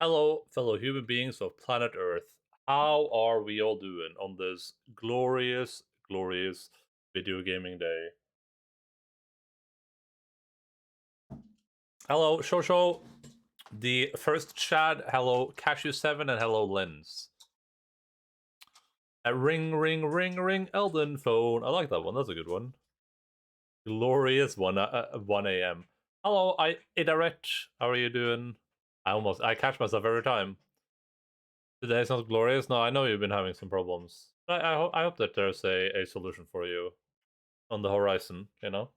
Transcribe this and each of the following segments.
Hello, fellow human beings of planet Earth. How are we all doing on this glorious, glorious video gaming day? Hello, Shosho, the first chat. Hello, Cashew7, and hello, Lens. Ring, ring, ring, ring, Elden phone. I like that one. That's a good one. Glorious 1 a.m. Hello, Idaret. How are you doing? I catch myself every time. Today's not glorious. No, I know you've been having some problems. I hope that there's a solution for you on the horizon, you know?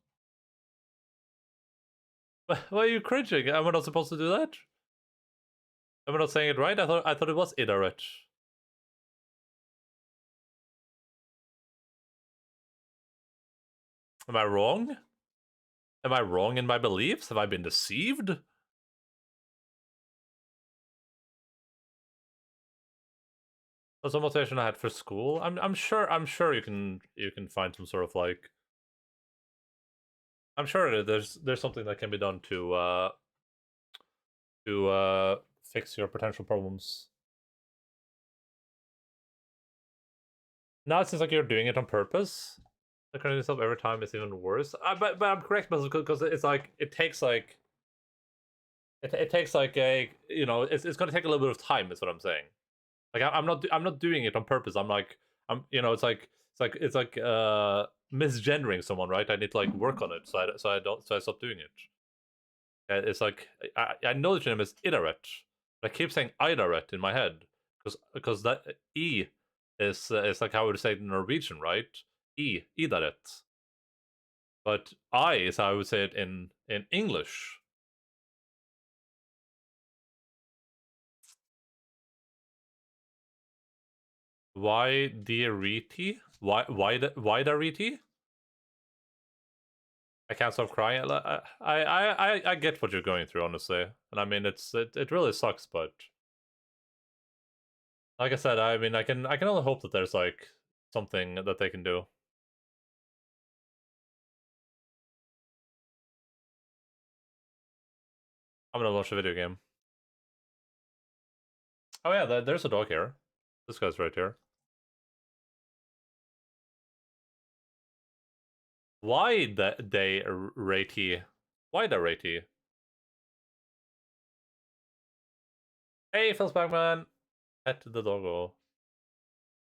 Why are you cringing? Am I not supposed to do that? Am I not saying it right? I thought it was Idaret. Am I wrong? Am I wrong in my beliefs? Have I been deceived? That's a motivation I had for school. I'm sure you can find some sort of like, I'm sure there's something that can be done to fix your potential problems. Now it seems like you're doing it on purpose. Recording yourself every time is even worse. But I'm correct because it's like it takes like it takes like a it's going to take a little bit of time. Is what I'm saying. Like I'm not doing it on purpose. It's like misgendering someone, right? I need to like work on it so I stop doing it. It's like I know the name is Idaret, but I keep saying Idaret in my head because that E is like how I would say it in Norwegian, right? Idaret. But I is how I would say it in English. Why Diariti? Why Diariti? I can't stop crying. I get what you're going through, honestly, and I mean it really sucks, but like I said, I mean I can only hope that there's like something that they can do. I'm gonna launch a video game. Oh yeah, there's a dog here. This guy's right here. Why they ratey? Why the ratey? Hey, Phil Spagman. Pet the doggo.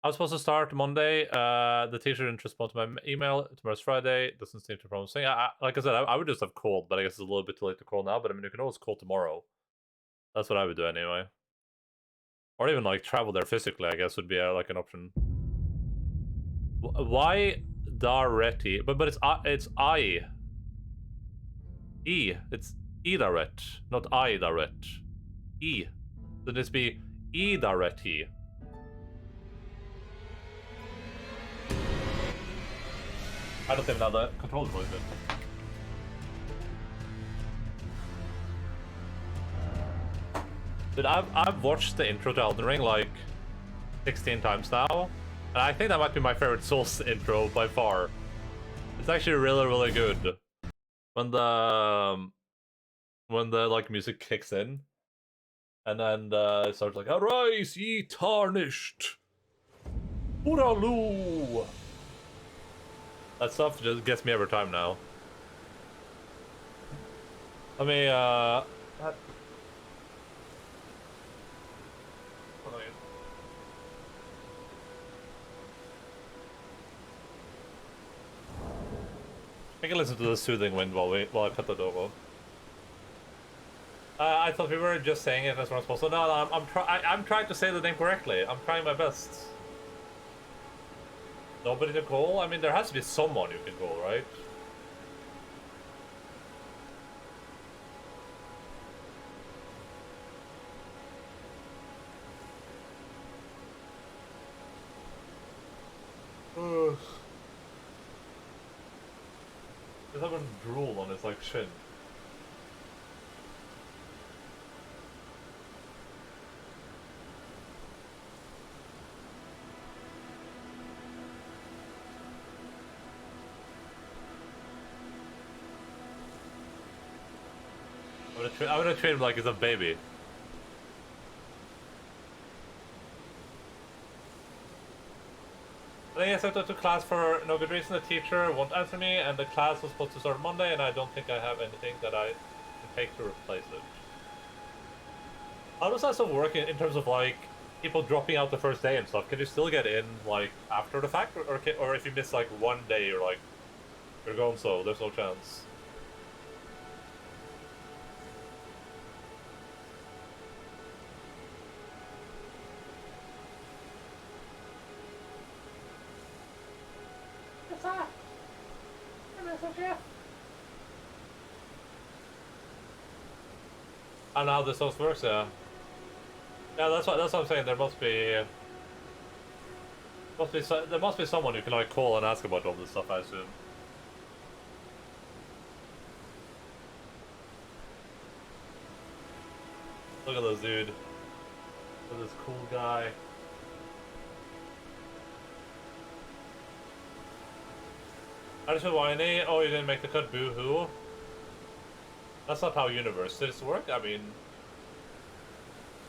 I was supposed to start Monday. The teacher didn't respond to my email. Tomorrow's Friday. Doesn't seem to promising. Like I said, I would just have called, but I guess it's a little bit too late to call now. But I mean, you can always call tomorrow. That's what I would do anyway. Or even like travel there physically. I guess would be like an option. Why Daretti? But it's I. E. It's Edaret, not I Daret. E. So this be Edaretti. I don't even have the controller for it. Dude, I've watched the intro to Elden Ring like 16 times now, and I think that might be my favorite Souls intro by far. It's actually really, really good. When the like music kicks in, and then it starts like "Arise, ye tarnished, Uralu." That stuff just gets me every time now. Let me I can listen to the soothing wind while I cut the door off. I thought we were just saying it as responsible. No, I'm trying to say the name correctly. I'm trying my best. Nobody to call? I mean, there has to be someone you can call, right? There's someone drool on his like shin. I'm gonna treat him like he's a baby. accepted to class for no good reason. The teacher won't answer me, and the class was supposed to start Monday, and I don't think I have anything that I can take to replace it. How does that stuff work in terms of, like, people dropping out the first day and stuff? Can you still get in, like, after the fact? Or if you miss, like, one day, you're like, you're gone, so there's no chance. What's that? I know how this house works, yeah. Yeah, that's what I'm saying. There must be someone you can, like, call and ask about all this stuff, I assume. Look at this dude. Look at this cool guy. I just feel whiny. Oh, you didn't make the cut, boo-hoo. That's not how universities work. I mean,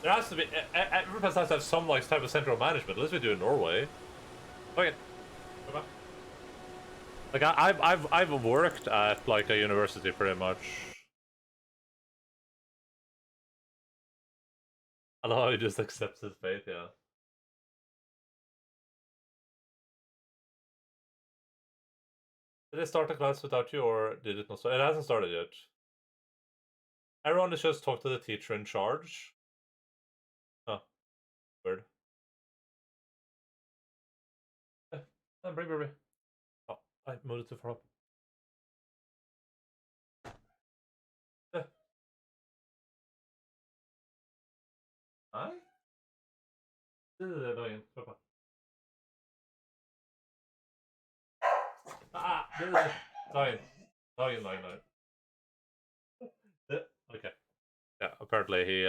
there has to be. Every place has to have some, like, type of central management. At least we do in Norway. Okay. Come on. Like, I've worked at, like, a university pretty much. I love how he just accepts his fate. Yeah. Did it start the class without you, or did it not start? It hasn't started yet. Everyone is just talk to the teacher in charge. Huh. Weird. Bring Ruby. Oh, I moved it too far up. Hi? This is annoying. Ah, this is annoying. Annoying. Okay. Yeah, apparently he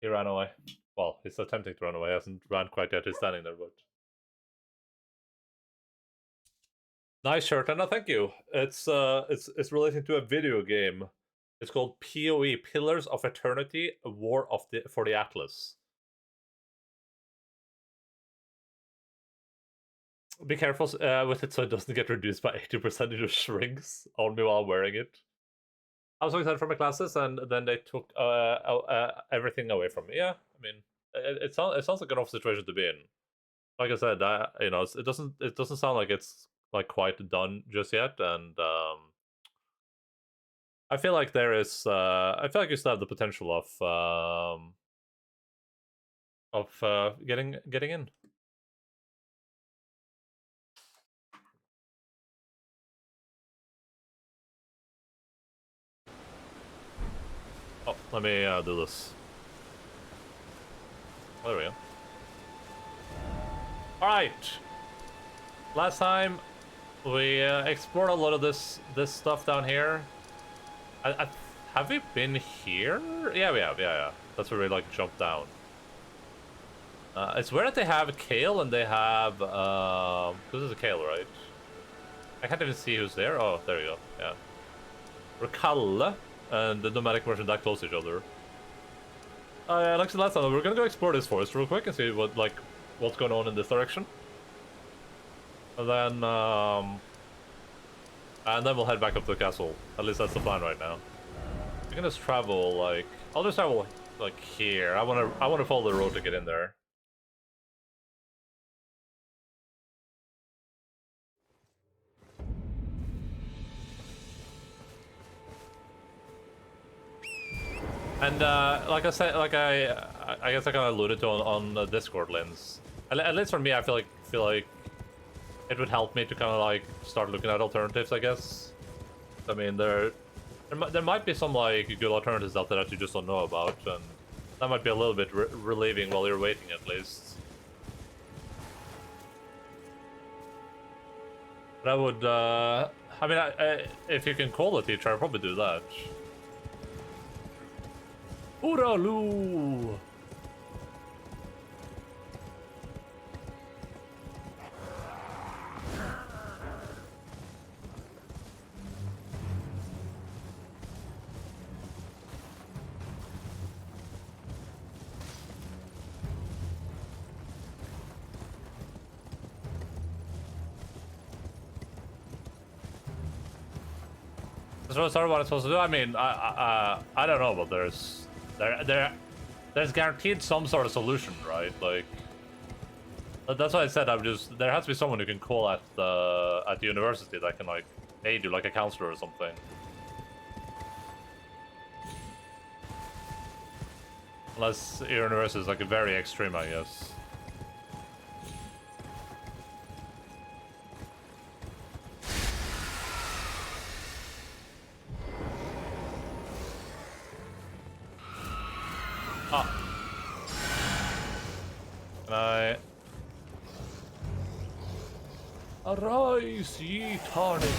ran away. Well, he's attempting to run away. He hasn't ran quite yet. He's standing there, but nice shirt, Anna. Thank you. It's relating to a video game. It's called PoE, Pillars of Eternity: War for the Atlas. Be careful with it so it doesn't get reduced by 80%. It just shrinks only while wearing it. I was so excited for my classes, and then they took everything away from me. Yeah, I mean, it sounds like an awful situation to be in. Like I said, you know, it doesn't sound like it's, like, quite done just yet, and I feel like there is. I feel like you still have the potential of getting in. Oh, let me do this. Oh, there we go. Alright. Last time, we explored a lot of this stuff down here. Have we been here? Yeah, we have. Yeah. That's where we, like, jump down. It's where they have Kale and they have... this is a Kale, right? I can't even see who's there. Oh, there you go. Yeah. We're Kalle and the nomadic version that close to each other. Like the last time, we're gonna go explore this forest real quick and see what's going on in this direction. And then we'll head back up to the castle. At least that's the plan right now. We can just travel, like, I'll just travel, like, here. I wanna follow the road to get in there. And like I said, like I guess I kind of alluded to on the Discord lens. At least for me, I feel like it would help me to kind of, like, start looking at alternatives, I guess. I mean, there might be some, like, good alternatives out there that you just don't know about, and that might be a little bit relieving while you're waiting, at least. But I would, I mean, if you can call the teacher, I'd probably do that. Uralu! So sorry, what I'm supposed to do? I mean, I don't know, but there's guaranteed some sort of solution, right? Like, that's why I said there has to be someone who can call at the university that can like aid you, like a counselor or something. Unless your university is like very extreme, I guess. Can I... Arise, ye tarnished.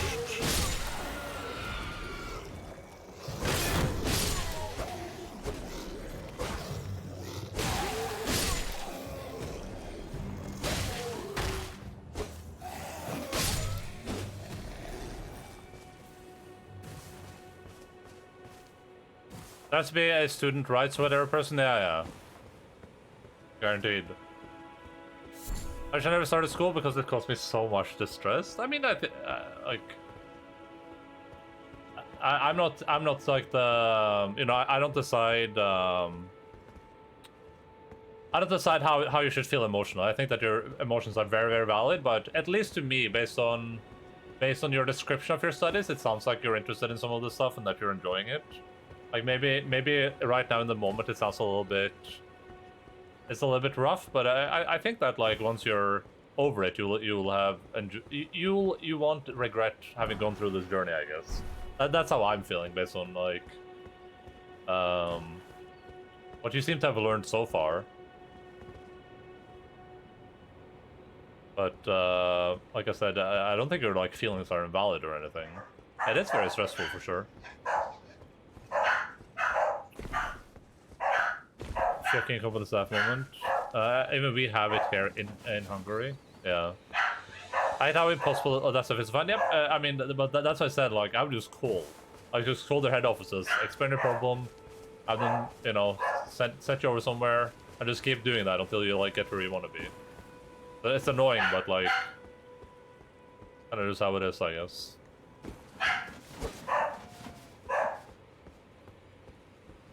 There has to be a student rights whatever person, yeah. Guaranteed. I should never started school because it caused me so much distress. I mean, I'm not like the, you know, I don't decide, I don't decide how you should feel emotional. I think that your emotions are very, very valid, but at least to me, based on your description of your studies, it sounds like you're interested in some of this stuff and that you're enjoying it. Like maybe right now in the moment it sounds a little bit, it's a little bit rough, but I think that like once you're over it, you'll have you won't regret having gone through this journey, I guess. That's how I'm feeling based on like what you seem to have learned so far. But like I said, I don't think your like feelings are invalid or anything. It is very stressful for sure. Checking up with the staff moment. Even we have it here in Hungary. Yeah. I know impossible. Oh, that stuff is fine. Yep. I mean, but that's what I said. Like, I would just call. I just call their head offices, explain the problem, and then you know, set you over somewhere, and just keep doing that until you like get where you want to be. But it's annoying, but like, kind of just how it is, I guess.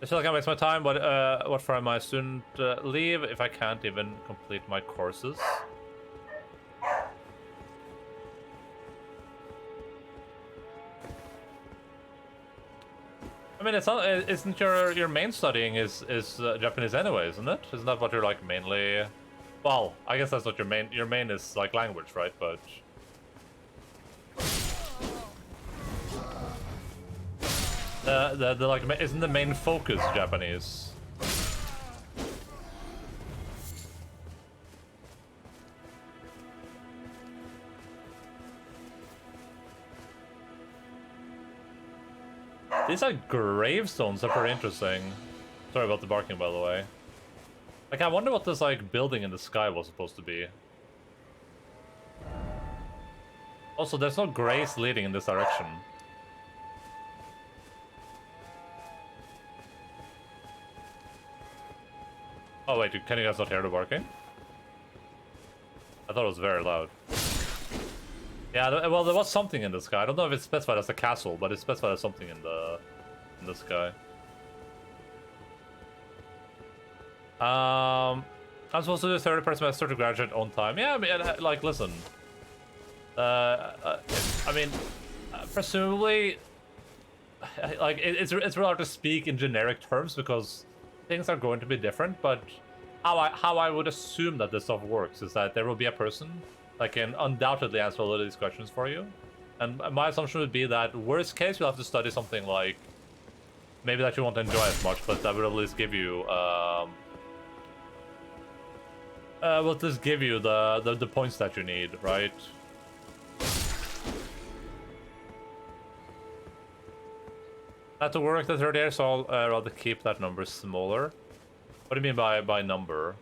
I feel like I waste my time, but what for my student leave if I can't even complete my courses? I mean, it's not, isn't your main studying is Japanese anyway, isn't it? Isn't that what you're like mainly? Well, I guess that's what your main is like language, right? But the like isn't the main focus Japanese? These like gravestones are pretty interesting. Sorry about the barking, by the way. Like, I wonder what this like building in the sky was supposed to be. Also, there's no grace leading in this direction. Oh wait, can you guys not hear the barking? I thought it was very loud. Yeah, well, there was something in the sky. I don't know if it's specified as a castle, but it's specified as something in the sky. I'm supposed to do 30% semester to graduate on time. Yeah, I mean, like, listen. I mean, presumably, like, it's really hard to speak in generic terms because things are going to be different. But how I would assume that this stuff works is that there will be a person that can undoubtedly answer all of these questions for you. And my assumption would be that worst case, you'll have to study something like maybe that you won't enjoy as much, but that would at least give you will just give you the points that you need, right? Not to work the 30 years, so I'll rather keep that number smaller. What do you mean by number?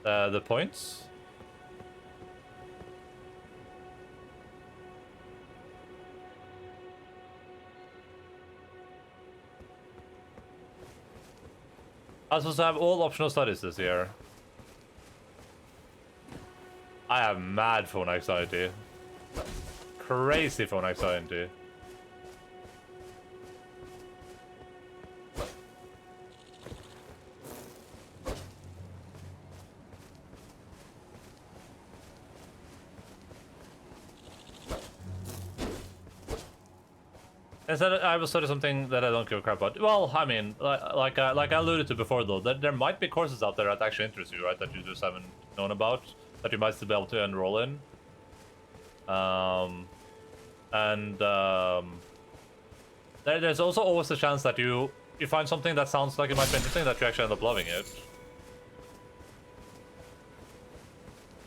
The points? I was supposed to have all optional studies this year. I have mad phone anxiety. Crazy phone anxiety. Instead, I will study something that I don't give a crap about. Well, I mean, like I alluded to before, though, that there might be courses out there that actually interest you, right? That you just haven't known about, that you might still be able to enroll in. There's also always a chance that you find something that sounds like it might be interesting, that you actually end up loving it.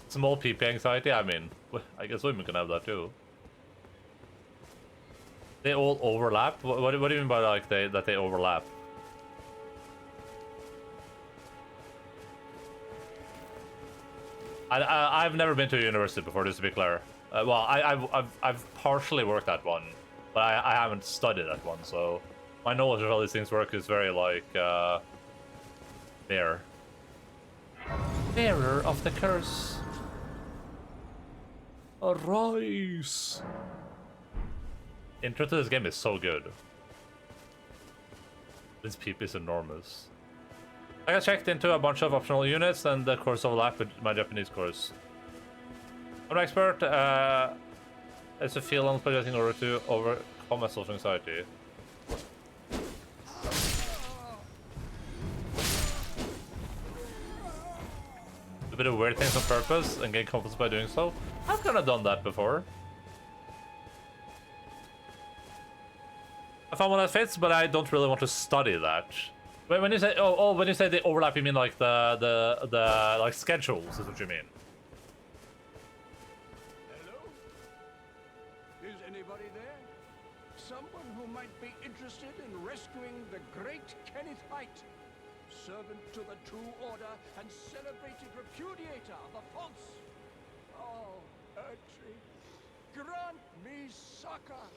Small PP anxiety. I mean, I guess women can have that too. They all overlap? What do you mean by like that they overlap? I've never been to a university before, just to be clear. Well, I've partially worked at one, but I haven't studied at one, so my knowledge of how these things work is very like bare. Bearer of the curse. Arise. Intro to this game is so good. This peep is enormous. I got checked into a bunch of optional units and the course overlap with my Japanese course. I'm an expert. It's a field on project in order to overcome my social anxiety. A bit of weird things on purpose and gain confidence by doing so. I've kind of done that before. I found one that fits, but I don't really want to study that. When you say when you say they overlap, you mean like the like schedules, is what you mean? Hello? Is anybody there? Someone who might be interested in rescuing the great Kenneth Height, servant to the true order and celebrated repudiator of the false. Oh, Erdtree, grant me succor.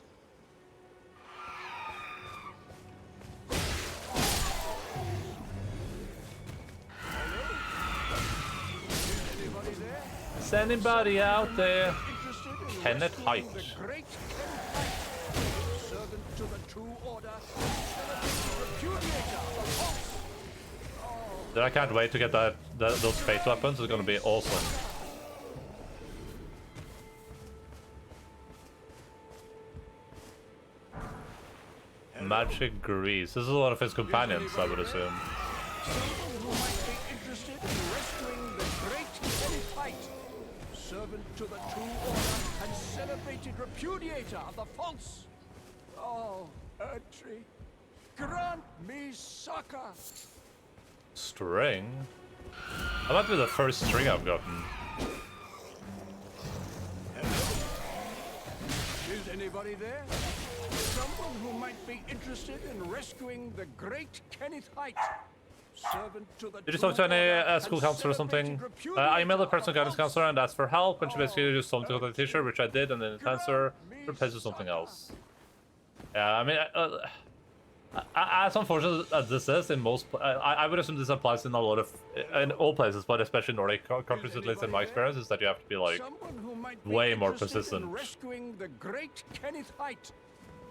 Is anybody out there? Kenneth Height. Servant to the true order, repudiator of the false. Dude, I can't wait to get those fate weapons. It's gonna be awesome. Magic grease. This is one of his companions, I would assume. Someone who might be interested in rescuing the great Kenneth Height, servant to the true order and celebrated repudiator of the false. Oh, Erdtree, grant me succor. String? That might be the first string I've gotten. Is anybody there? Someone who might be interested in rescuing the great Kenneth Height. Servant to the Did you talk to any school counselor or something? I emailed the personal guidance counselor and asked for help, and she basically just told me to contact the teacher, which I did, and then the answer replaced with something else. Yeah, I mean, as unfortunate as this is, in most, I would assume this applies in a lot of, in all places, but especially Nordic countries, at least in my experience, is that you have to be like way more persistent. Rescuing the great Kenneth Height,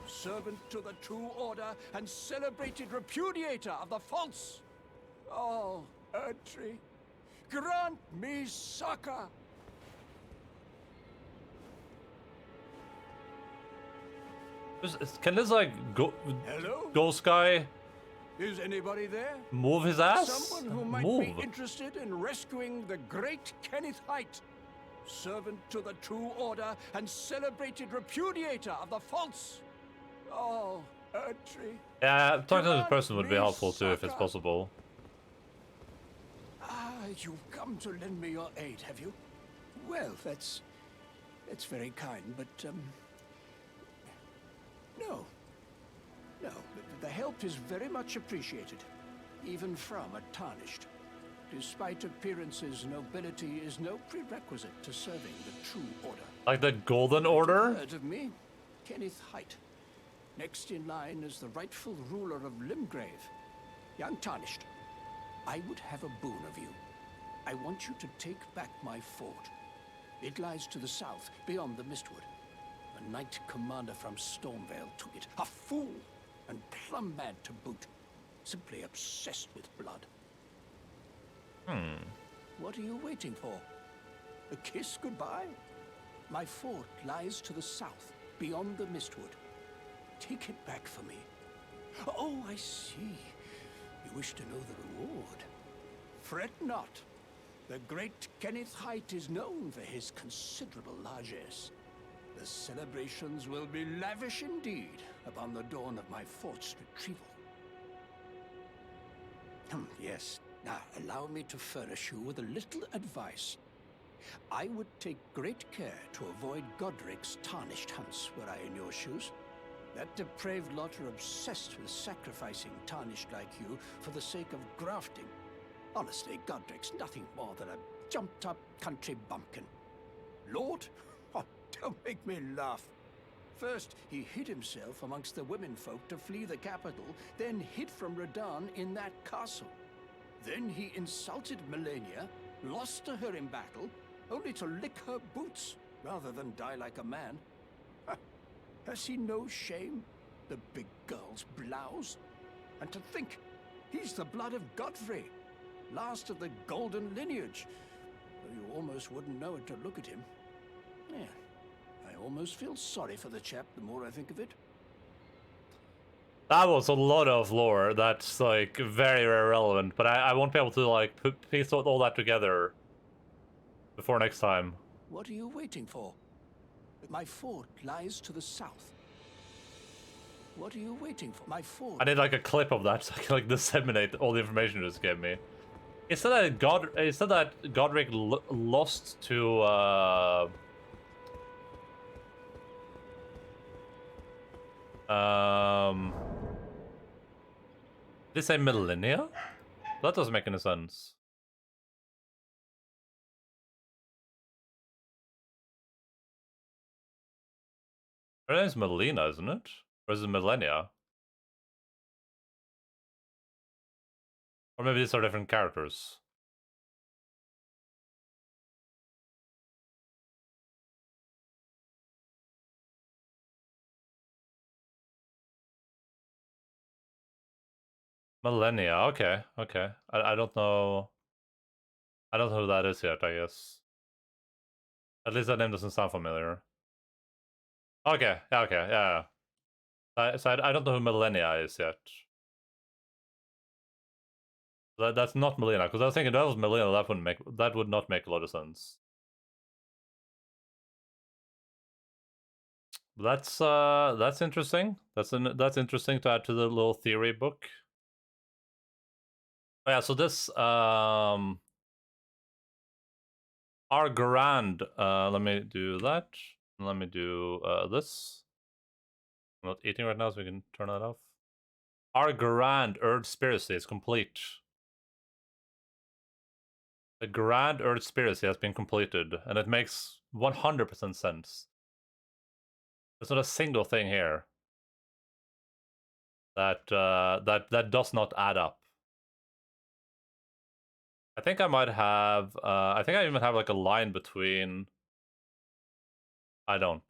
servant to the true order and celebrated repudiator of the false. Oh, Erdtree, grant me succor. Can this like ghost guy? Is anybody there? Move his ass? Someone who might Move. be interested in rescuing the great Kenneth Height, servant to the true order and celebrated repudiator of the false. Oh, Erdtree. Yeah, talking to this person would be helpful too, if it's possible. Ah, you've come to lend me your aid, have you? Well, that's very kind, but no, the help is very much appreciated, even from a tarnished. Despite appearances, nobility is no prerequisite to serving the true order. Like the Golden Order? Heard of me, Kenneth Height. Next in line is the rightful ruler of Limgrave, young Tarnished. I would have a boon of you. I want you to take back my fort. It lies to the south, beyond the Mistwood. A knight commander from Stormvale took it. A fool, and plumb mad to boot. Simply obsessed with blood. What are you waiting for? A kiss goodbye? My fort lies to the south, beyond the Mistwood. take it back for me? Oh, I see. You wish to know the reward. Fret not. The great Kenneth Height is known for his considerable largesse. The celebrations will be lavish indeed upon the dawn of my fort's retrieval. Yes. Now, allow me to furnish you with a little advice. I would take great care to avoid Godric's tarnished hunts were I in your shoes. That depraved lot are obsessed with sacrificing tarnished like you for the sake of grafting. Honestly, Godric's nothing more than a jumped-up country bumpkin. Lord? Oh, don't make me laugh. First, he hid himself amongst the womenfolk to flee the capital, then hid from Radahn in that castle. Then he insulted Melania, lost to her in battle, only to lick her boots rather than die like a man. Has he no shame, the big girl's blouse? And to think, he's the blood of Godfrey, last of the golden lineage. Though you almost wouldn't know it to look at him. Yeah, I almost feel sorry for the chap the more I think of it. That was a lot of lore that's like very, very relevant, but I won't be able to like piece all that together before next time. What are you waiting for? My fort lies to the south. What are you waiting for? My fort. I need like a clip of that so I can like disseminate all the information you just gave me. It said that Godric lost to did it say millennia? That doesn't make any sense. Her name's Melina, isn't it? Or is it millennia? Or maybe these are different characters. Millennia, okay, okay. I don't know. I don't know who that is yet, I guess. At least that name doesn't sound familiar. Okay, yeah, okay, yeah. So I don't know who Millennia is yet. That's not Melina, because I was thinking if that was Melina, that would not make a lot of sense. That's interesting. That's interesting to add to the little theory book. Oh, yeah, so this our grand let me do that. Let me do this. I'm not eating right now, so we can turn that off. Our grand Earth Spiracy is complete. The grand Earth Spiracy has been completed, and it makes 100% sense. There's not a single thing here that that does not add up. I think I might have. I think I even have like a line between. I don't.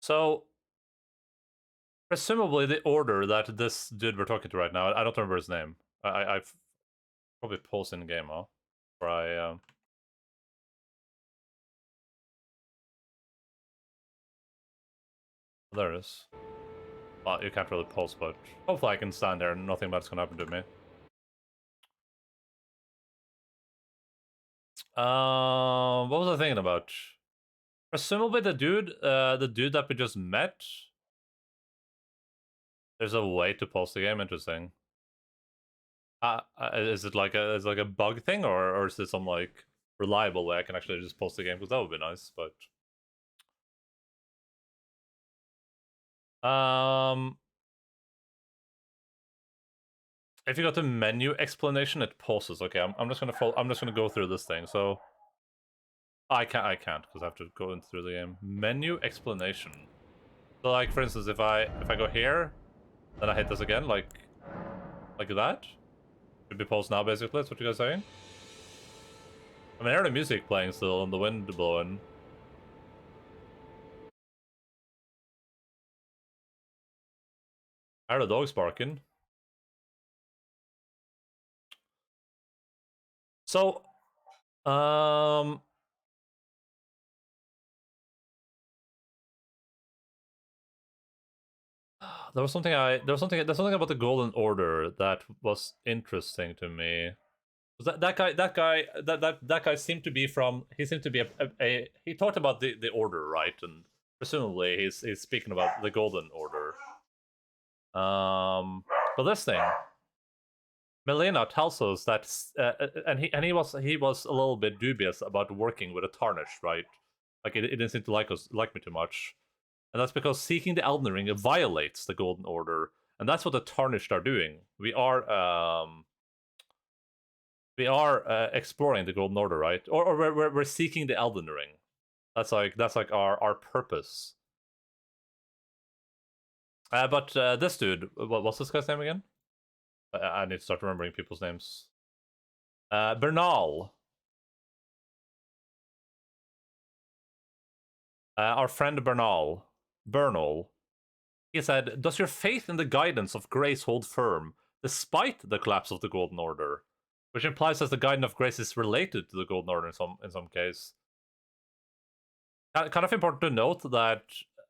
So, presumably the order that this dude we're talking to right now, I don't remember his name. I've probably paused in game, huh? Or I there it is. Well, you can't really pause, but hopefully I can stand there and nothing bad's gonna happen to me. What was I thinking about? Presumably the dude that we just met. There's a way to pause the game. Interesting. Is it like a bug thing, or is it some like reliable way I can actually just pause the game? Because that would be nice. But if you go to menu explanation, it pauses. Okay, I'm just gonna go through this thing. So I can't because I have to go in through the game. Menu explanation. So like for instance, if I go here, then I hit this again, like that. Should be paused now, basically. That's what you guys are saying. I mean, I hear the music playing still and the wind blowing. I heard the dogs barking. So, There's something about the Golden Order that was interesting to me. That guy seemed to be from. He seemed to be he talked about the order, right? And presumably he's speaking about the Golden Order. But this thing, Melina tells us that, and he was a little bit dubious about working with a tarnished, right? Like it didn't seem to like me too much, and that's because seeking the Elden Ring violates the Golden Order, and that's what the tarnished are doing. We are exploring the Golden Order, right? Or we're seeking the Elden Ring. That's like our purpose. But this dude, what's this guy's name again? I need to start remembering people's names. Bernal. Our friend Bernal. He said, "Does your faith in the guidance of grace hold firm, despite the collapse of the Golden Order?" Which implies that the guidance of grace is related to the Golden Order in some case. Kind of important to note that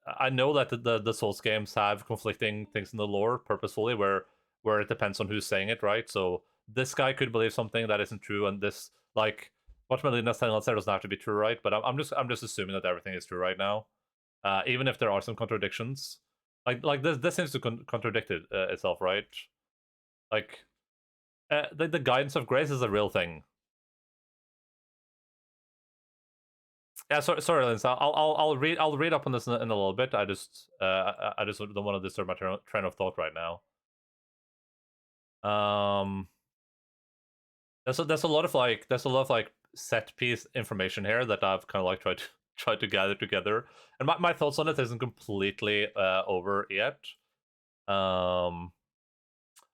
I know that the Souls games have conflicting things in the lore purposefully, where it depends on who's saying it, right? So this guy could believe something that isn't true, and this, like, what Melina's telling us there doesn't have to be true, right? But I'm just assuming that everything is true right now, even if there are some contradictions. Like this seems to contradict itself, right? Like, the guidance of grace is a real thing. Yeah, sorry, Linz. I'll read up on this in a little bit. I just don't want to disturb my train of thought right now. There's a lot of like set piece information here that I've kind of like tried to gather together, and my thoughts on it isn't completely over yet. But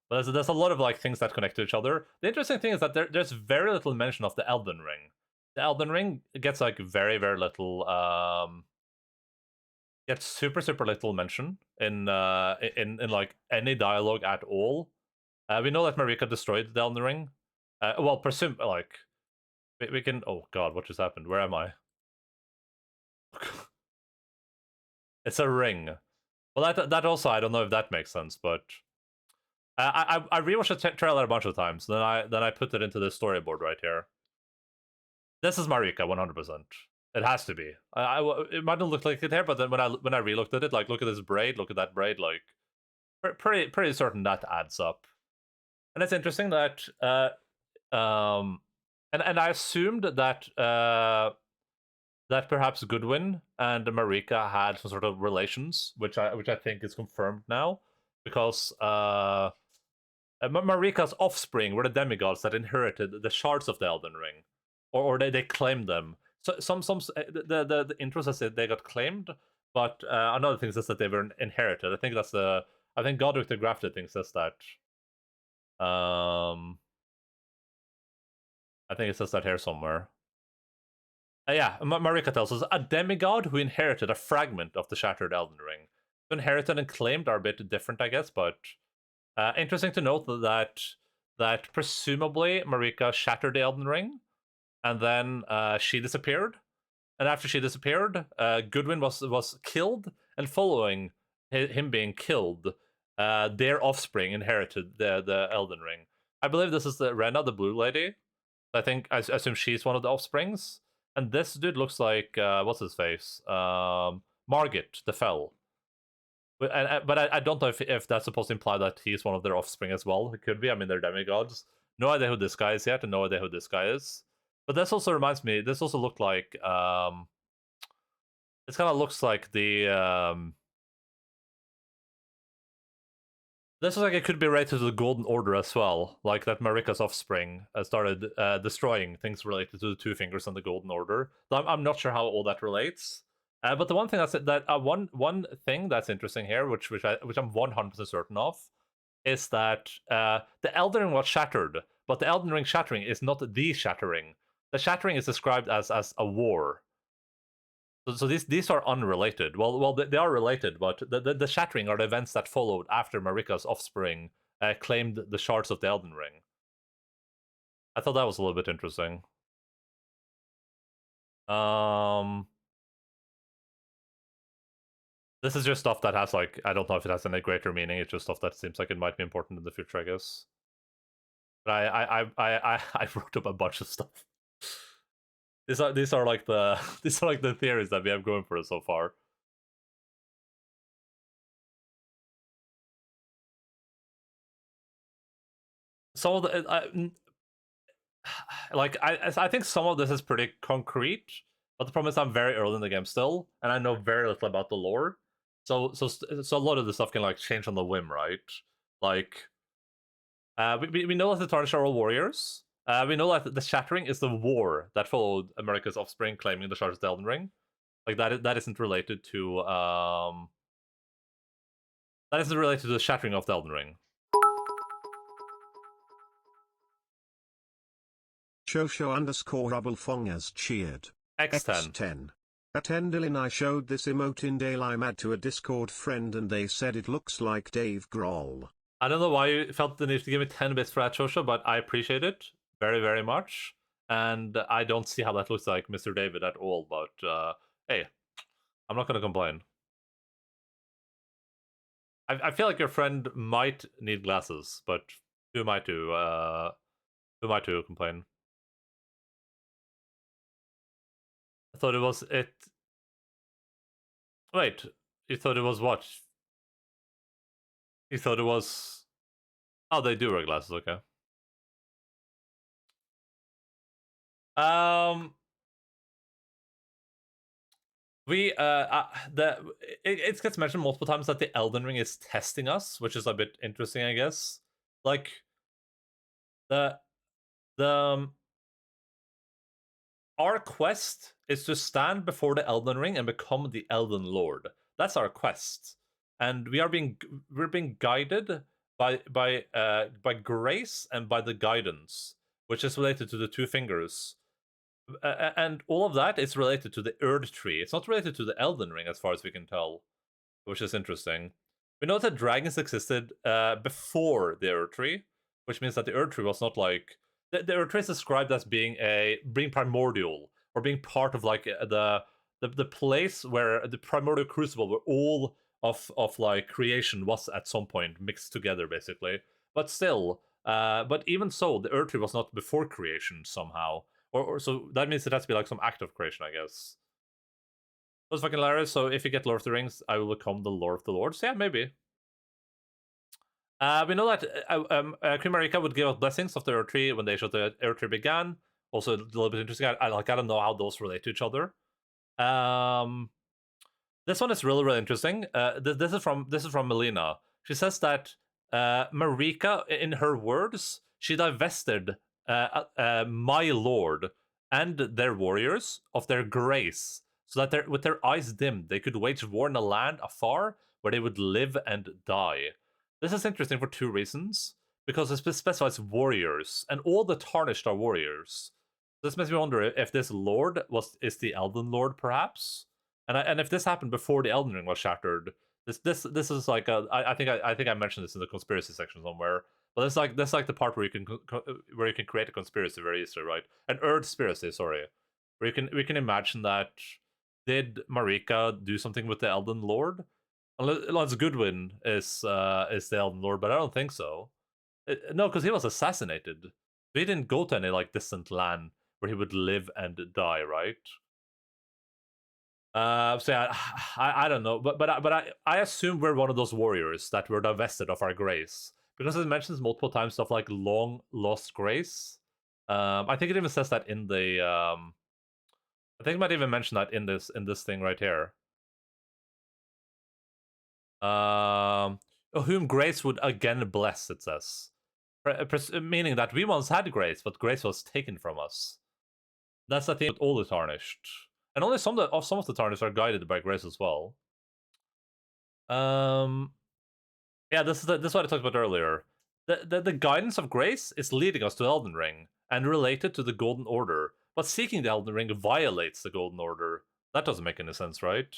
there's a lot of like things that connect to each other. The interesting thing is that there's very little mention of the Elden Ring. The Elden Ring gets like very little gets super little mention in like any dialogue at all. We know that Marika destroyed the Elden Ring. Well, presume like we can. Oh God, what just happened? Where am I? It's a ring. Well, that also I don't know if that makes sense, but I rewatched the trailer a bunch of times. Then I put it into the storyboard right here. This is Marika, 100%. It has to be. It might not look like it here, but then when I relooked at it, like look at this braid, look at that braid, like pretty certain that adds up. And it's interesting that and I assumed that that perhaps Goodwin and Marika had some sort of relations, which I think is confirmed now, because Marika's offspring were the demigods that inherited the shards of the Elden Ring, or they claimed them. So some the interest is that they got claimed, but another thing is that they were inherited. I think Godric the Grafted thing says that. I think it says that here somewhere. Yeah, Marika tells us a demigod who inherited a fragment of the shattered Elden Ring. Inherited and claimed are a bit different, I guess, but interesting to note that presumably Marika shattered the Elden Ring, and then she disappeared. And after she disappeared, Goodwin was killed, and following him being killed, their offspring inherited the Elden Ring. I believe this is the Rena, the blue lady. I assume she's one of the offsprings. And this dude looks like what's his face? Margit the Fell. But I don't know if that's supposed to imply that he's one of their offspring as well. It could be. I mean, they're demigods. No idea who this guy is yet, and no idea who this guy is. But this also reminds me. This also looked like this kind of looks like the this looks like it could be related to the Golden Order as well, like that Marika's offspring started destroying things related to the Two Fingers and the Golden Order. I'm not sure how all that relates. But the one thing one thing that's interesting here, which I'm 100% certain of, is that the Elden Ring was shattered, but the Elden Ring shattering is not the shattering. The shattering is described as a war. So these are unrelated. Well, they are related, but the shattering are the events that followed after Marika's offspring claimed the shards of the Elden Ring. I thought that was a little bit interesting. This is just stuff that has like, I don't know if it has any greater meaning. It's just stuff that seems like it might be important in the future, I guess. But I wrote up a bunch of stuff. These are like the these are like the theories that we have going for us so far. Some of the like I think some of this is pretty concrete, but the problem is I'm very early in the game still, and I know very little about the lore. So a lot of the stuff can like change on the whim, right? Like we know that the Tarnished are all warriors. We know that the Shattering is the war that followed America's offspring claiming the shards of the Elden Ring. Like that isn't related to that isn't related to the Shattering of the Elden Ring. Shosho_Rubblefong has cheered. X10. X10. At Endaline I showed this emote in Daylim add to a Discord friend and they said it looks like Dave Grohl. I don't know why you felt the need to give me 10 bits for that, Shosho, but I appreciate it very, very much. And I don't see how that looks like Mr. David at all, but hey, I'm not gonna complain. I feel like your friend might need glasses, but who am I to complain? I thought it was it. Wait, you thought it was what? You thought it was. Oh, they do wear glasses. Okay. We it gets mentioned multiple times that the Elden Ring is testing us, which is a bit interesting, I guess. Like the the our quest is to stand before the Elden Ring and become the Elden Lord. That's our quest, and we're being guided by grace and by the guidance, which is related to the two fingers. And all of that is related to the Erd Tree. It's not related to the Elden Ring, as far as we can tell, which is interesting. We know that dragons existed before the Erd Tree, which means that the Erd Tree was not like the Erd Tree is described as being primordial, or being part of like the place where the primordial crucible, where all of like creation was at some point mixed together, basically. But still, but even so, the Erd Tree was not before creation somehow. Or so that means it has to be like some act of creation, I guess. That was fucking hilarious. So if you get Lord of the Rings, I will become the Lord of the Lords. Yeah, maybe. We know that Queen Marika would give out blessings of the Earth Tree when the Age of the Earth Tree began. Also, a little bit interesting. I don't know how those relate to each other. This one is really, really interesting. This is from Melina. She says that Marika, in her words, she divested my lord and their warriors of their grace, so that with their eyes dimmed, they could wage war in a land afar where they would live and die. This is interesting for two reasons. Because it specifies warriors, and all the Tarnished are warriors. This makes me wonder if this lord is the Elden Lord, perhaps. And if this happened before the Elden Ring was shattered, this is like I think I mentioned this in the conspiracy section somewhere. But it's like the part where you can create a conspiracy very easily, right? An Erd conspiracy, sorry, where we can imagine that did Marika do something with the Elden Lord? Unless Goodwin is the Elden Lord, but I don't think so. No, because he was assassinated. He didn't go to any like distant land where he would live and die, right? So yeah, I don't know, but I assume we're one of those warriors that were divested of our grace, because it mentions multiple times stuff like long lost grace. I think it even says that in the I think it might even mention that in this thing right here. Whom grace would again bless, it says, meaning that we once had grace, but grace was taken from us. That's the thing with all the Tarnished. And only some of the Tarnished are guided by grace as well. Yeah, this is what I talked about earlier. The guidance of grace is leading us to Elden Ring, and related to the Golden Order. But seeking the Elden Ring violates the Golden Order. That doesn't make any sense, right?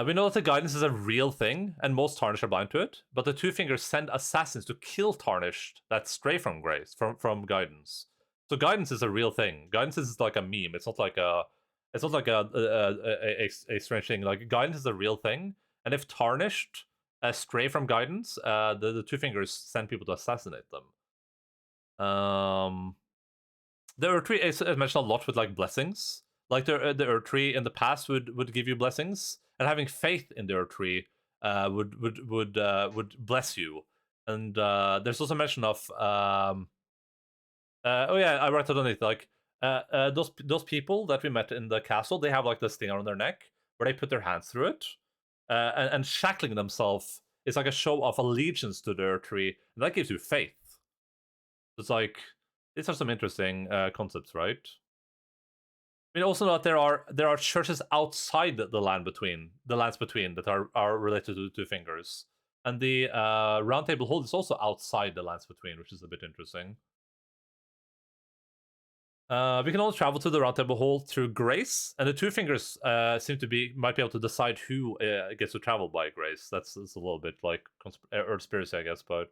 We know that the guidance is a real thing, and most Tarnished are blind to it, but the Two Fingers send assassins to kill Tarnished that stray from grace, from guidance. So guidance is a real thing. Guidance is like a meme. It's not like It's not like a strange thing. Like guidance is a real thing, and if tarnished stray from guidance, the two fingers send people to assassinate them. The Earth Tree is mentioned a lot with like blessings. Like the Earth Tree in the past would give you blessings, and having faith in the Earth Tree would bless you. And there's also mention of oh yeah, I wrote it underneath like those people that we met in the castle. They have like this thing around their neck where they put their hands through it, and shackling themselves is like a show of allegiance to the Earth Tree, and that gives you faith. It's like these are some interesting concepts, right? I mean, also that there are churches outside the lands between that are related to two fingers, and the Round Table Hold is also outside the lands between, which is a bit interesting. We can all travel to the Round Table Hold through grace, and the two fingers might be able to decide who gets to travel by grace. That's a little bit like Earth Spiracy, I guess, but.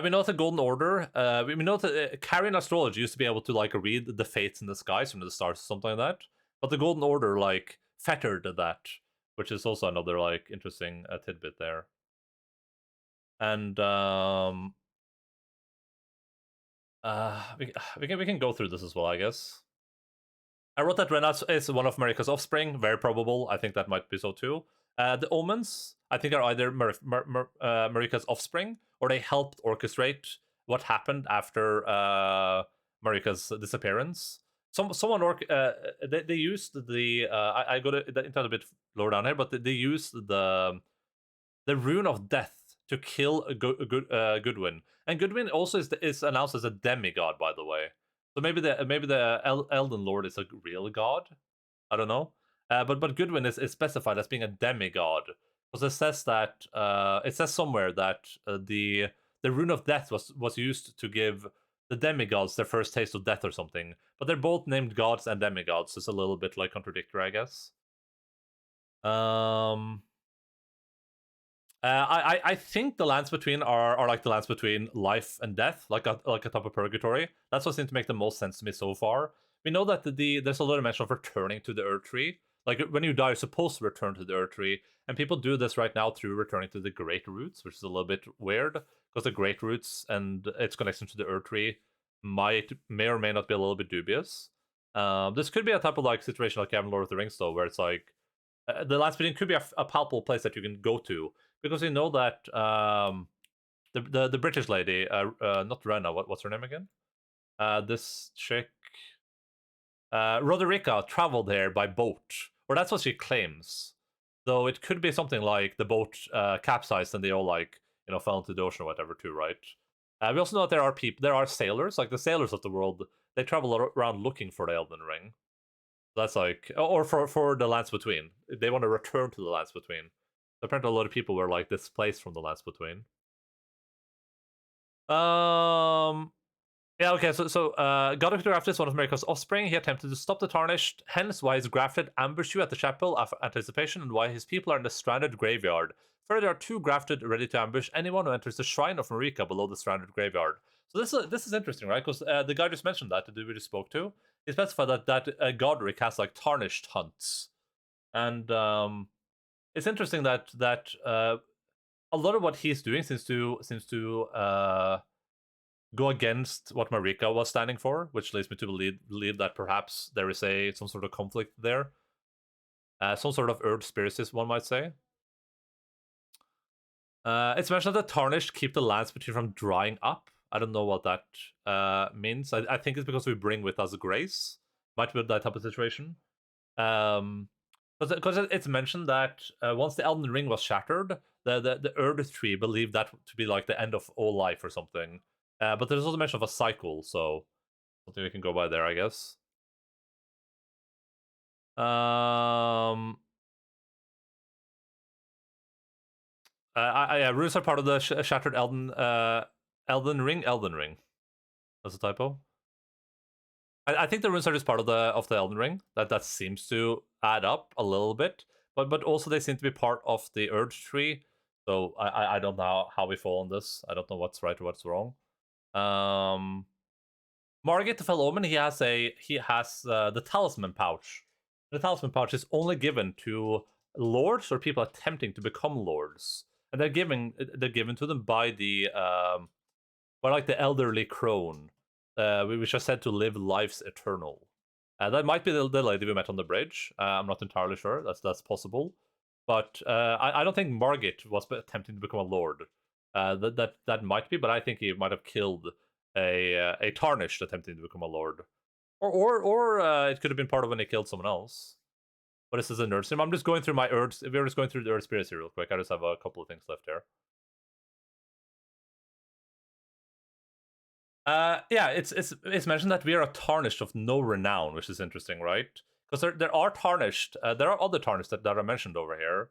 We know that the Golden Order, we know that carrying astrology used to be able to like read the fates in the skies from the stars or something like that. But the Golden Order like fettered that, which is also another like interesting tidbit there. And we can go through this as well, I guess. I wrote that Renas is one of Marika's offspring, very probable. I think that might be so too. The omens, I think, are either Marika's offspring, or they helped orchestrate what happened after Marika's disappearance. They used the I go to the internet a bit lower down here, but they used the rune of death to kill Goodwin, and Goodwin also is announced as a demigod, by the way. So maybe the Elden Lord is a real god. I don't know. But Goodwin is specified as being a demigod, because it says somewhere that the rune of death was used to give the demigods their first taste of death or something. But they're both named gods and demigods, so it's a little bit like contradictory, I guess. I think the lands between are like the lands between life and death, like a type of purgatory. That's what seems to make the most sense to me so far. We know that there's a lot of mention of returning to the Earth Tree. Like when you die, you're supposed to return to the Earth Tree, and people do this right now through returning to the Great Roots, which is a little bit weird because the Great Roots and its connection to the Earth Tree may or may not be a little bit dubious. This could be a type of like situation like Lord of the Rings, though, where it's like the lands between could be a palpable place that you can go to, because you know that the British lady, not Rena, what's her name again? This chick, Roderica, traveled there by boat, or that's what she claims. Though it could be something like the boat capsized and they all like fell into the ocean or whatever too, right? We also know that there are sailors, like the sailors of the world. They travel around looking for the Elden Ring. That's like, or for the lands between. They want to return to the lands between. Apparently, a lot of people were like displaced from the lands between. Yeah, okay, so God of the Grafted is one of America's offspring. He attempted to stop the Tarnished, hence why his grafted ambush you at the chapel of anticipation, and why his people are in the stranded graveyard. Further, there are two grafted ready to ambush anyone who enters the shrine of Marika below the stranded graveyard. So this is interesting, right? Because the guy just mentioned that, the dude we just spoke to, he specified that Godric has like tarnished hunts, and it's interesting that a lot of what he's doing seems to go against what Marika was standing for, which leads me to believe that perhaps there is some sort of conflict there, some sort of Earth Spiritus, one might say. It's mentioned that Tarnished keep the lands between from drying up. I don't know what that means. I think it's because we bring with us grace. Might be that type of situation. Because it's mentioned that once the Elden Ring was shattered, the Earth Tree believed that to be like the end of all life or something. But there's also mention of a cycle, so something we can go by there, I guess. Runes are part of the shattered Elden Ring. That's a typo. I think the runes are just part of the Elden Ring. That seems to add up a little bit, but also they seem to be part of the Earth Tree. So I don't know how we fall on this. I don't know what's right or what's wrong. Margit the Fell Omen, he has the talisman pouch. The talisman pouch is only given to lords or people attempting to become lords, and they're given to them by like the elderly crone, which are said to live lives eternal. That might be the lady we met on the bridge. I'm not entirely sure. That's possible, but I don't think Margit was attempting to become a lord. That might be, but I think he might have killed a tarnished attempting to become a lord, or it could have been part of when he killed someone else. But this is a nerd stream. I'm just going through my Earth. We're just going through the Earth spirits here real quick. I just have a couple of things left here. Yeah, it's mentioned that we are a tarnished of no renown, which is interesting, right? Because there are tarnished, there are other tarnished that are mentioned over here.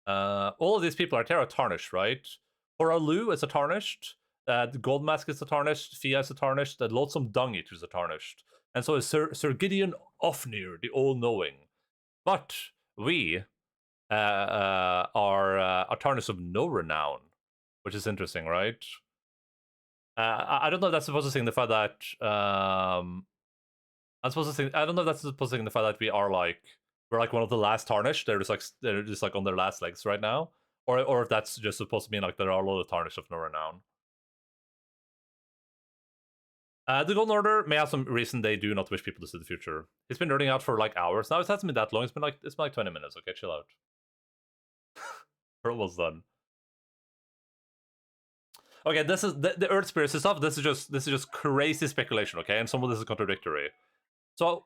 All of these people are tarnished, right? Horalu is a tarnished. Goldmask is a tarnished. Fia is a tarnished. The Loathsome Dung Eater is a tarnished. And so is Sir Gideon Ofnir, the All-Knowing. But we are tarnished of no renown, which is interesting, right? I don't know if that's supposed to signify that. I don't know if that's supposed to signify that we're like one of the last tarnished. They're just like on their last legs right now, or if that's just supposed to mean like there are a lot of tarnished of no renown. The Golden Order may have some reason they do not wish people to see the future. It's been nerding out for like hours now. It hasn't been that long. It's been like 20 minutes. Okay, chill out. We're almost done. Okay, this is the Earth Spirits stuff. This is just crazy speculation. Okay, and some of this is contradictory. So,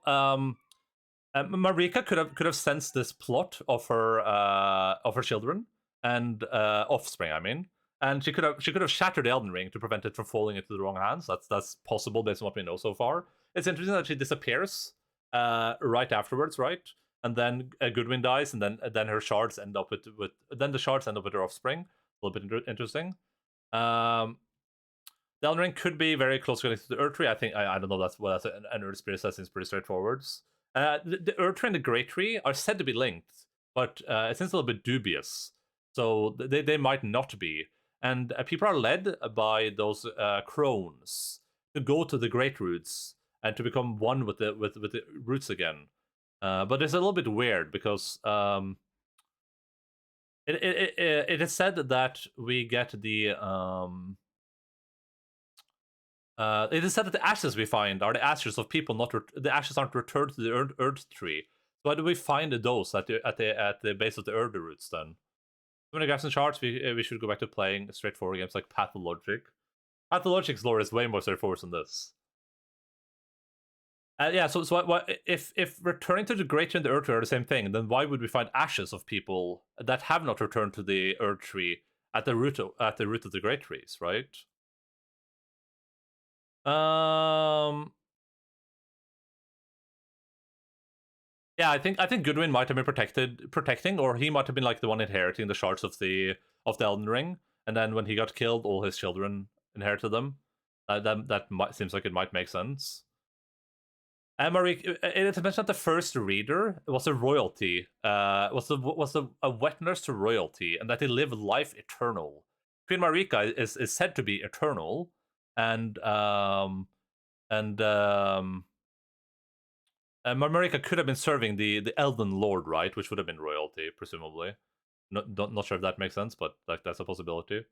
Marika could have sensed this plot of her children and offspring. I mean, and she could have shattered the Elden Ring to prevent it from falling into the wrong hands. That's possible based on what we know so far. It's interesting that she disappears right afterwards, right? And then Goodwin dies, and then her shards end up with then the shards end up with her offspring. A little bit interesting. The Elden Ring could be very close connected to the Earth Tree. I think I don't know. That's an Earth Spirit that seems pretty straightforward. The Earth Tree and the Great Tree are said to be linked, but it seems a little bit dubious. So they might not be. And people are led by those crones to go to the Great Roots and to become one with the roots again. But it's a little bit weird because it is said that we get the it is said that the ashes we find are the ashes of people the ashes aren't returned to the Earth Tree. So why do we find those at the base of the Earth Roots then? So many gaps and charts. We should go back to playing straightforward games like Pathologic. Pathologic's lore is way more straightforward than this. Yeah, so if returning to the Great Tree and the Earth Tree are the same thing, then why would we find ashes of people that have not returned to the Earth Tree at the root of the Great Trees, right? Yeah, I think Goodwin might have been protecting, or he might have been like the one inheriting the shards of the Elden Ring, and then when he got killed, all his children inherited them. Seems like it might make sense. Marie, it is mentioned that the first reader was a royalty, was a wet nurse to royalty, and that they live life eternal. Queen Marika is said to be eternal, and Marika could have been serving the Elden Lord, right? Which would have been royalty, presumably. Not sure if that makes sense, but like that's a possibility.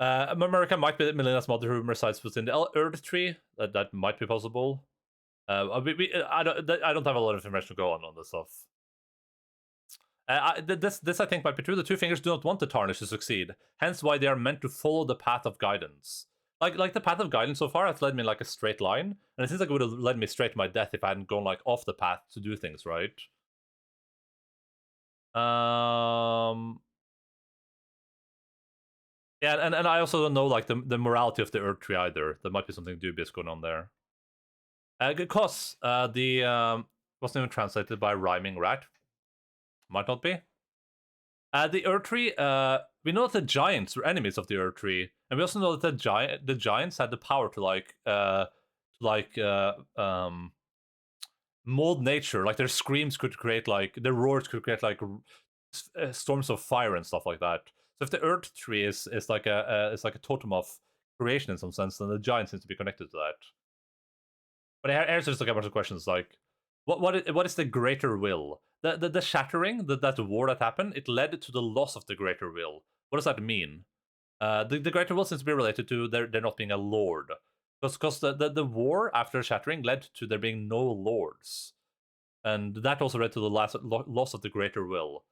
Marika might be Melina's mother who resides within the Earth Tree. That might be possible. I don't have a lot of information to go on this stuff. This I think might be true. The two fingers do not want the tarnish to succeed, hence why they are meant to follow the path of guidance. Like the path of guidance so far has led me in like a straight line, and it seems like it would have led me straight to my death if I hadn't gone like off the path to do things, right? Yeah, and I also don't know like the morality of the Earth Tree either. There might be something dubious going on there. Because the wasn't even translated by Rhyming Rat. Might not be. The Earth Tree, we know that the giants were enemies of the Earth Tree, and we also know that the giants had the power to mold nature. Like their screams could create like their roars could create like storms of fire and stuff like that. So if the Earth Tree is like a totem of creation in some sense, and the giant seems to be connected to that. But here's just like a bunch of questions like, what is the greater will? The shattering, that war that happened, it led to the loss of the greater will. What does that mean? The greater will seems to be related to there not being a lord. Because the war after shattering led to there being no lords. And that also led to the loss of the greater will.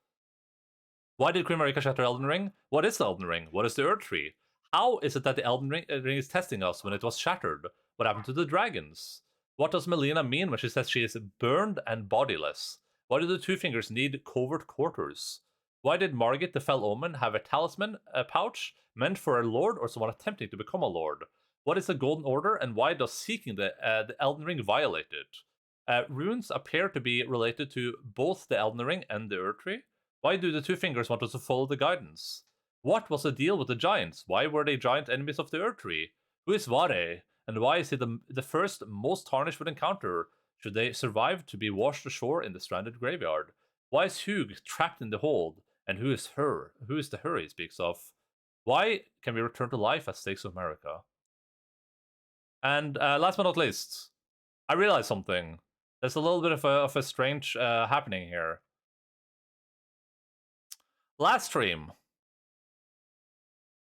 Why did Queen Marika shatter Elden Ring? What is the Elden Ring? What is the Earth Tree? How is it that the Elden Ring is testing us when it was shattered? What happened to the dragons? What does Melina mean when she says she is burned and bodiless? Why do the Two Fingers need covert quarters? Why did Margit the Fell Omen have a talisman pouch meant for a lord or someone attempting to become a lord? What is the Golden Order, and why does seeking the Elden Ring violate it? Runes appear to be related to both the Elden Ring and the Earth Tree. Why do the Two Fingers want us to follow the guidance? What was the deal with the giants? Why were they giant enemies of the Earth Tree? Who is Vare? And why is he the first most tarnished would encounter? Should they survive to be washed ashore in the stranded graveyard? Why is Hugh trapped in the hold? And who is her? Who is the her he speaks of? Why can we return to life at Stakes of America? And last but not least, I realized something. There's a little bit of a strange happening here. Last stream,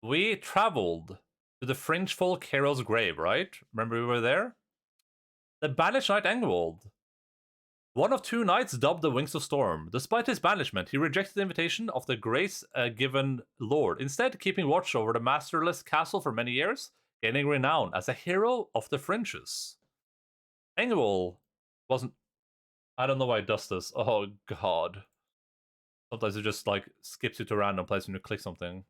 we traveled to the Fringe Folk hero's grave, right? Remember we were there? The banished knight Engwald. One of two knights dubbed the Wings of Storm. Despite his banishment, he rejected the invitation of the grace-given lord, instead keeping watch over the masterless castle for many years, gaining renown as a hero of the fringes. Engwald wasn't... I don't know why it does this. Oh, God. Sometimes it just, like, skips you to a random place when you click something.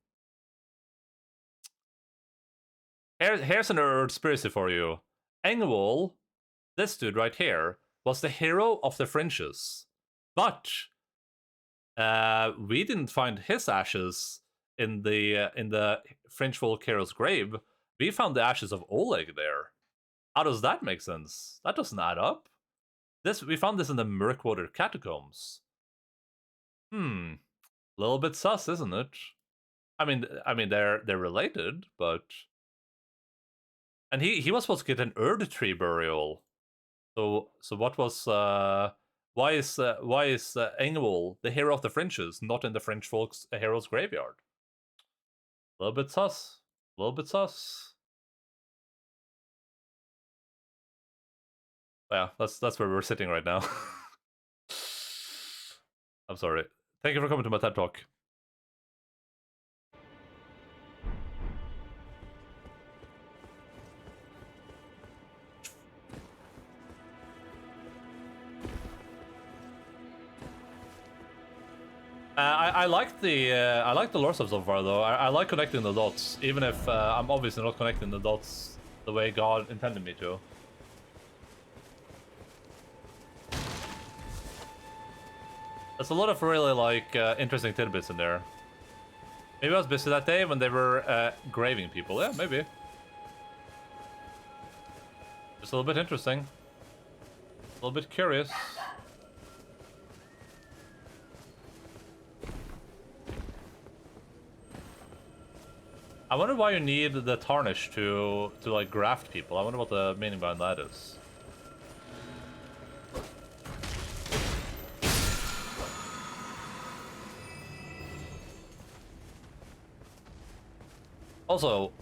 Here's an conspiracy for you. Engwald, this dude right here, was the hero of the fringes. But we didn't find his ashes in the Fringe Folk hero's grave. We found the ashes of Oleg there. How does that make sense? That doesn't add up. We found this in the Murkwater catacombs. A little bit sus, isn't it? I mean they're related, but... And he was supposed to get an Erd Tree burial. So what was why is Engwald, the hero of the fringes, not in the Fringe Folk's hero's graveyard? A little bit sus. A little bit sus. Yeah, that's where we're sitting right now. I'm sorry. Thank you for coming to my TED Talk. I like the lore stuff so far though. I like connecting the dots, even if I'm obviously not connecting the dots the way God intended me to. There's a lot of really like interesting tidbits in there. Maybe I was busy that day when they were graving people. Yeah, maybe. Just a little bit interesting. A little bit curious. I wonder why you need the tarnish to like graft people. I wonder what the meaning behind that is. Also,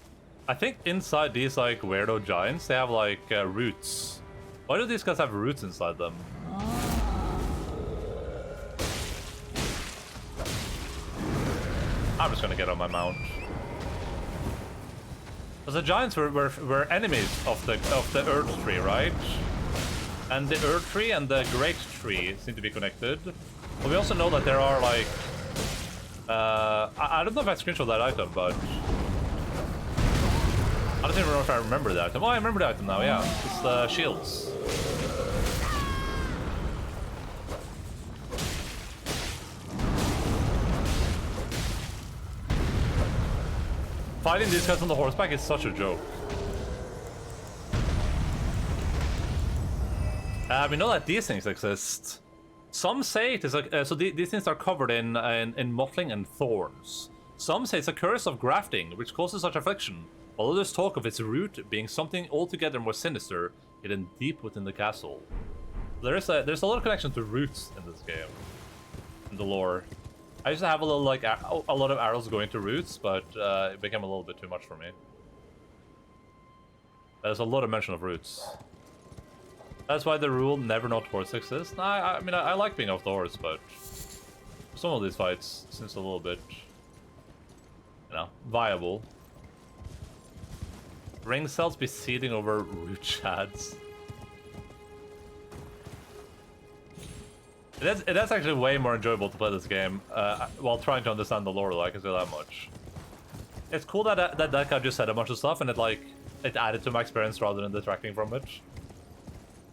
I think inside these like weirdo giants, they have like roots. Why do these guys have roots inside them? I'm just gonna get on my mount. Because the giants were enemies of the Earth Tree, right? And the Earth Tree and the Great Tree seem to be connected. But we also know that there are like... I don't know if I screenshot that item, but... I don't even know if I remember the item. Oh, I remember the item now, yeah. It's the shields. Fighting these guys on the horseback is such a joke. We know that these things exist. Some say it is like so. These things are covered in mottling and thorns. Some say it's a curse of grafting, which causes such affliction. Although there's talk of its root being something altogether more sinister, hidden deep within the castle. There's a lot of connection to roots in this game, in the lore. I used to have a little like a lot of arrows going to roots, but it became a little bit too much for me. There's a lot of mention of roots. That's why the rule never not horse exists. Nah, I mean I like being off the horse, but some of these fights seems a little bit, you know, viable. Ring cells be seeding over root shads. It is actually way more enjoyable to play this game while trying to understand the lore, I can say that much. It's cool that that guy just said a bunch of stuff and it added to my experience rather than detracting from it.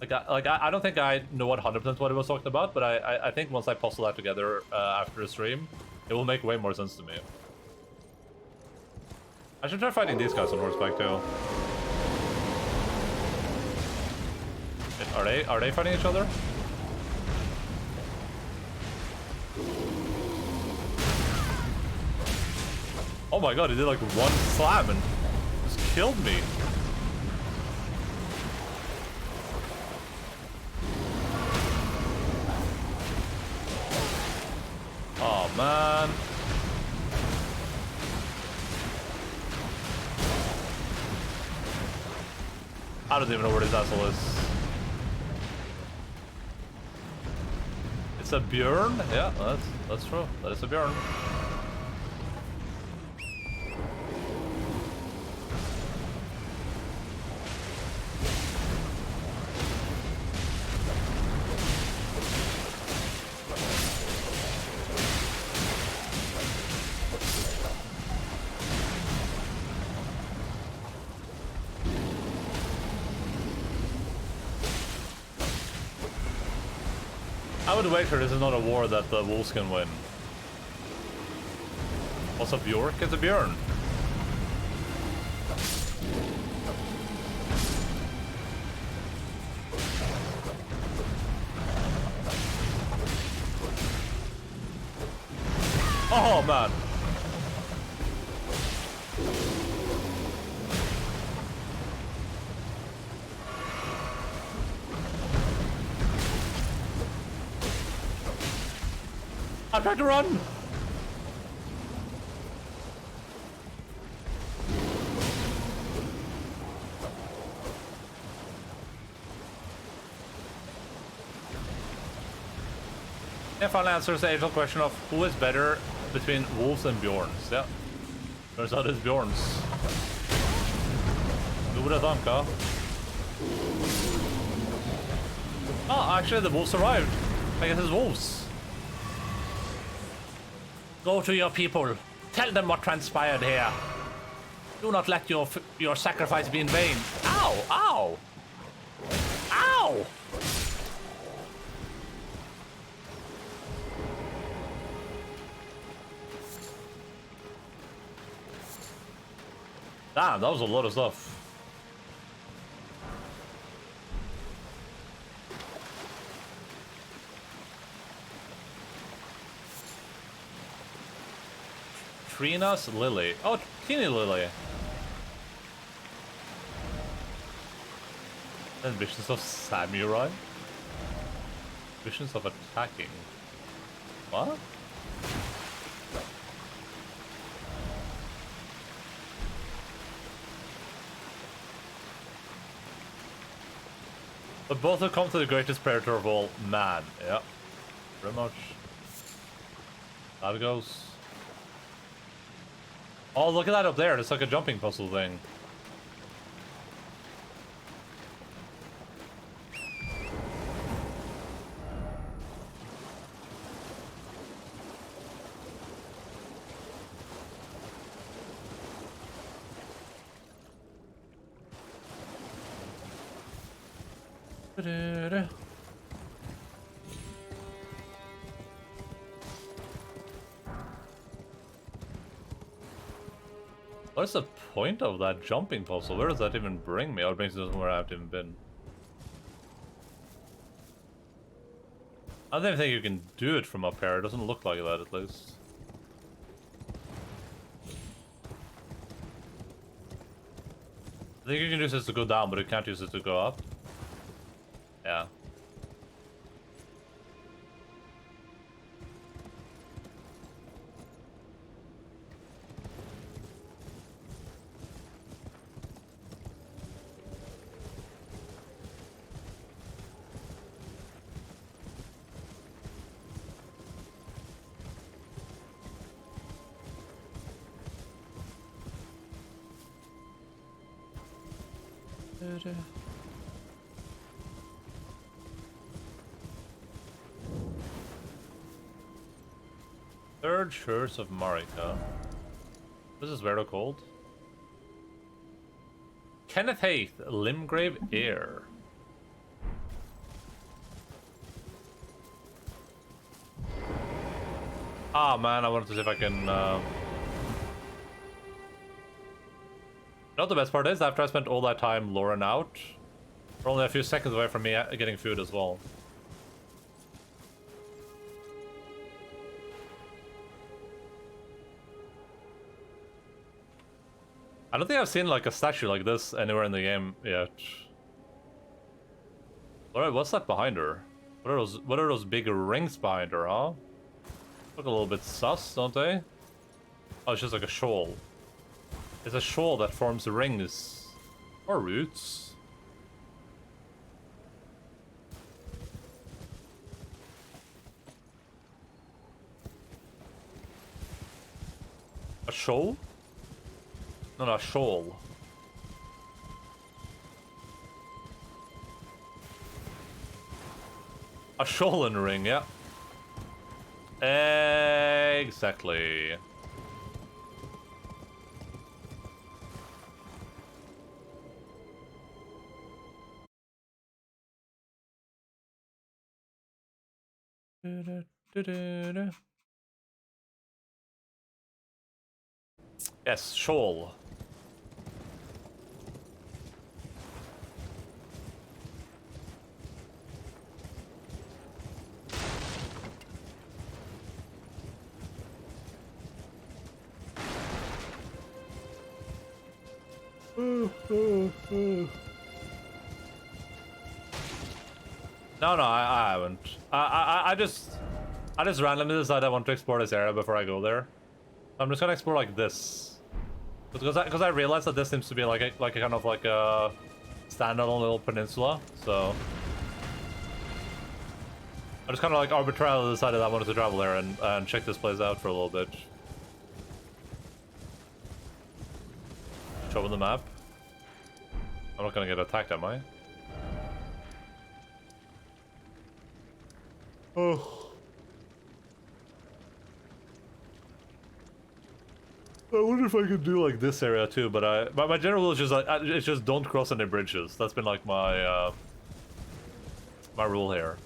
I don't think I know 100% what he was talking about, but I think once I puzzle that together after the stream, it will make way more sense to me. I should try fighting these guys on horseback too. Are they fighting each other? Oh my god, he did like one slam and just killed me. Oh man. I don't even know where this asshole is. It's a Bjorn? Yeah, that's true. That is a Bjorn. I would wager this is not a war that the wolves can win. What's a Bjork? It's a Bjorn. Oh man. I'm trying to run! Yeah, finally answers the age-old question of who is better between wolves and Bjorns. Yeah. Turns out it's Bjorns. Who would have thunk, huh? Oh, actually the wolves survived. I guess it's wolves. Go to your people. Tell them what transpired here. Do not let your sacrifice be in vain. Ow! Ow! Ow! Damn, that was a lot of stuff. Trina's Lily. Oh, Teeny Lily. And visions of samurai? Visions of attacking. What? But both have come to the greatest predator of all, man. Yeah. Very much. That it goes. Oh, look at that up there. It's like a jumping puzzle thing. What's the point of that jumping puzzle? Where does that even bring me? Oh, it brings me to where I haven't even been. I don't even think you can do it from up here. It doesn't look like that, at least. I think you can use this to go down, but you can't use it to go up. Yeah. Third Church of Marika. This is very cold. Kenneth Haith, Limgrave Heir. Ah man, I wanted to see if I can. You know what the best part is? After I spent all that time luring out, we're only a few seconds away from me getting food as well. I don't think I've seen like a statue like this anywhere in the game yet. Alright, what's that behind her? What are those big rings behind her, huh? Look a little bit sus, don't they? Oh, it's just like a shoal. It's a shoal that forms rings. Or roots. A shoal? No, a shoal. A shoalen ring, yeah. Exactly. Yes, shoal. No, I haven't. I just randomly decided I want to explore this area before I go there. I'm just gonna explore like this, because I realized that this seems to be like a kind of like a standalone little peninsula. So I just kind of like arbitrarily decided I wanted to travel there and check this place out for a little bit. Show them the map. I'm not gonna get attacked, am I? Oh. I wonder if I could do like this area too, but my general rule is just like it's just don't cross any bridges. That's been like my my rule here.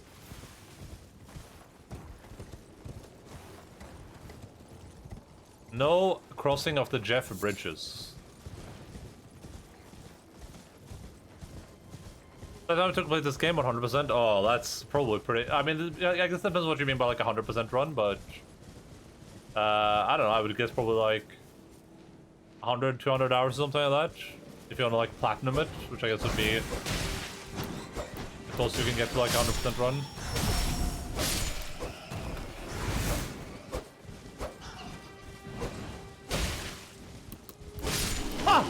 No crossing of the Jeff bridges. By the time I took play this game 100%, oh, that's probably pretty. I mean, I guess that depends what you mean by like a 100% run, but I don't know. I would guess probably like 100, 200 hours or something like that. If you want to like platinum it, which I guess would be the closest you can get to like 100% run. Ah!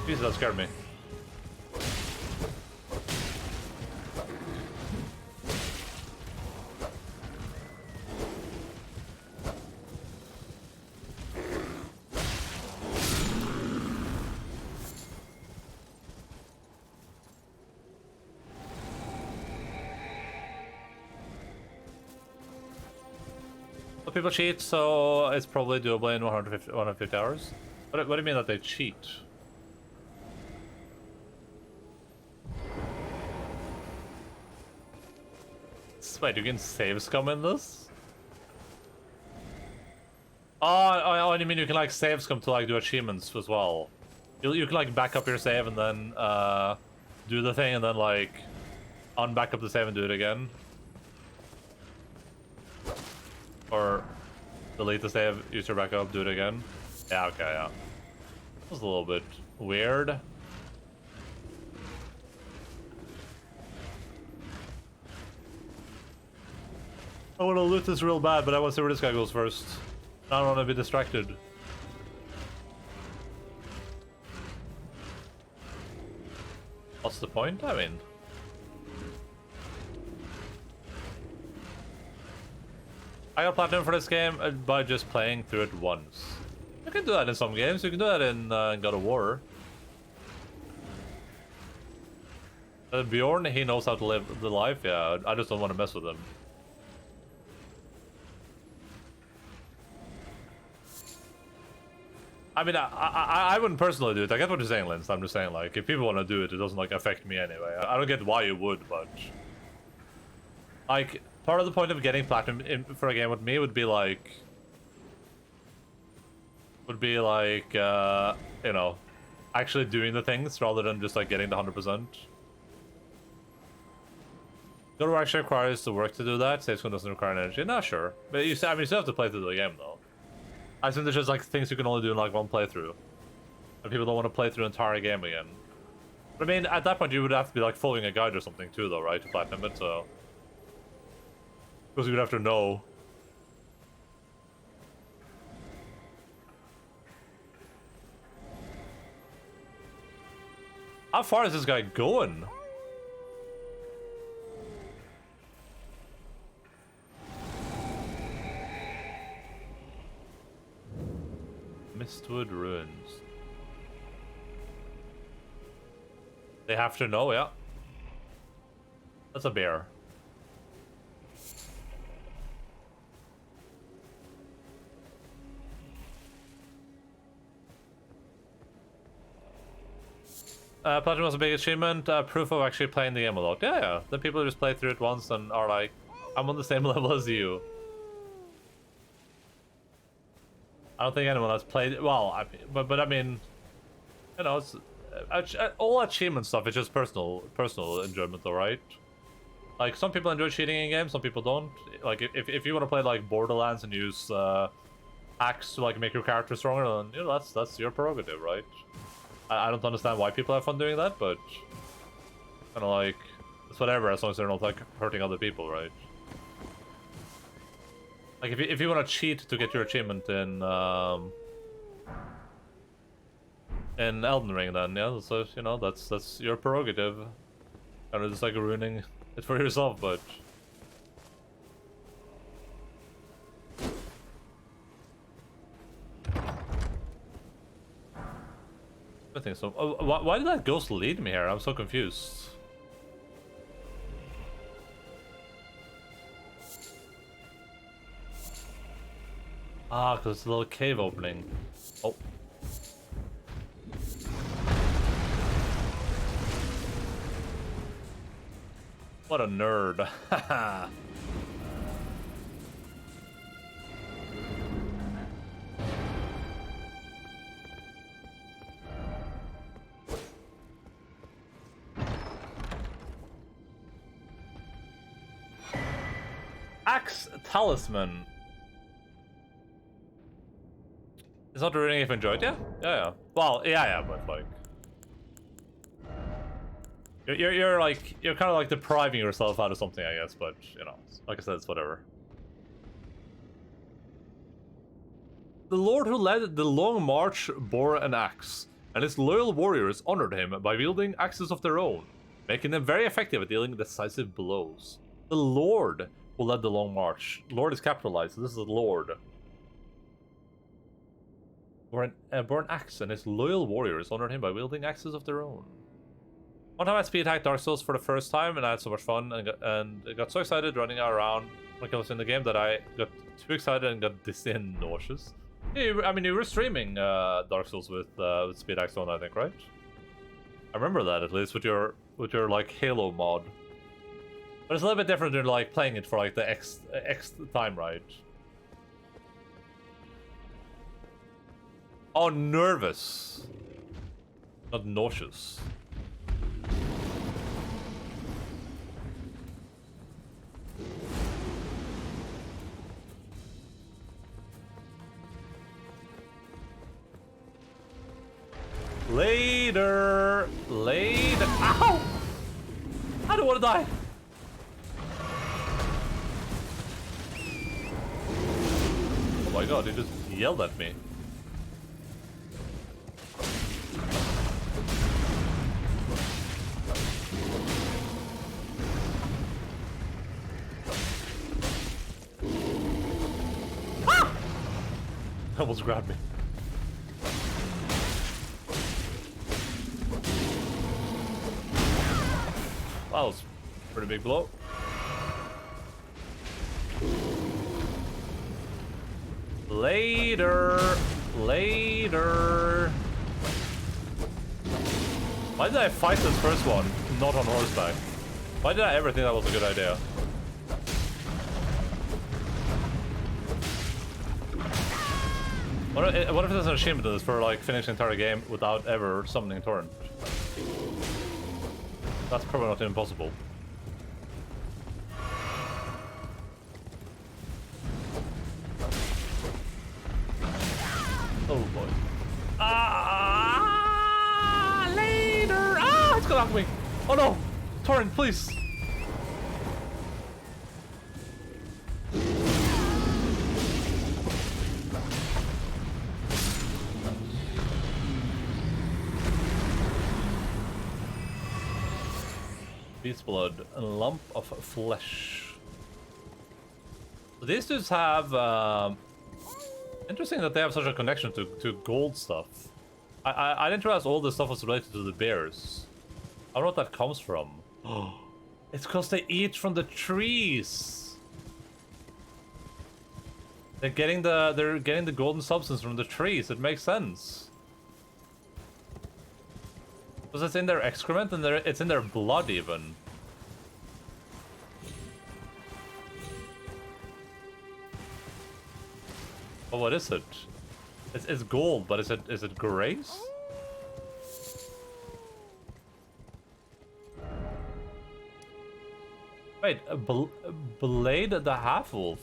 Jesus, that scared me. People cheat, so it's probably doable in 150 hours. What do you mean that they cheat? Wait, you can save scum in this? Oh, you mean you can like save scum to like do achievements as well? You can like back up your save and then do the thing and then like unback up the save and do it again. Or delete the save, use your backup, do it again. Yeah, okay, yeah. That was a little weird. I want to loot this real bad, but I want to see where this guy goes first. I don't want to be distracted. What's the point? I mean... I got platinum for this game by just playing through it once. You can do that in some games. You can do that in God of War. Bjorn, he knows how to live the life. Yeah, I just don't want to mess with him. I mean, I wouldn't personally do it. I get what you're saying, Linz. I'm just saying, like, if people want to do it, it doesn't, like, affect me anyway. I don't get why you would, but... Like, part of the point of getting platinum for a game with me would be, like... you know, actually doing the things rather than just, like, getting the 100%. God of War actually requires the work to do that. Safe Zone doesn't require energy. Not sure. But you still have to play through the game, though. I think there's just like things you can only do in like one playthrough. And people don't want to play through the entire game again. But I mean, at that point you would have to be like following a guide or something too though, right? To platinum it, so... Because you would have to know. How far is this guy going? Mistwood Ruins. They have to know, yeah. That's a bear. Platinum was a big achievement. Proof of actually playing the game a lot. Yeah, yeah. The people who just play through it once and are like, I'm on the same level as you. I don't think anyone has played. Well, I mean, but I mean, you know, it's all achievement stuff. It's just personal enjoyment, though, right? Like some people enjoy cheating in games, some people don't. Like if you want to play like Borderlands and use hacks to like make your character stronger, then you know that's your prerogative, right? I don't understand why people have fun doing that, but kind of like it's whatever as long as they're not like hurting other people, right? Like if you want to cheat to get your achievement in Elden Ring, then yeah, so you know that's your prerogative. Kind of just like ruining it for yourself, but I think so. Oh, why did that ghost lead me here? I'm so confused. Ah, because it's a little cave opening. Oh. What a nerd. Haha. Axe Talisman. It's not ruining if you enjoyed, yeah? Yeah. Well, yeah, but like... You're kind of like depriving yourself out of something, I guess, but, you know, like I said, it's whatever. The lord who led the long march bore an axe, and his loyal warriors honored him by wielding axes of their own, making them very effective at dealing decisive blows. The lord who led the long march. Lord is capitalized, so this is the lord. Bore an axe, and his loyal warriors honored him by wielding axes of their own. One time I speed hacked Dark Souls for the first time, and I had so much fun, and got so excited running around when I was in the game that I got too excited and got dizzy and nauseous. Yeah, I mean, you were streaming Dark Souls with speed hack on, I think, right? I remember that at least with your like Halo mod. But it's a little bit different than like playing it for like the X time, right? Oh, nervous. Not nauseous. Ladies Later. Ow! I don't want to die. Oh my god, he just yelled at me. Ah! Almost grabbed me. That was a pretty big blow. Later. Later. Why did I fight this first one, not on horseback? Why did I ever think that was a good idea? What if there's an achievement in this for like finishing the entire game without ever summoning a torrent? That's probably not even possible. Oh boy. Ah! Later! Ah! It's gonna knock me! Oh no! Torrent, please! Beast blood, a lump of flesh. So these dudes have interesting that they have such a connection to gold stuff. I didn't realize all this stuff was related to the bears. I don't know what that comes from. It's because they eat from the trees. They're getting the golden substance from the trees. It makes sense. Because it's in their excrement and it's in their blood even. Oh, what is it? It's gold, but is it grace? Wait, Blade the half-wolf.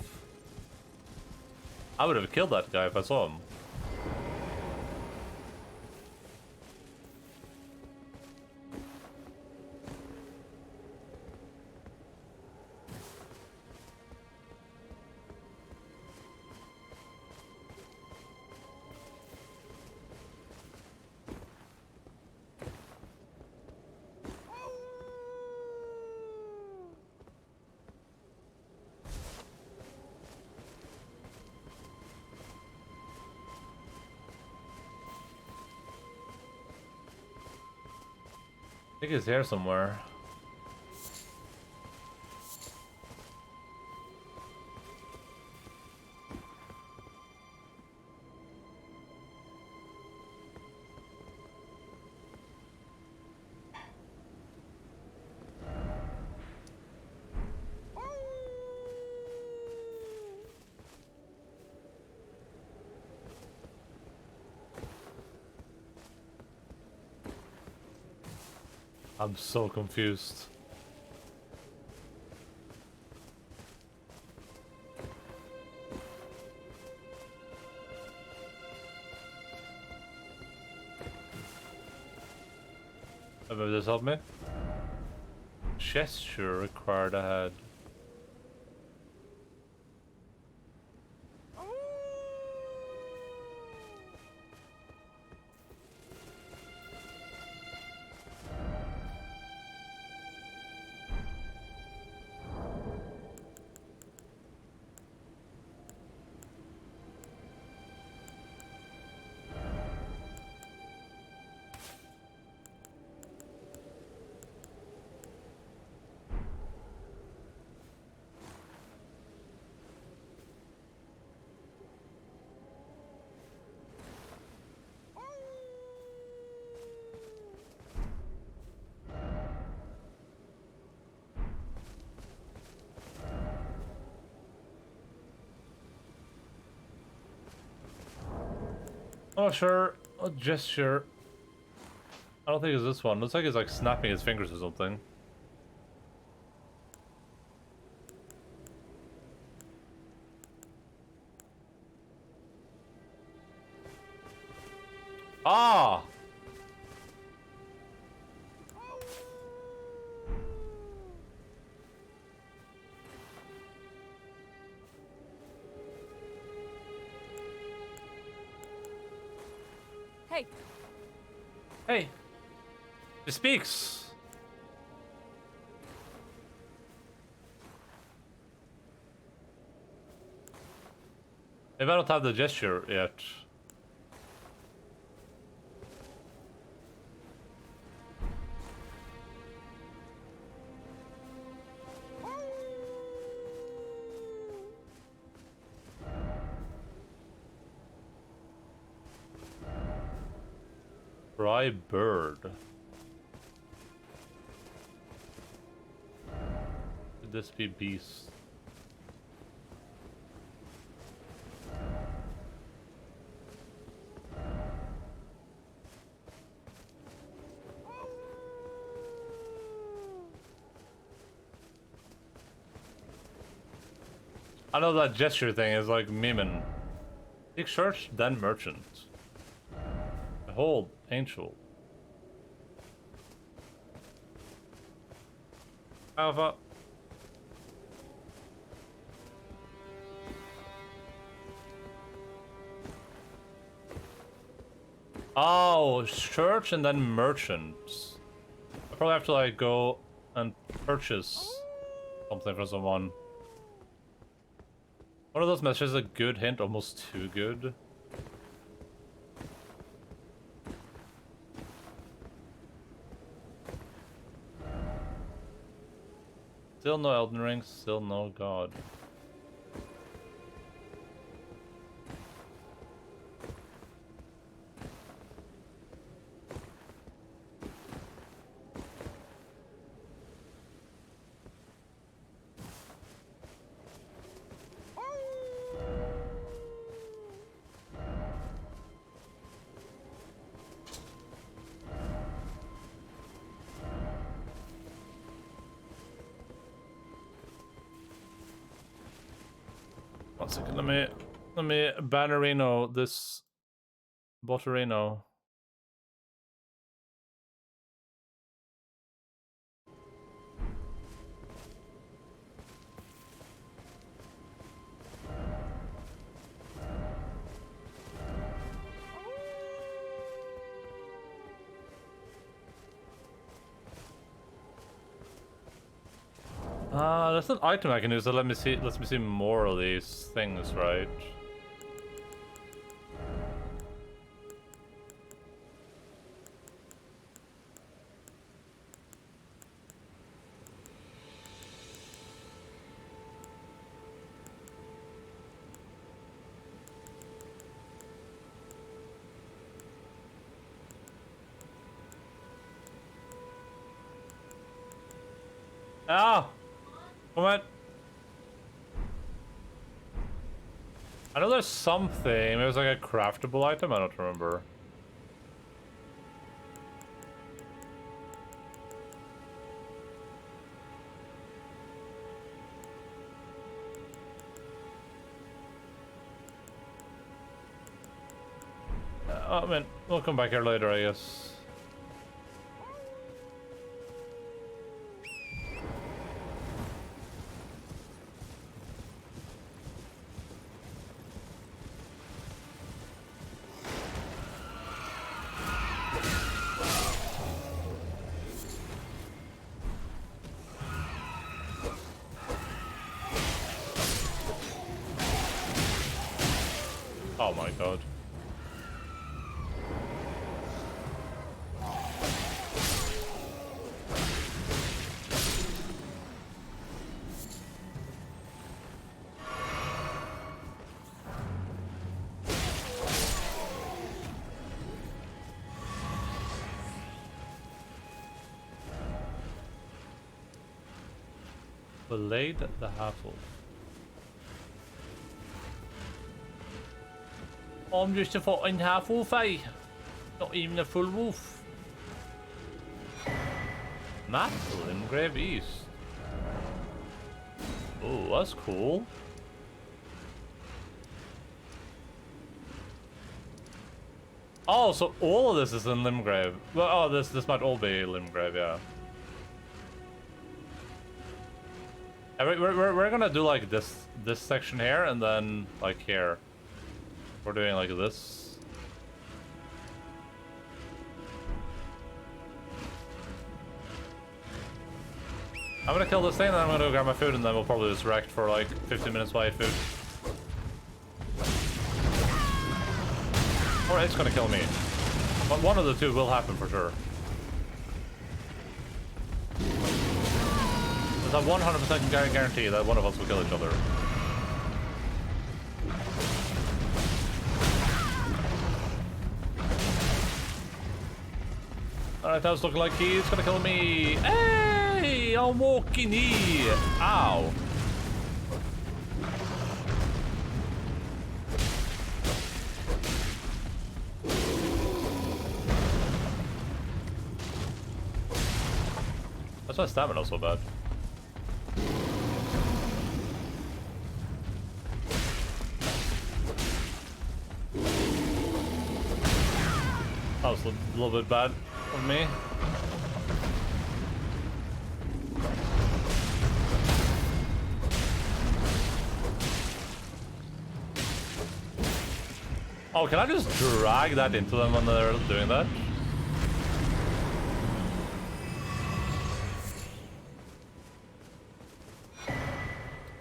I would have killed that guy if I saw him. I think he's here somewhere. I'm so confused. Maybe this help me? Gesture required ahead. Oh, sure. A gesture. I don't think it's this one. Looks like he's like snapping his fingers or something. Ah! Hey. Hey. He speaks. Maybe I don't have the gesture yet. Fry bird. Could this be beast? I know that gesture thing is like miming. Seek church, then merchant. Behold, angel. Alpha. Oh, church and then merchant. I probably have to like go and purchase something for someone. One of those messages a good hint, almost too good. Still no Elden Ring, still no God. One second, let me bannerino this botterino. There's an item I can use that let me see more of these things, right? Ah! What? I know there's something. It was like a craftable item. I don't remember. I mean, we'll come back here later, I guess. Oh my god. Belayed the Half-Wolf. I'm just a fucking half-wolf, eh? Not even a full wolf. Maple in Grave East. Oh, that's cool. Oh, so all of this is in Limgrave. Well, oh, this might all be Limgrave, yeah. And we're gonna do like this section here, and then like here. We're doing like this. I'm gonna kill this thing, and then I'm gonna go grab my food, and then we'll probably just wreck for like 15 minutes while I eat food. Or it's gonna kill me. But one of the two will happen for sure. There's a 100% guarantee that one of us will kill each other. Alright, that was looking like he's gonna kill me. Hey! I'm walking here! Ow! That's why stamina's so bad. That was a little bit bad of me. Oh, can I just drag that into them when they're doing that?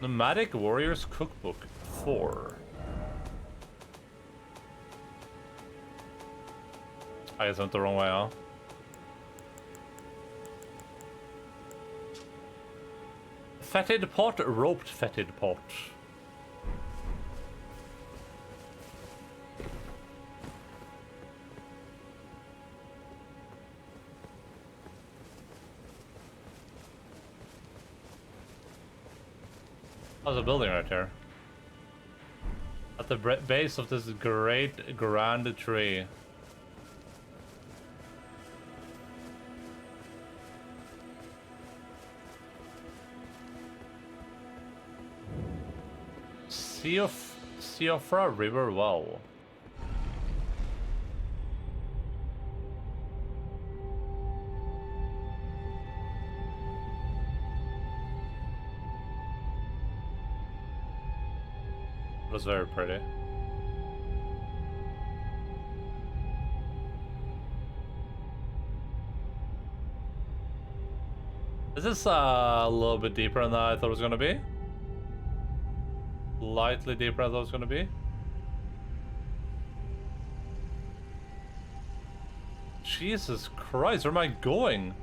Nomadic Warriors Cookbook 4. I guess I went the wrong way, huh? Fetid pot, roped fetid pot. There's a building right here. At the base of this great grand tree. Siofra River Well. It was very pretty. Is this a little bit deeper than I thought it was gonna be? Slightly deeper than I thought it was gonna be. Jesus Christ, where am I going?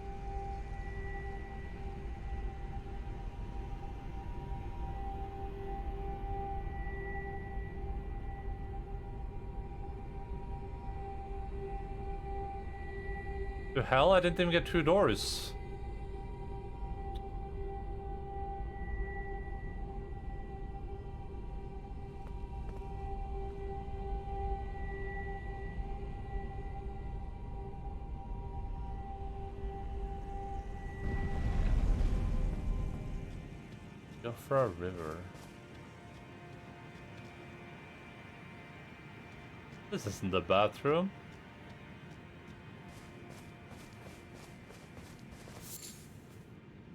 To hell, I didn't even get 2 doors. Go for a river. This isn't the bathroom.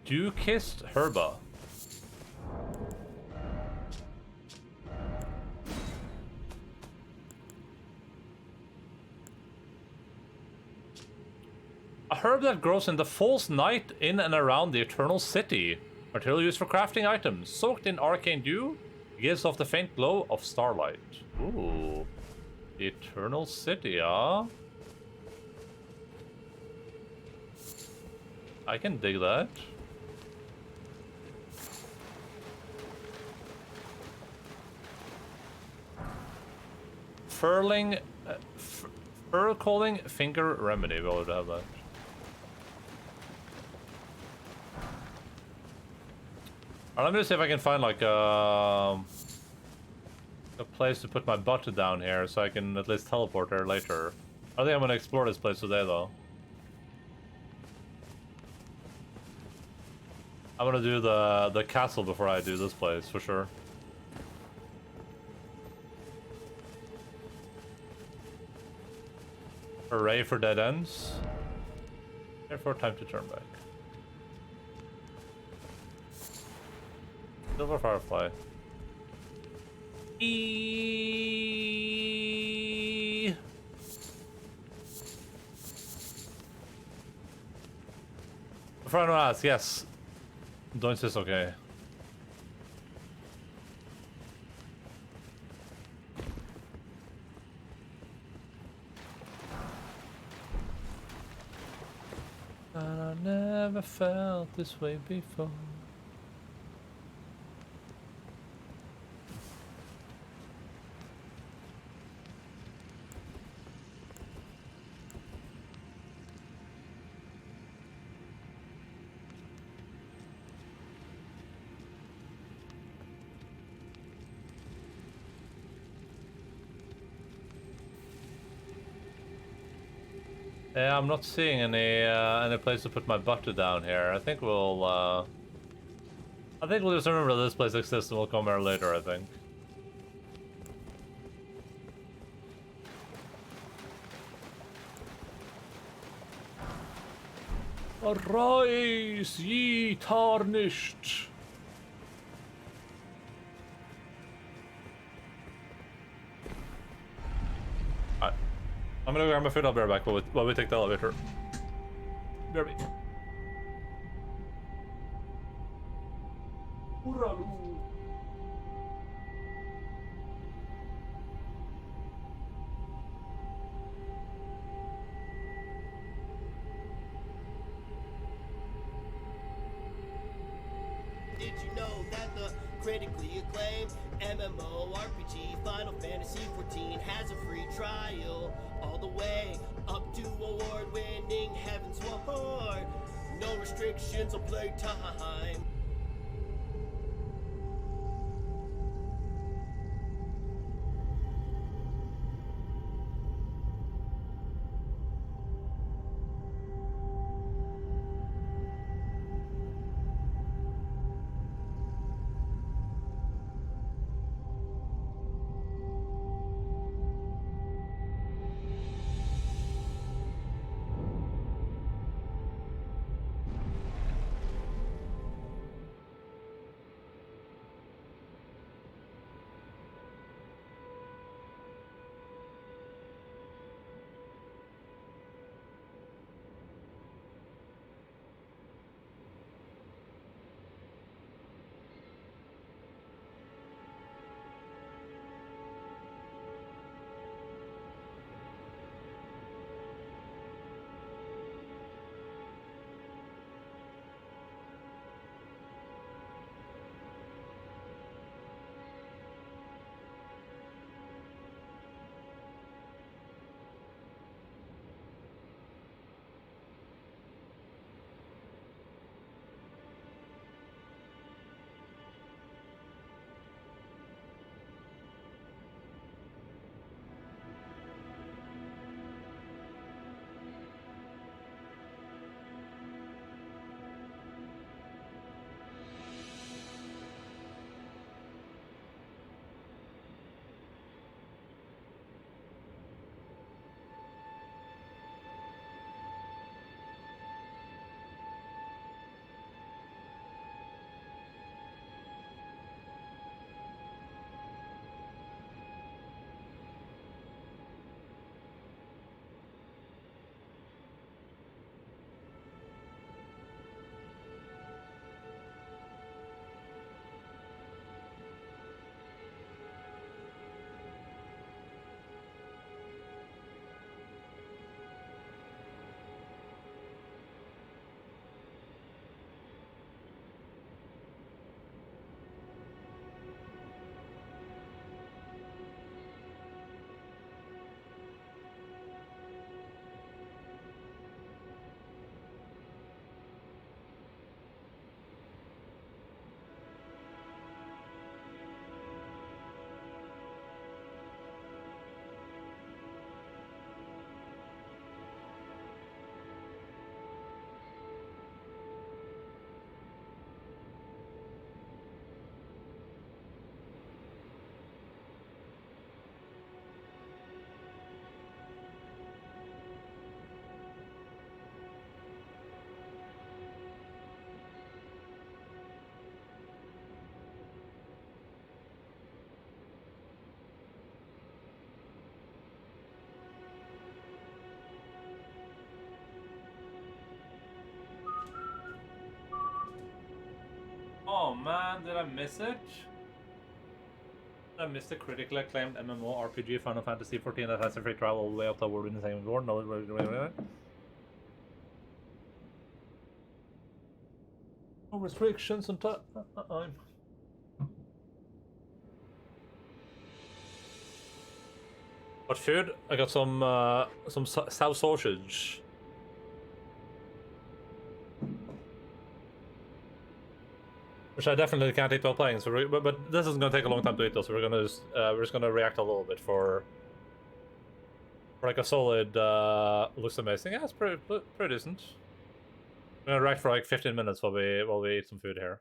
Dew-kissed herba. A herb that grows in the false night in and around the Eternal City. Material used for crafting items. Soaked in arcane dew, gives off the faint glow of starlight. Ooh. The Eternal City, huh? I can dig that. Fur-calling finger remedy. We would have that. Let me just see if I can find like a place to put my butt down here, so I can at least teleport there later. I think I'm gonna explore this place today, though. I'm gonna do the castle before I do this place for sure. Hooray for dead ends. Therefore, time to turn back. Silver Firefly. Front of us, yes. Don't is okay. And I never felt this way before. Yeah, I'm not seeing any place to put my butter down here. I think we'll just remember this place exists and we'll come here later, I think. Arise, ye tarnished! Alright. I'm gonna grab my food, I'll be right back while we take the elevator. Be right back. Did you know that the critically acclaimed MMORPG Final Fantasy XIV has a free trial all the way up to award-winning Heaven's Sword? No restrictions on playtime. Oh man, did I miss it? I missed the critically acclaimed MMORPG Final Fantasy 14 that has a free trial all the way up to award in the same award. No, no restrictions on time. What food? I got some sow sausage. Which I definitely can't eat while playing. So, but this isn't gonna take a long time to eat, though. So we're just gonna react a little bit for like a solid. Looks amazing. Yeah, it's pretty decent. We're gonna react for like 15 minutes while we eat some food here.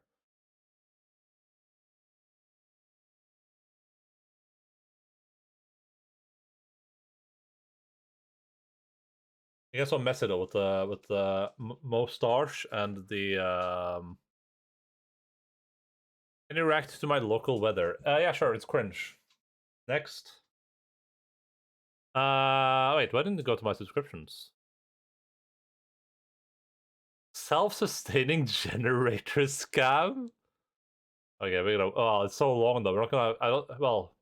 It gets so messy though with the moustache and the Can you react to my local weather? Yeah, sure. It's cringe. Next. Wait. Why didn't it go to my subscriptions? Self-sustaining generator scam. Okay, we're gonna. Oh, it's so long though. We're not gonna. I don't. Well.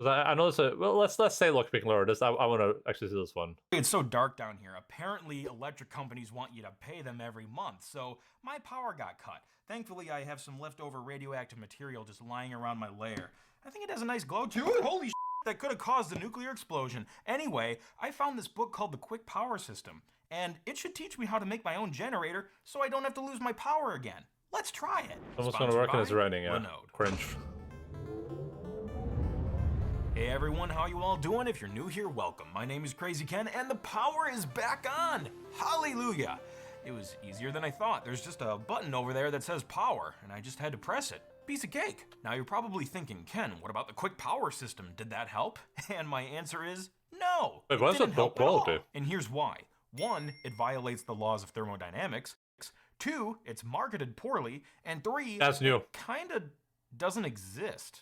I know it's a. Well, let's say look, speaking lower. This I want to actually see this one. It's so dark down here. Apparently, electric companies want you to pay them every month, so my power got cut. Thankfully, I have some leftover radioactive material just lying around my lair. I think it has a nice glow to it. Holy shit, that could have caused a nuclear explosion. Anyway, I found this book called The Quick Power System, and it should teach me how to make my own generator so I don't have to lose my power again. Let's try it. Almost gonna work and it's raining, yeah. Renaud. Cringe. Hey everyone, how you all doing? If you're new here, welcome. My name is Crazy Ken, and the power is back on! Hallelujah! It was easier than I thought. There's just a button over there that says power, and I just had to press it. Piece of cake. Now you're probably thinking, Ken, what about the quick power system? Did that help? And my answer is no. Wait, why is it low quality? And here's why. 1, it violates the laws of thermodynamics. 2, it's marketed poorly. And 3, that's new. It kinda doesn't exist.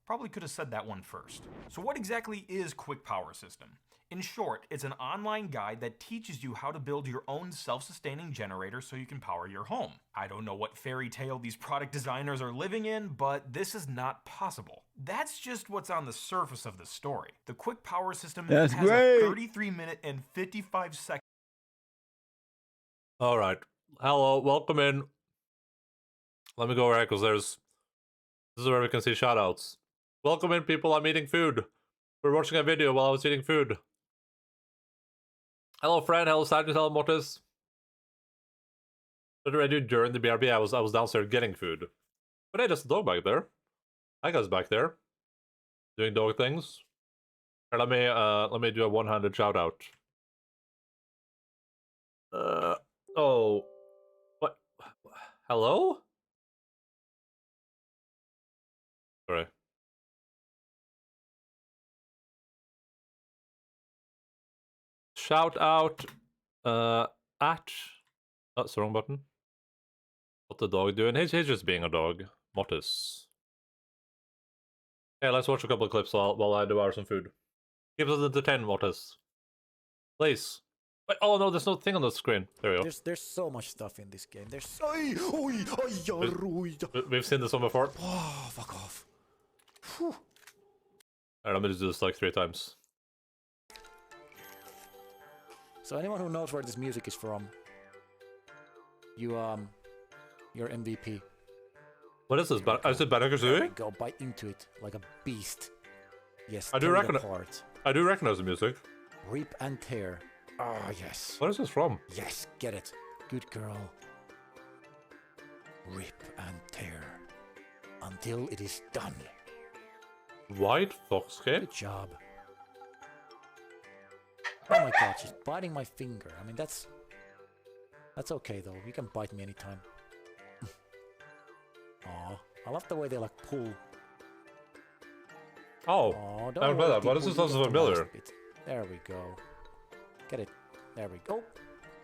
Probably could have said that one first. So what exactly is Quick Power System? In short, it's an online guide that teaches you how to build your own self-sustaining generator so you can power your home. I don't know what fairy tale these product designers are living in, but this is not possible. That's just what's on the surface of the story. The Quick Power System has a 33-minute and 55-second. All right. Hello, welcome in. Let me go right because this is where we can see shoutouts. Welcome in, people. I'm eating food. We're watching a video while I was eating food. Hello, friend. Hello, Sergeant. Hello, Mortis. What did I do during the BRB? I was downstairs getting food. But hey, there's a dog back there. I guy's back there, doing dog things. Here, let me do a one-handed shout out. Oh, what? Hello? Sorry. Shout out at that's the wrong button. What's the dog doing? He's just being a dog. Mortis. Yeah, let's watch a couple of clips while I devour some food. Keep us entertained, Mortis. Please. Wait, oh no, there's no thing on the screen. There we go. There's so much stuff in this game. There's We've seen this one before. Oh, fuck off. Whew. Alright, let me just do this like 3 times. So anyone who knows where this music is from, you're MVP. What is this? Is it Banjo-Kazooie? Go bite into it like a beast. Yes, I do recognize the music. Rip and tear. Ah, yes. What is this from? Yes, get it. Good girl. Rip and tear. Until it is done. White Fox Cake? Good job. Oh my god, she's biting my finger. I mean, that's okay though. You can bite me anytime. Aw, I love the way they like pull. Oh, Aw, I don't know that. What is this also familiar? There we go. Get it. There we go.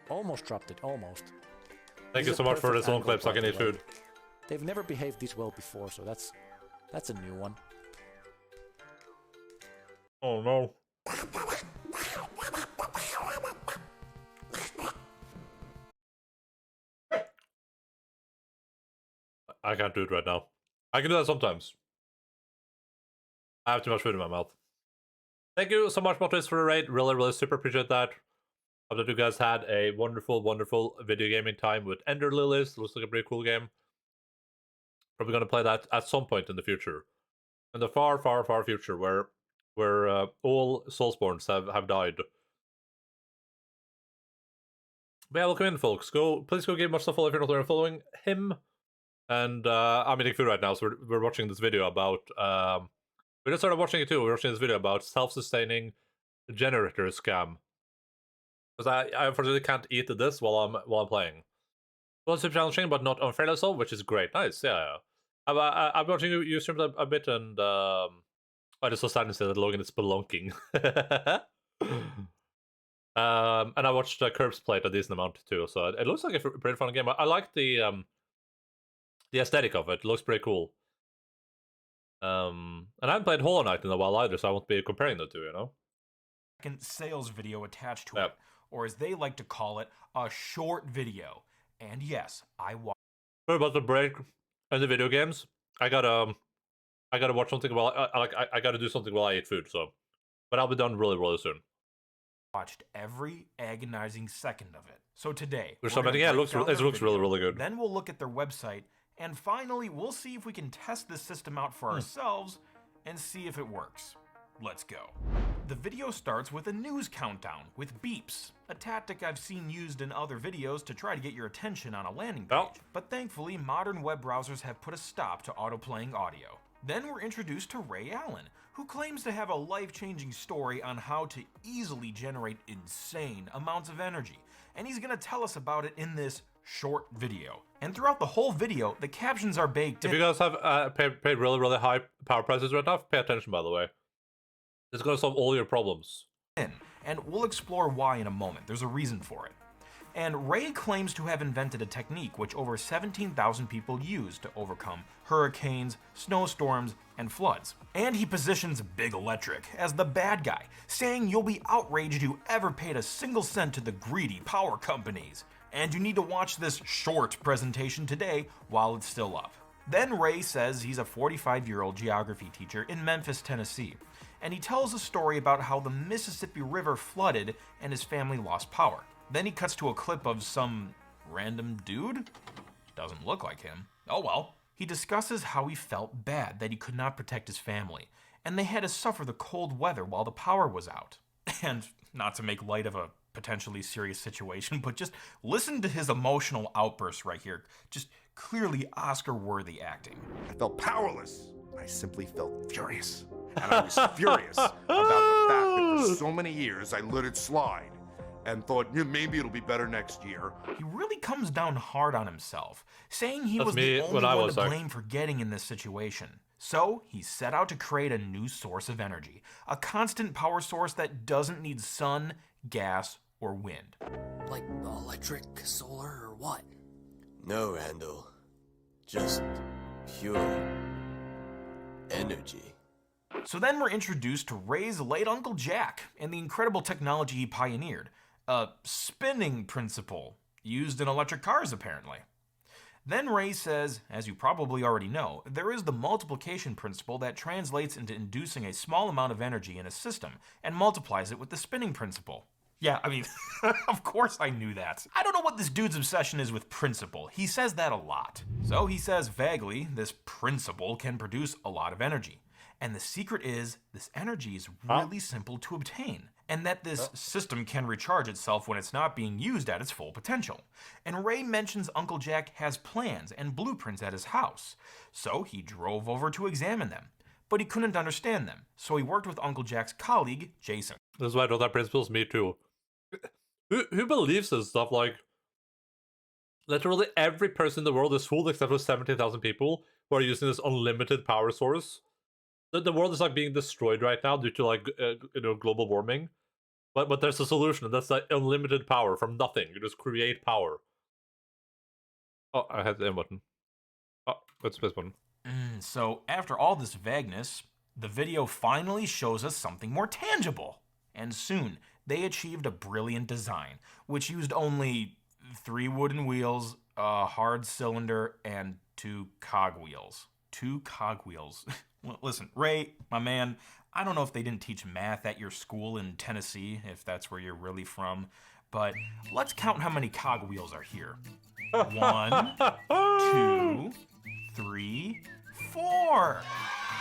Almost dropped it. Almost. Thank you so much for this long clip so I can eat food. They've never behaved this well before, so that's a new one. Oh no. I can't do it right now. I can do that sometimes. I have too much food in my mouth. Thank you so much, Motis, for the raid. Really, really super appreciate that. Hope that you guys had a wonderful, wonderful video gaming time with Ender Lilies. Looks like a pretty cool game. Probably gonna play that at some point in the future, in the far, far, far future, where all Soulsborns have died. But yeah, welcome in, folks. Please go give much stuff follow if you're not already following him. And I'm eating food right now, so we're watching this video about. We just started watching it too. We're watching this video about self-sustaining generator scam. Because I unfortunately can't eat this while I'm playing. Well, it's super challenging, but not unfairly so, which is great. Nice, yeah. I'm watching you stream a bit, and I just saw Stan say that Logan is spelunking. And I watched Curbs play it a decent amount too, so it looks like a pretty fun game. I like the aesthetic of it. It looks pretty cool. And I haven't played Hollow Knight in a while either, so I won't be comparing the two, you know? Sales video attached to it, or as they like to call it, a short video. And yes, I watched. Sorry about the break in the video games. I gotta watch something while I gotta do something while I eat food. So, but I'll be done really, really soon. Watched every agonizing second of it. So today, there's so many. Yeah, it looks really, really good. Then we'll look at their website, and finally, we'll see if we can test this system out for ourselves and see if it works. Let's go. The video starts with a news countdown with beeps, a tactic I've seen used in other videos to try to get your attention on a landing page. But thankfully, modern web browsers have put a stop to autoplaying audio. Then we're introduced to Ray Allen, who claims to have a life-changing story on how to easily generate insane amounts of energy, and he's gonna tell us about it in this short video. And throughout the whole video, the captions are baked in. If you guys have paid really, really high power prices right now, pay attention, by the way. It's gonna solve all your problems. And we'll explore why in a moment. There's a reason for it. And Ray claims to have invented a technique which over 17,000 people use to overcome hurricanes, snowstorms, and floods. And he positions Big Electric as the bad guy, saying you'll be outraged you ever paid a single cent to the greedy power companies. And you need to watch this short presentation today while it's still up. Then Ray says he's a 45-year-old geography teacher in Memphis, Tennessee. And he tells a story about how the Mississippi River flooded and his family lost power. Then he cuts to a clip of some random dude? Doesn't look like him. Oh well. He discusses how he felt bad that he could not protect his family, and they had to suffer the cold weather while the power was out. And not to make light of a potentially serious situation, but just listen to his emotional outburst right here. Just clearly Oscar-worthy acting. I felt powerless. I simply felt furious. And I was furious about the fact that for so many years I let it slide and thought, yeah, maybe it'll be better next year. He really comes down hard on himself, saying he was the only one to blame for getting in this situation. So he set out to create a new source of energy, a constant power source that doesn't need sun, gas, or wind. Like electric, solar, or what? No, Randall. Just pure energy. So then we're introduced to Ray's late Uncle Jack and the incredible technology he pioneered. A spinning principle, used in electric cars apparently. Then Ray says, as you probably already know, there is the multiplication principle that translates into inducing a small amount of energy in a system and multiplies it with the spinning principle. Yeah, I mean, of course I knew that. I don't know what this dude's obsession is with principle. He says that a lot. So he says vaguely, this principle can produce a lot of energy. And the secret is, this energy is really simple to obtain, and that this system can recharge itself when it's not being used at its full potential. And Ray mentions Uncle Jack has plans and blueprints at his house, so he drove over to examine them. But he couldn't understand them, so he worked with Uncle Jack's colleague, Jason. This is why I don't have principles, me too. Who believes this stuff? Like, literally every person in the world is fooled except for 70,000 people who are using this unlimited power source. The world is like being destroyed right now due to like global warming, but there's a solution, and that's like unlimited power from nothing. You just create power. Oh, I had the M button. Oh, that's the space button. So after all this vagueness, the video finally shows us something more tangible. And soon they achieved a brilliant design, which used only 3 wooden wheels, a hard cylinder, and 2 cogwheels. 2 cogwheels. Well, listen, Ray, my man, I don't know if they didn't teach math at your school in Tennessee, if that's where you're really from, but let's count how many cogwheels are here. 1, 2, 3, 4.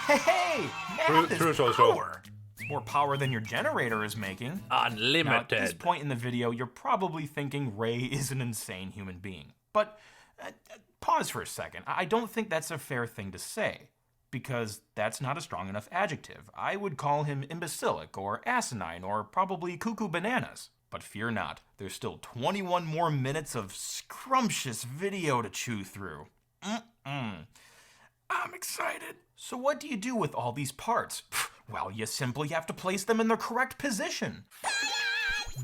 Hey, math is power. It's more power than your generator is making. Unlimited. Now, at this point in the video, you're probably thinking Ray is an insane human being. But pause for a second. I don't think that's a fair thing to say, because that's not a strong enough adjective. I would call him imbecilic or asinine or probably cuckoo bananas. But fear not, there's still 21 more minutes of scrumptious video to chew through. I'm excited. So what do you do with all these parts? Well, you simply have to place them in the correct position.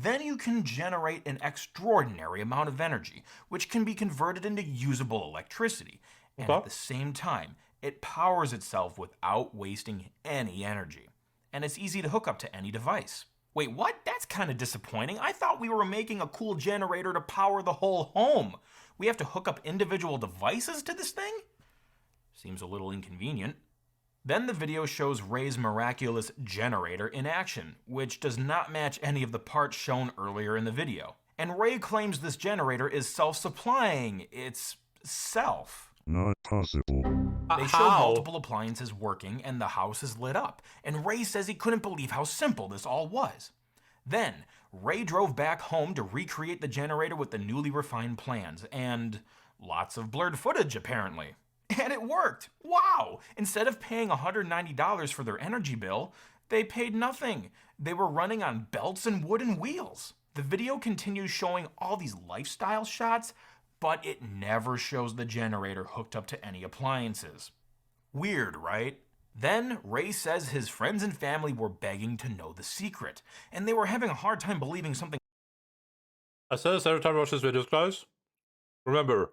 Then you can generate an extraordinary amount of energy, which can be converted into usable electricity. And at the same time, it powers itself without wasting any energy. And it's easy to hook up to any device. Wait, what? That's kind of disappointing. I thought we were making a cool generator to power the whole home. We have to hook up individual devices to this thing? Seems a little inconvenient. Then the video shows Ray's miraculous generator in action, which does not match any of the parts shown earlier in the video. And Ray claims this generator is self-supplying. It's self. Not possible. They show multiple appliances working and the house is lit up. And Ray says he couldn't believe how simple this all was. Then, Ray drove back home to recreate the generator with the newly refined plans. And lots of blurred footage, apparently. And it worked! Wow! Instead of paying $190 for their energy bill, they paid nothing. They were running on belts and wooden wheels. The video continues showing all these lifestyle shots, but it never shows the generator hooked up to any appliances. Weird, right? Then, Ray says his friends and family were begging to know the secret, and they were having a hard time believing something. I say this every time I watch these videos, guys. Remember,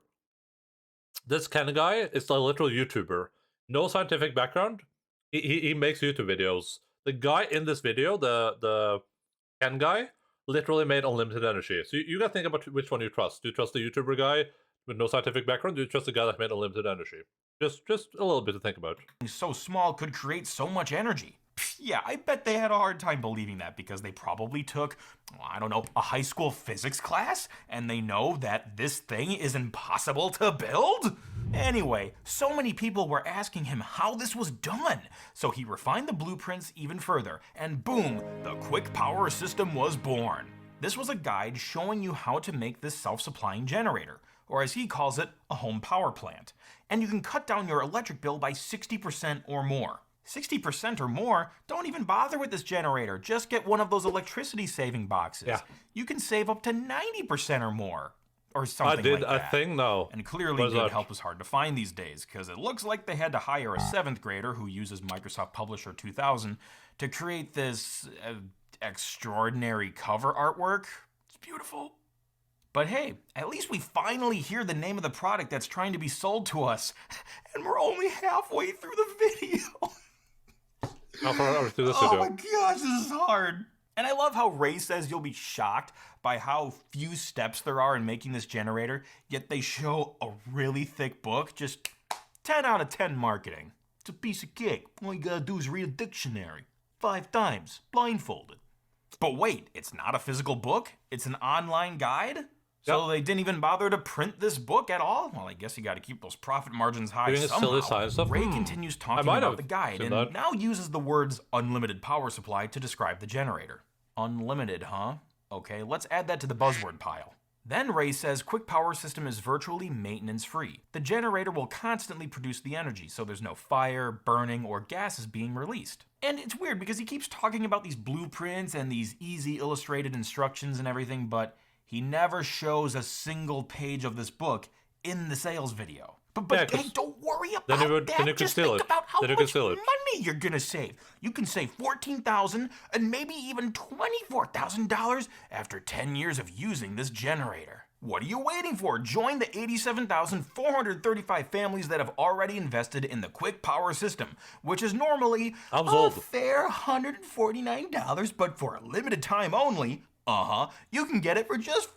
this Ken guy is a literal YouTuber. No scientific background. He makes YouTube videos. The guy in this video, the Ken guy, literally made unlimited energy. So you gotta think about which one you trust. Do you trust the YouTuber guy with no scientific background? Do you trust the guy that made unlimited energy? Just a little bit to think about. So small could create so much energy. Yeah, I bet they had a hard time believing that because they probably took, I don't know, a high school physics class, and they know that this thing is impossible to build? Anyway, so many people were asking him how this was done, so he refined the blueprints even further, and boom, the Quick Power System was born. This was a guide showing you how to make this self-supplying generator, or as he calls it, a home power plant. And you can cut down your electric bill by 60% or more. 60% or more? Don't even bother with this generator. Just get one of those electricity saving boxes. Yeah. You can save up to 90% or more. Or something like that. I did a thing now. And clearly good help is hard to find these days, because it looks like they had to hire a 7th grader who uses Microsoft Publisher 2000 to create this extraordinary cover artwork. It's beautiful. But hey, at least we finally hear the name of the product that's trying to be sold to us. And we're only halfway through the video. How far are we through this Oh video? my gosh, this is hard. And I love how Ray says you'll be shocked by how few steps there are in making this generator, yet they show a really thick book. Just 10 out of 10 marketing. It's a piece of cake. All you gotta do is read a dictionary 5 times, blindfolded. But wait, it's not a physical book? It's an online guide? So they didn't even bother to print this book at all? Well, I guess you gotta keep those profit margins high Doing somehow. silly science stuff? Ray continues talking about the guide and that. now uses the words unlimited power supply to describe the generator. Unlimited, huh? Okay, let's add that to the buzzword pile. Then Ray says Quick Power System is virtually maintenance-free. The generator will constantly produce the energy, so there's no fire, burning, or gases being released. And it's weird because he keeps talking about these blueprints and these easy illustrated instructions and everything, but he never shows a single page of this book in the sales video. But hey, don't worry about that. Just think about how much money you're gonna save. You can save $14,000 and maybe even $24,000 after 10 years of using this generator. What are you waiting for? Join the 87,435 families that have already invested in the Quick Power System, which is normally a fair $149, but for a limited time only, you can get it for just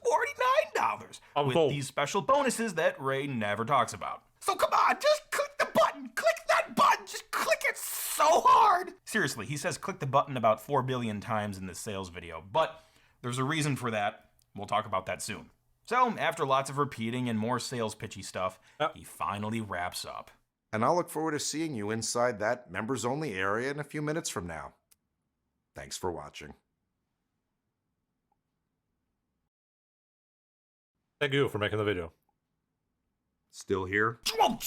$49 with these special bonuses that Ray never talks about. So come on, just click the button. Click that button. Just click it so hard. Seriously, he says click the button about 4 billion times in this sales video, but there's a reason for that. We'll talk about that soon. So, after lots of repeating and more sales pitchy stuff, he finally wraps up. And I'll look forward to seeing you inside that members-only area in a few minutes from now. Thanks for watching. Thank you for making the video. Still here? Oh,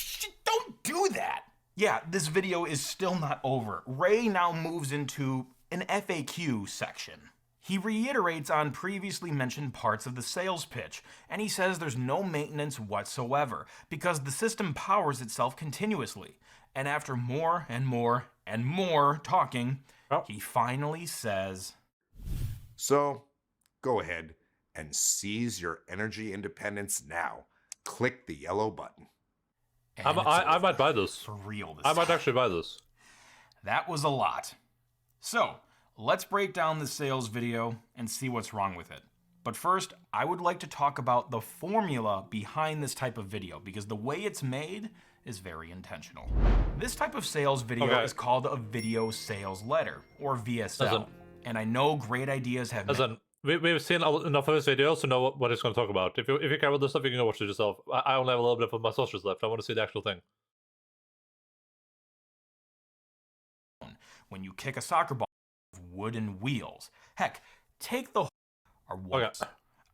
don't do that! Yeah, this video is still not over. Ray now moves into an FAQ section. He reiterates on previously mentioned parts of the sales pitch, and he says there's no maintenance whatsoever, because the system powers itself continuously. And after more and more and more talking, he finally says, So, go ahead and seize your energy independence now. Click the yellow button. I might buy this. For real this I might time. actually buy this. That was a lot. So, let's break down the sales video and see what's wrong with it. But first, I would like to talk about the formula behind this type of video, because the way it's made is very intentional. This type of sales video is called a video sales letter, or VSL. And I know great ideas have... We've seen enough of his videos to know what he's going to talk about. If you care about this stuff, you can go watch it yourself. I only have a little bit of my socials left. I want to see the actual thing. When you kick a soccer ball with wooden wheels. Heck, take the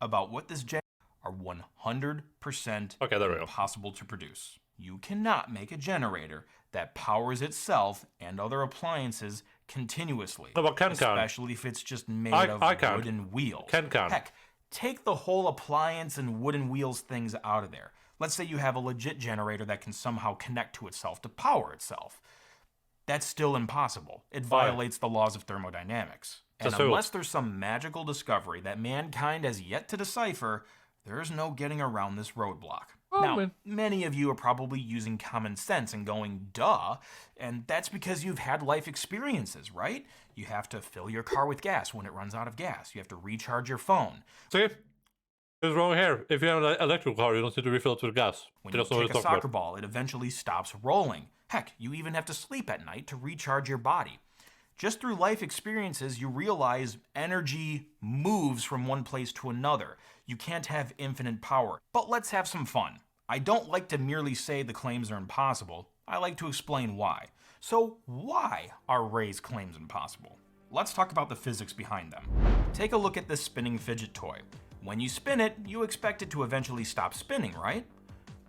about what this are 100% impossible to produce. You cannot make a generator that powers itself and other appliances continuously, especially if it's just made of wooden wheels. Heck, take the whole appliance and wooden wheels things out of there. Let's say you have a legit generator that can somehow connect to itself to power itself. That's still impossible. It violates the laws of thermodynamics. And unless there's some magical discovery that mankind has yet to decipher, there's no getting around this roadblock. Now, many of you are probably using common sense and going, duh, and that's because you've had life experiences, right? You have to fill your car with gas when it runs out of gas. You have to recharge your phone. See? What's wrong here? If you have an electrical car, you don't need to refill it with gas. When you kick a soccer ball, it eventually stops rolling. Heck, you even have to sleep at night to recharge your body. Just through life experiences, you realize energy moves from one place to another. You can't have infinite power. But let's have some fun. I don't like to merely say the claims are impossible. I like to explain why. So why are Ray's claims impossible? Let's talk about the physics behind them. Take a look at this spinning fidget toy. When you spin it, you expect it to eventually stop spinning, right?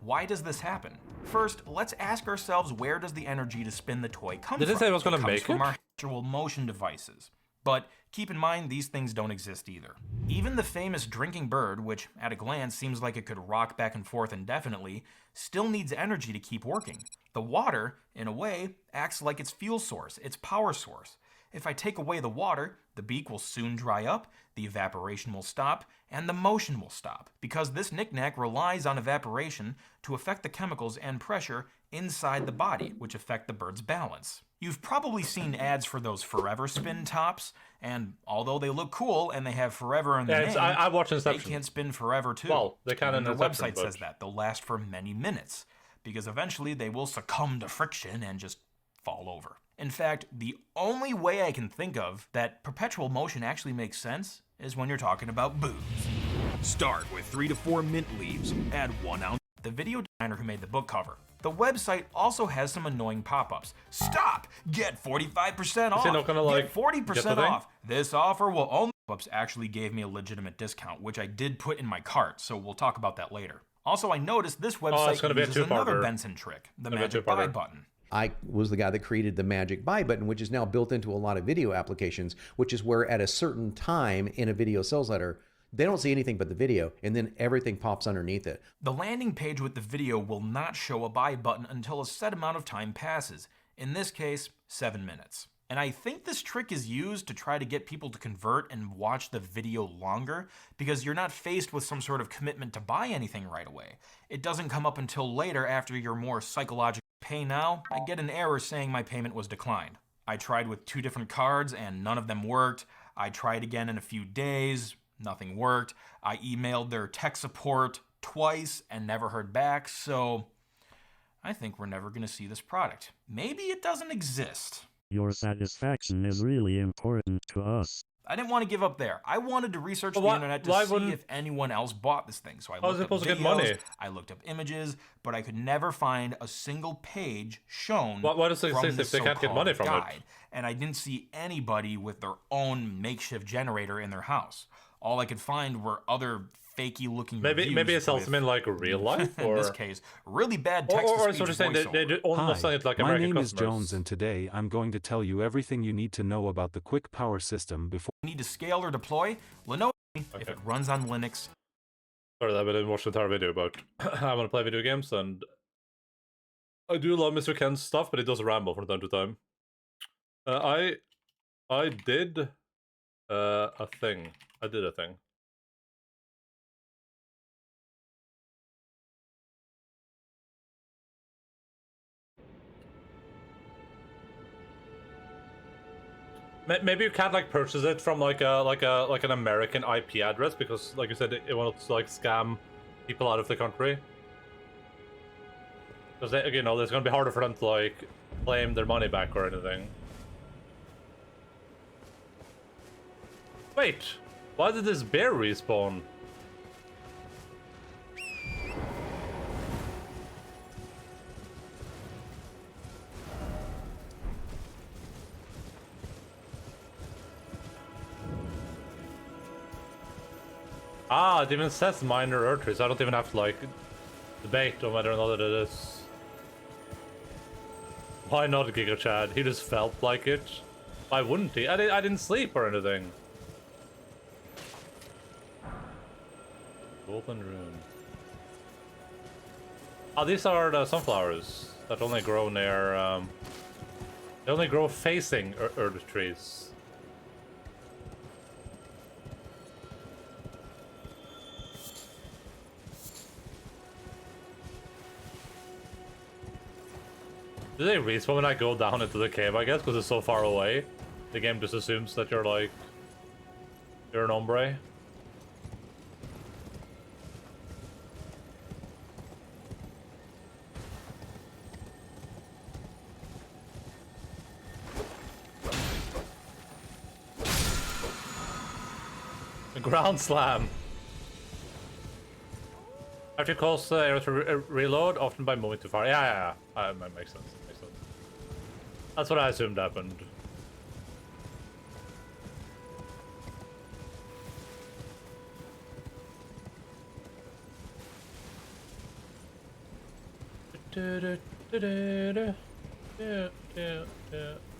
Why does this happen? First, let's ask ourselves, where does the energy to spin the toy come from? Did it say it was going to make it? From our actual motion devices. But keep in mind, these things don't exist either. Even the famous drinking bird, which at a glance seems like it could rock back and forth indefinitely, still needs energy to keep working. The water, in a way, acts like its fuel source, its power source. If I take away the water, the beak will soon dry up, the evaporation will stop, and the motion will stop, because this knick-knack relies on evaporation to affect the chemicals and pressure inside the body, which affect the bird's balance. You've probably seen ads for those forever spin tops, and although they look cool and they have forever in the name, I watched Inception. They can't spin forever too. Well, they can in their Inception, website says that. They'll last for many minutes, because eventually they will succumb to friction and just fall over. In fact, the only way I can think of that perpetual motion actually makes sense is when you're talking about booze. Start with 3 to 4 mint leaves, add 1 ounce. The video designer who made the book cover. The website also has some annoying pop-ups. Stop! Get 45% off! Get 40% off! This offer will only... Pop-ups actually gave me a legitimate discount, which I did put in my cart, so we'll talk about that later. Also, I noticed this website uses another Benson trick, the magic buy button. I was the guy that created the magic buy button, which is now built into a lot of video applications, which is where at a certain time in a video sales letter, they don't see anything but the video, and then everything pops underneath it. The landing page with the video will not show a buy button until a set amount of time passes. In this case, 7 minutes. And I think this trick is used to try to get people to convert and watch the video longer, because you're not faced with some sort of commitment to buy anything right away. It doesn't come up until later after you're more psychological. Pay now, I get an error saying my payment was declined. I tried with 2 different cards and none of them worked. I tried again in a few days, nothing worked. I emailed their tech support twice and never heard back, so I think we're never going to see this product. Maybe it doesn't exist. Your satisfaction is really important to us. I didn't want to give up there. I wanted to research the internet to see if anyone else bought this thing. So I looked up videos, I looked up images, but I could never find a single page shown Why does it from say this they can't get money from guide. it? And I didn't see anybody with their own makeshift generator in their house. All I could find were other fakey looking reviews. Maybe it sells them in like real life, or in this case, really bad text-to-speech voiceover. They almost selling it like my American name is customers. Jones, and today I'm going to tell you everything you need to know about the quick power system before you need to scale or deploy. Lenovo, if it runs on Linux. Sorry that I didn't watch the entire video, but I want to play video games, and I do love Mr. Ken's stuff, but it does ramble from time to time. I did a thing. Maybe you can't like purchase it from like an American IP address because, like you said, it wanted to like scam people out of the country. Because you know, it's gonna be harder for them to like claim their money back or anything. Wait, why did this bear respawn? Ah, it even says minor arteries. So I don't even have to like debate on whether or not it is. Why not Giga Chad? He just felt like it. Why wouldn't he? I didn't sleep or anything. Golden rune. Ah, these are the sunflowers that only grow near. They only grow facing earth trees. Do they respawn when I go down into the cave, I guess, because it's so far away? The game just assumes that you're like... You're an hombre. A ground slam. After you cause area to reload, often by moving too far. Yeah. That makes sense. That's what I assumed happened.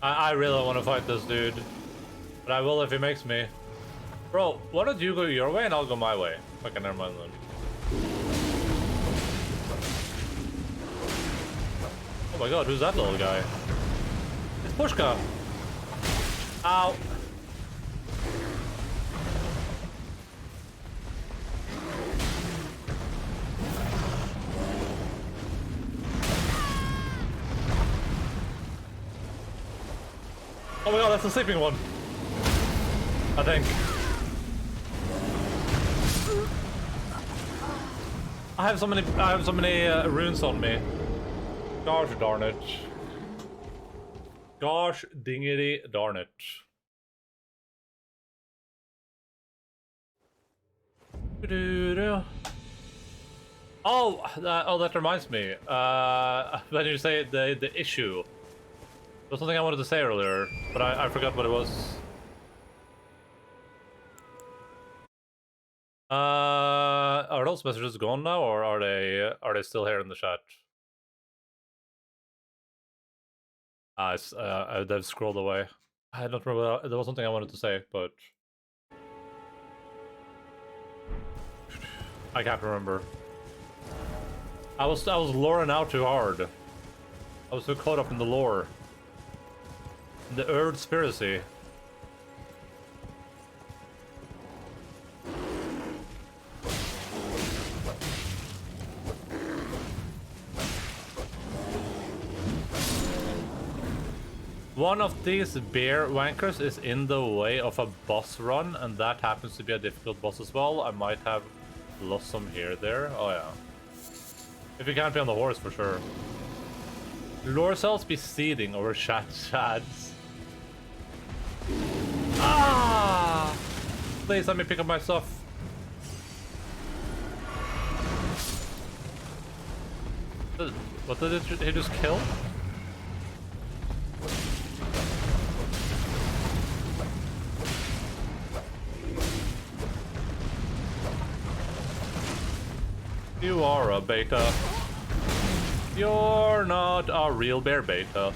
I really want to fight this dude, but I will if he makes me. Bro, why don't you go your way and I'll go my way? Okay, never mind then. Oh my god, who's that little guy? It's Pushka! Ow! Oh my god, that's the sleeping one! I think. I have so many runes on me. Gosh darn it. Gosh dingity darn it. Oh, that reminds me. When you say the issue. There was something I wanted to say earlier, but I forgot what it was. Are those messages gone now, or are they still here in the chat? They've scrolled away. I don't remember. There was something I wanted to say, but I can't remember. I was loring out too hard. I was so caught up in the lore. The Erdspiracy. One of these bear wankers is in the way of a boss run, and that happens to be a difficult boss as well. I might have lost some here there. Oh yeah. If you can't be on the horse, for sure. Lure cells be seeding over shads. Ah! Please let me pick up my stuff. What did he just kill? You are a beta. You're not a real bear beta.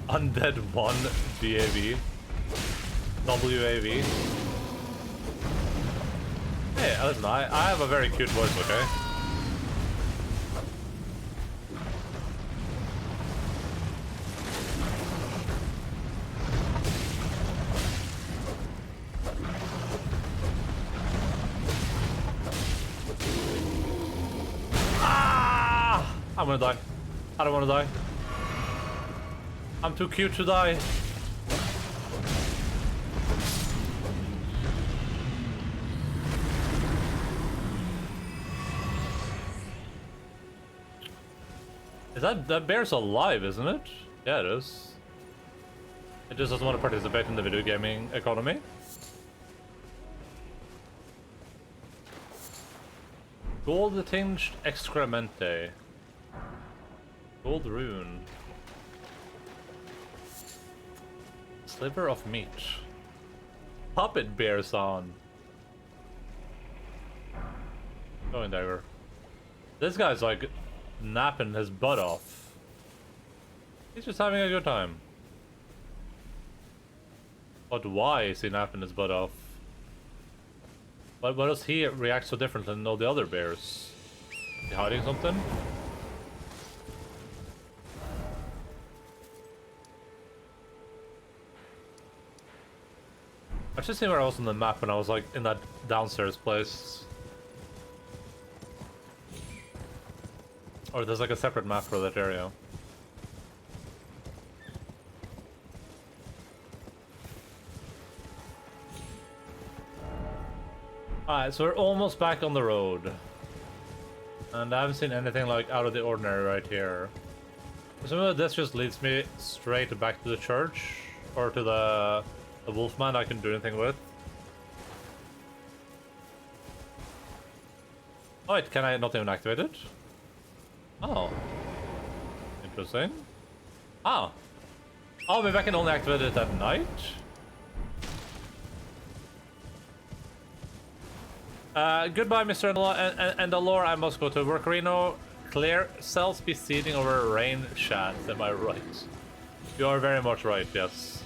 Undead 1 DAV. WAV. Hey, listen, I have a very cute voice, okay? Ah! I'm gonna die. I don't wanna die. I'm too cute to die. Is that bear's alive, isn't it? Yeah, it is. It just doesn't want to participate in the video gaming economy. Gold tinged excremente. Gold rune. Sliver of meat. Puppet bears on. Going dagger. This guy's like napping his butt off. He's just having a good time. But why is he napping his butt off? Why does he react so different than all the other bears? Is he hiding something? I should see where I was on the map when I was like in that downstairs place. Or there's like a separate map for that area. Alright, so we're almost back on the road. And I haven't seen anything like out of the ordinary right here. Presumably this just leads me straight back to the church. Or to the Wolfman I can do anything with. Oh wait, can I not even activate it? Oh. Interesting. Oh. Oh, maybe I can only activate it at night? Goodbye, Mr. Endalore. I must go to work. Reno, clear cells be seeding over rain shads. Am I right? You are very much right, yes.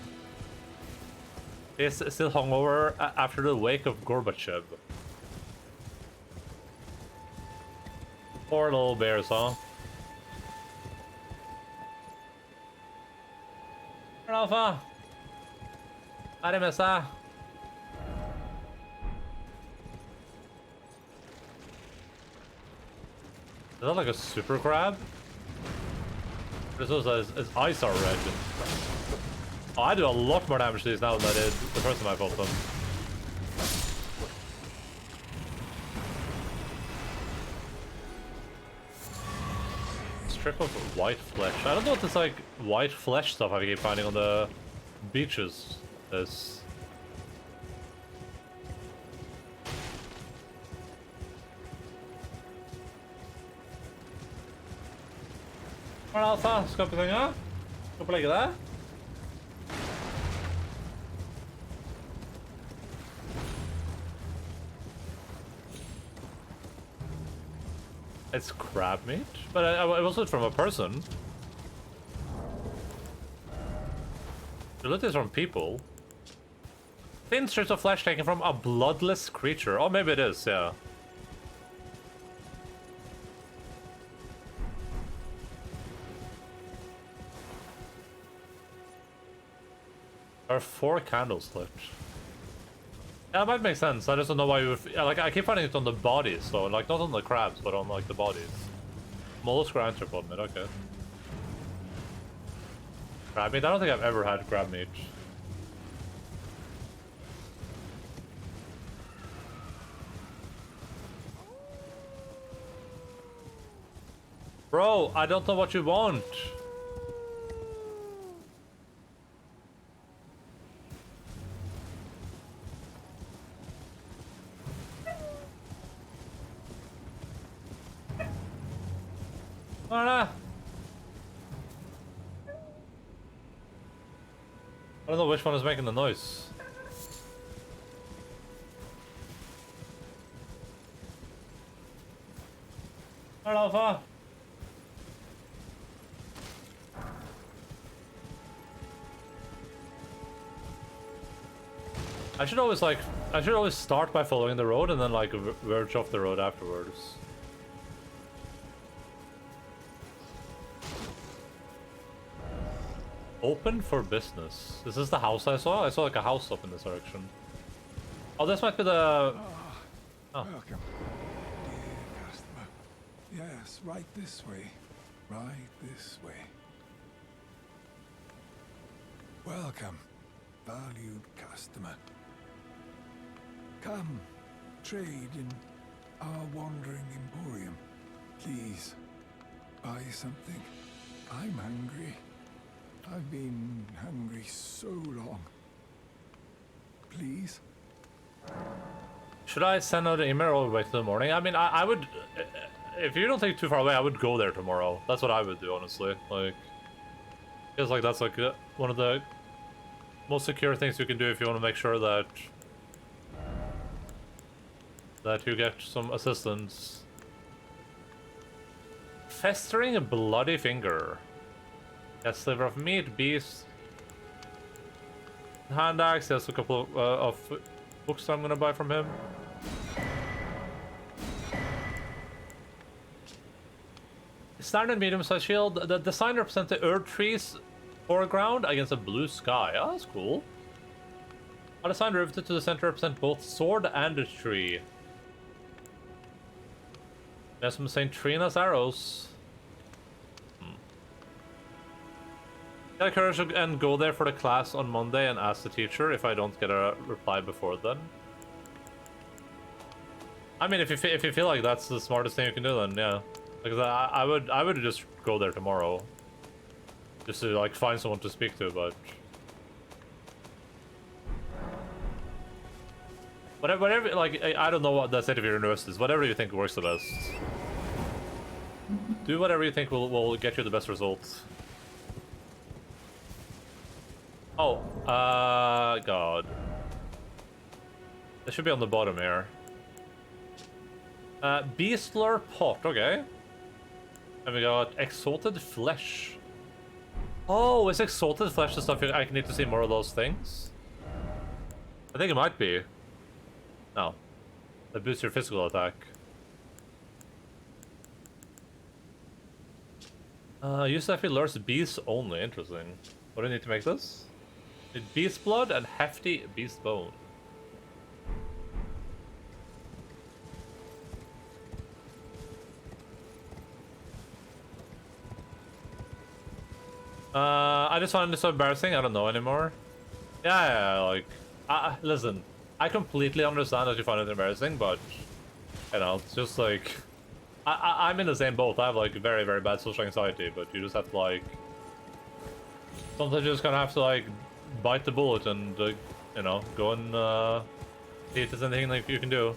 He's still hungover after the wake of Gorbachev. Poor little bears, huh? Alpha! Arimesa! Is that like a super crab? This was his eyes are red. Oh, I do a lot more damage to these now than I did the first time I fought them. Strip of white flesh. I don't know what this like white flesh stuff I keep finding on the beaches is. Hva Alfa? Skal på senga? Skal på legge deg? It's crab meat? But it wasn't from a person. The loot is from people. Thin strips of flesh taken from a bloodless creature. Oh, maybe it is, yeah. There are 4 candles lit. Yeah, that might make sense. I just don't know why you would... Yeah, like, I keep finding it on the bodies, though. Like, not on the crabs, but on, like, the bodies. Mollusk or anthropod meat, okay. Crab meat? I don't think I've ever had crab meat. Bro, I don't know what you want. I don't know which one is making the noise. Alpha. I should always start by following the road and then like verge off the road afterwards. Open for business. Is this the house I saw? I saw like a house up in this direction. Oh, this might be the... Oh. Welcome, dear customer. Yes, right this way. Right this way. Welcome, valued customer. Come, trade in our wandering emporium. Please, buy something. I'm hungry. I've been hungry so long. Please? Should I send out an email all the way to the morning? I mean, I would... If you don't take it too far away, I would go there tomorrow. That's what I would do, honestly. Like... Feels like that's like one of the most secure things you can do if you want to make sure that... that you get some assistance. Festering a bloody finger. A sliver of meat, beast, hand axe. There's a couple of books I'm gonna buy from him. Standard medium-sized shield. The design represents the earth trees foreground against a blue sky. Oh, that's cool. A design riveted to the center represent both sword and a tree. There's some Saint Trina's arrows. Get the courage and go there for the class on Monday and ask the teacher if I don't get a reply before then. I mean, if you feel like that's the smartest thing you can do, then yeah. Because I would just go there tomorrow, just to like find someone to speak to, but whatever like I don't know what the state of your university is. Whatever you think works the best. Do whatever you think will get you the best results. Oh, God. It should be on the bottom here. Beastler pot, okay. And we got exalted flesh. Oh, is exalted flesh the stuff I need to see more of those things? I think it might be. No. That boosts your physical attack. Use that if it lures beasts only. Interesting. What do I need to make this? Beast blood and hefty beast bone. I just find it so embarrassing. I don't know anymore. Yeah, like, listen. I completely understand that you find it embarrassing, but you know, it's just like I'm in the same boat. I have like very, very bad social anxiety, but you just have to like sometimes you just kind of have to like bite the bullet and you know, go and see if there's anything like you can do.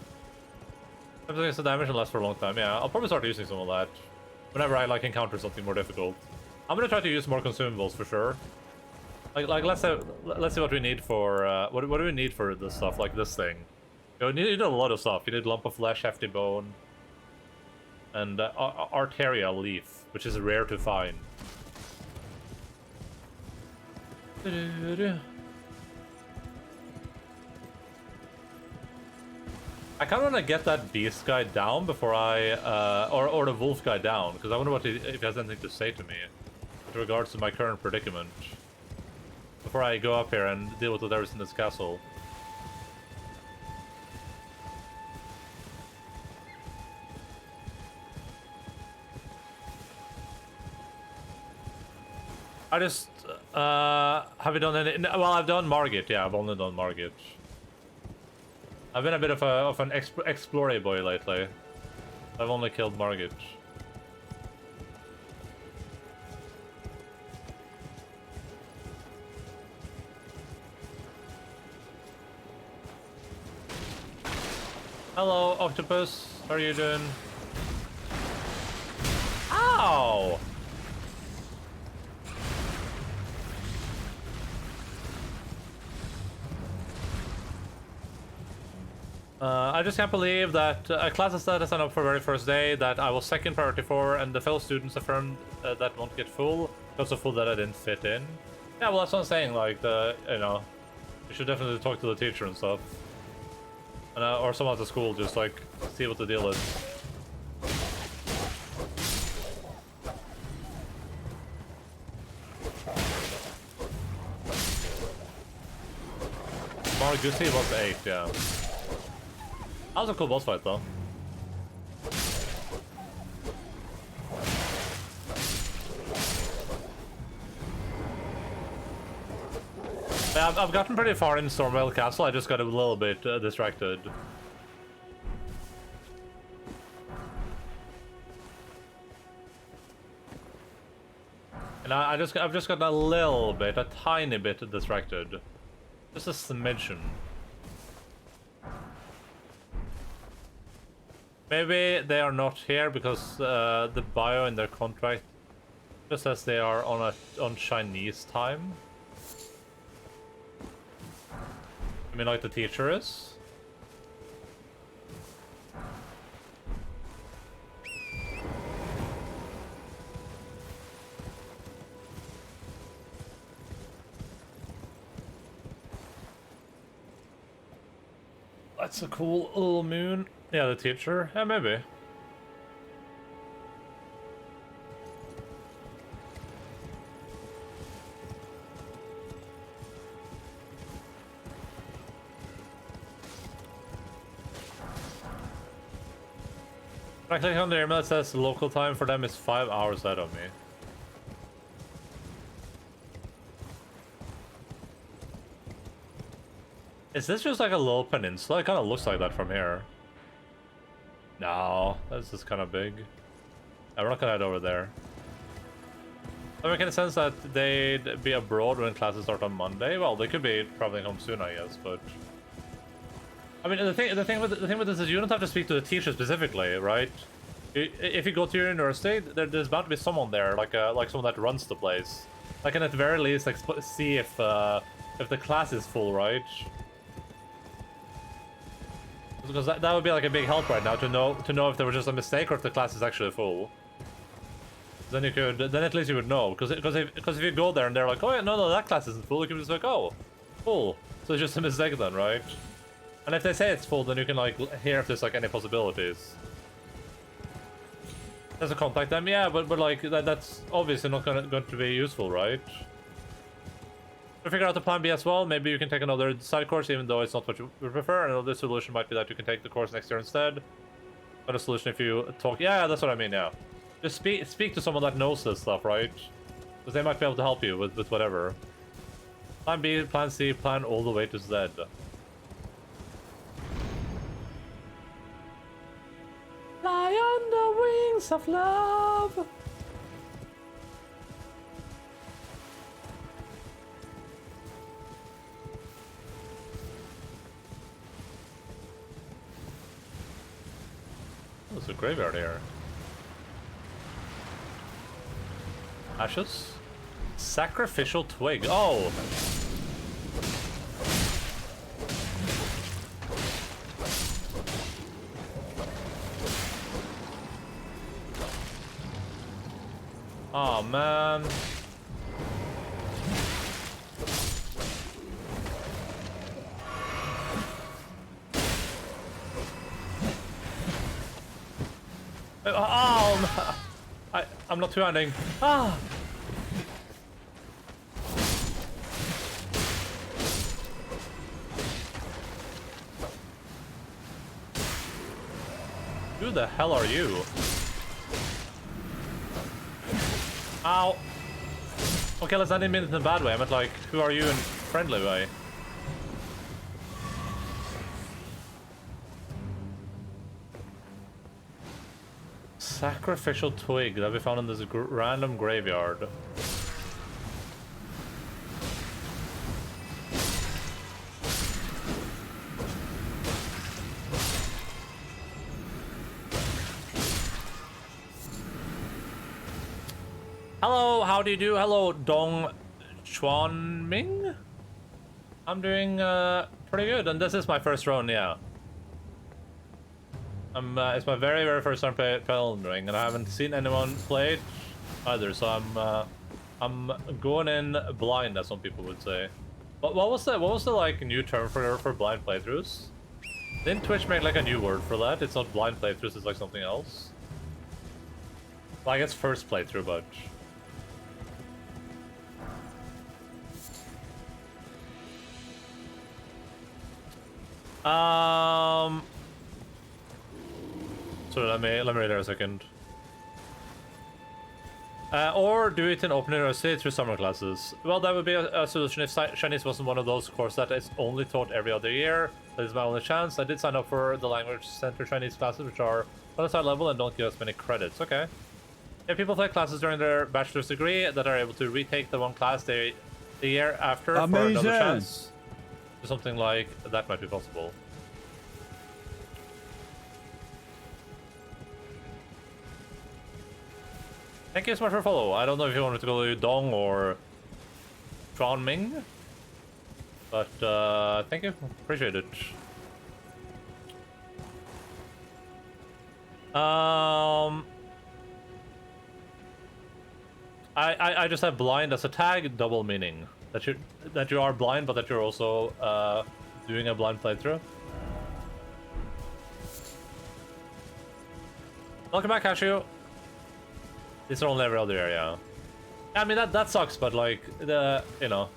Sometimes the damage will last for a long time. Yeah, I'll probably start using some of that whenever I like encounter something more difficult. I'm gonna try to use more consumables for sure. Like let's see what we need for what do we need for this stuff, like this thing. You need a lot of stuff. You need lump of flesh, hefty bone, and arteria leaf, which is rare to find. I kind of want to get that beast guy down before I or the wolf guy down, because I wonder what if he has anything to say to me with regards to my current predicament. Before I go up here and deal with whatever's in this castle. I just, have you done any? Well, I've done Margit, yeah, I've only done Margit. I've been a bit of an explorer boy lately. I've only killed Margit. Hello, octopus. How are you doing? Ow! I just can't believe that a class that I signed up for very first day that I was second priority for, and the fellow students affirmed that won't get full. It was so full that I didn't fit in. Yeah, well, that's what I'm saying. Like, you know, you should definitely talk to the teacher and stuff, and, or someone at the school, just like see what the deal is. Margusi was 8, yeah. That was a cool boss fight, though. Yeah, I've gotten pretty far in Stormvale Castle, I just got a little bit distracted. And I've just gotten a little bit, a tiny bit distracted. Just a smidgen. Maybe they are not here because the bio in their contract just says they are on Chinese time. I mean, like the teacher is. That's a cool little moon. Yeah, the teacher. Yeah, maybe. When I click on the email, it says local time for them is 5 hours ahead of me. Is this just like a little peninsula? It kind of looks like that from here. No, that's just kind of big. Yeah, we're not gonna head over there. That makes any sense that they'd be abroad when classes start on Monday. Well, they could be traveling home soon, I guess. But I mean, the thing with this is you don't have to speak to the teacher specifically, right? If you go to your university, there's bound to be someone there, like someone that runs the place. Like, can at the very least like see if the class is full, right? Because that would be like a big help right now to know if there was just a mistake or if the class is actually full. Then you could, then at least you would know. Because if you go there and they're like, oh yeah, no, that class isn't full, you can just like, oh, full. So it's just a mistake then, right? And if they say it's full, then you can like hear if there's like any possibilities. There's a contact them, yeah, but like that's obviously not going to be useful, right? To figure out the plan B as well, maybe you can take another side course even though it's not what you would prefer. Another solution might be that you can take the course next year instead. Another solution if you talk, yeah, that's what I mean, yeah. Just speak to someone that knows this stuff, right? Because they might be able to help you with whatever. Plan B, plan C, plan all the way to Z. Fly on the wings of love. There's a graveyard here. Ashes? Sacrificial twig. Oh! Oh man. Oh, I'm not two-handing. Ah! Who the hell are you? Ow! Okay, let's not mean it in a bad way. I meant like, who are you in a friendly way? Sacrificial twig that we found in this random graveyard. how do you do? Hello, Dong Chuan Ming. I'm doing pretty good, and this is my first run, yeah. It's my very first time playing Elden Ring, and I haven't seen anyone play it either, so I'm going in blind, as some people would say. But what was the like new term for blind playthroughs? Didn't Twitch make like a new word for that? It's not blind playthroughs, it's like something else. Well, I guess first playthrough, but so let me read there a second. Or do it in open university through summer classes. Well, that would be a solution if Chinese wasn't one of those courses that is only taught every other year. That is my only chance. I did sign up for the language center Chinese classes, which are on a high level and don't give us many credits. Okay. If people take classes during their bachelor's degree that are able to retake the one class the year after for another chance, something like that might be possible. Thank you so much for follow. I don't know if you wanted to go to Dong or Chuan Ming, but thank you. Appreciate it. I just have blind as a tag, double meaning that you are blind, but that you're also doing a blind playthrough. Welcome back, Cashew. These are only every other area. I mean that sucks, but like you know,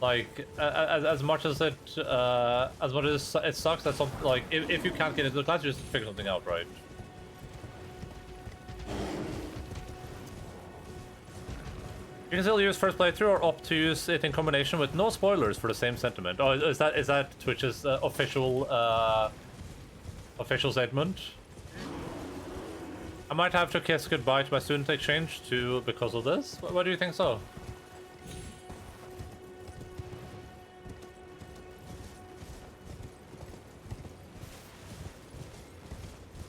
like as much as it sucks that some like if you can't get into the class, you just figure something out, right? You can still use first playthrough or opt to use it in combination with no spoilers for the same sentiment. Oh, is that Twitch's official statement? I might have to kiss goodbye to my student exchange too because of this. Why do you think so?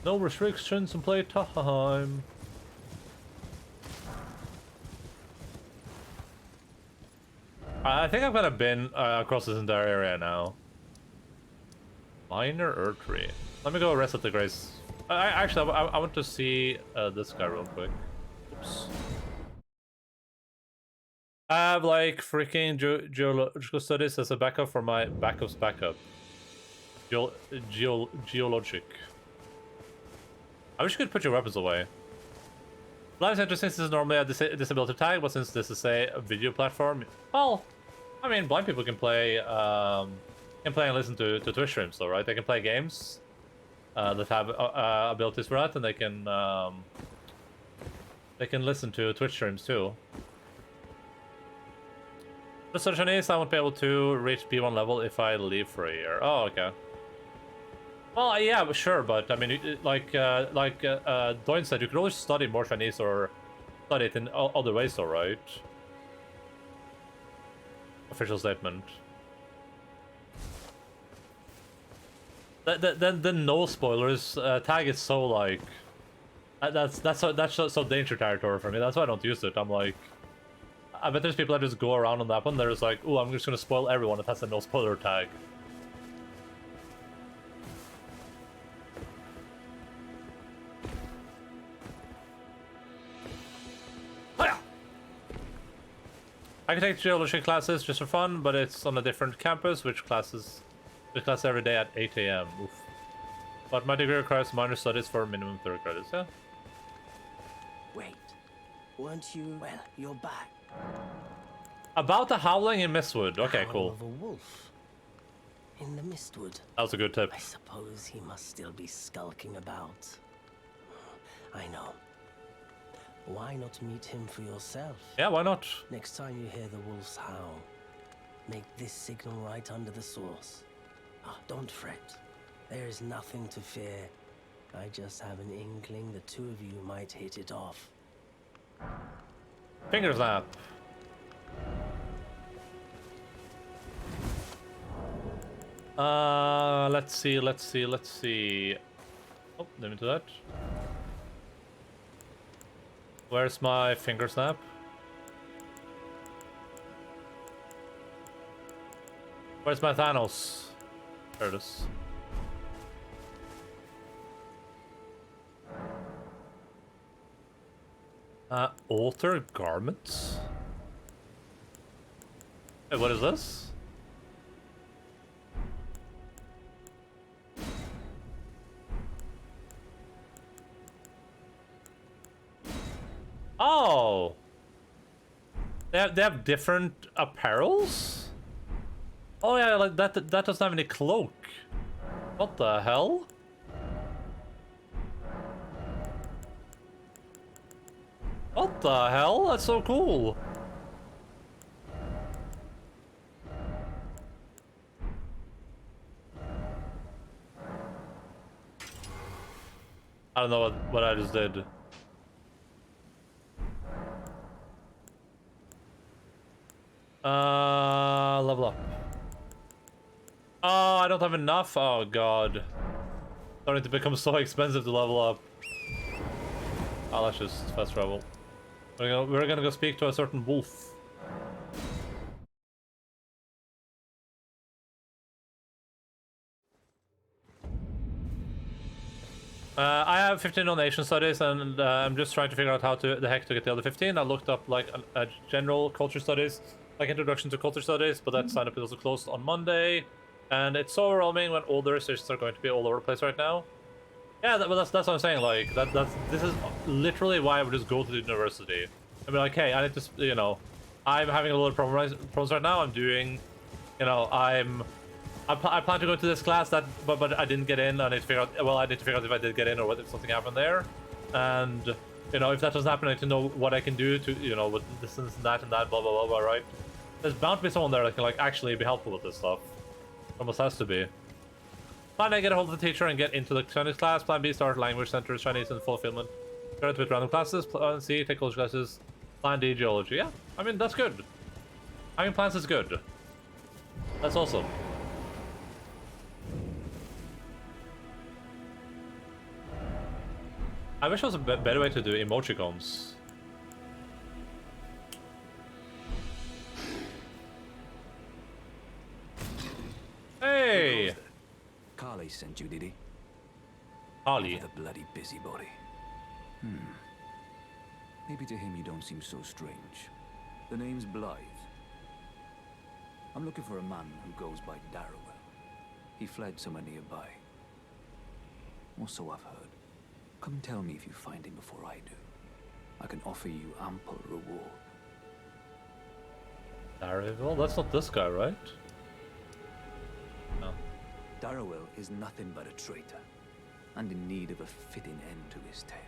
No restrictions and play time. I think I've kind of been across this entire area now. Minor Earth Tree. Let me go rest at the Grace. Actually, I want to see this guy real quick. Oops. I have like freaking geological studies as a backup for my backup's backup. Geologic. I wish you could put your weapons away. Blind Center, since this is normally a disability tag, but since this is a video platform, well, I mean, blind people can play and listen to Twitch streams, though, right? They can play games that have abilities for that, and they can listen to Twitch streams too. The Chinese, I won't be able to reach B1 level if I leave for a year. Oh, okay. Well, yeah, sure, but I mean, like Doin said, you could always study more Chinese or study it in other ways, though, right? Official statement. The no spoilers tag is so like that's so danger territory for me. That's why I don't use it. I'm like, I bet there's people that just go around on that one. They're just like, oh, I'm just gonna spoil everyone that has a no spoiler tag. I can take geology classes just for fun, but it's on a different campus, which class every day at 8 AM. Oof. But my degree requires minor studies for minimum 30 credits, yeah? Wait, weren't you? Well, you're back. About the howling in Mistwood. Okay, cool. Of a wolf in the Mistwood. That was a good tip. I suppose he must still be skulking about. I know. Why not meet him for yourself? Yeah, why not? Next time you hear the wolf's howl, make this signal right under the source. Oh, don't fret. There is nothing to fear. I just have an inkling the two of you might hit it off. Finger snap. Let's see. Oh, let me do that. Where's my finger snap? Where's my Thanos? There it is. Alter garments? Hey, what is this? Oh! They have different apparels? Oh yeah, like that doesn't have any cloak. What the hell? What the hell? That's so cool. I don't know what I just did. Level up. Oh, I don't have enough. Oh god. Starting to become so expensive to level up. Oh, that's just fast travel. We're gonna go speak to a certain wolf. I have 15 on Asian studies, and I'm just trying to figure out how the heck to get the other 15. I looked up like a general culture studies, like introduction to culture studies, but that sign up is also closed on Monday, and it's so overwhelming when all the researchers are going to be all over the place right now. Yeah, but that's what I'm saying. Like this is literally why I would just go to the university. I'd be like, hey, I need to, you know, I'm having a lot of problems right now. I'm doing, you know, I plan to go to this class but I didn't get in. I need to figure out. Well, I need to figure out if I did get in or what if something happened there. And you know, if that doesn't happen, I need to know what I can do to, you know, with this and that, blah blah blah blah. Right? There's bound to be someone there that can like actually be helpful with this stuff. Almost has to be. Plan A, get a hold of the teacher and get into the Chinese class. Plan B, start language centers, Chinese and fulfillment. Start with random classes. Plan C, take culture classes. Plan D, geology. Yeah, I mean, that's good. Having plans is good. That's awesome. I wish there was a better way to do emojicons. Hey! Carly sent you, did he? Carly? The bloody busybody. Maybe to him you don't seem so strange. The name's Blythe. I'm looking for a man who goes by Darrowell. He fled somewhere nearby. Or so I've heard. Come tell me if you find him before I do. I can offer you ample reward. Darrowell? That's not this guy, right? No. Darrowell is nothing but a traitor, and in need of a fitting end to his tale.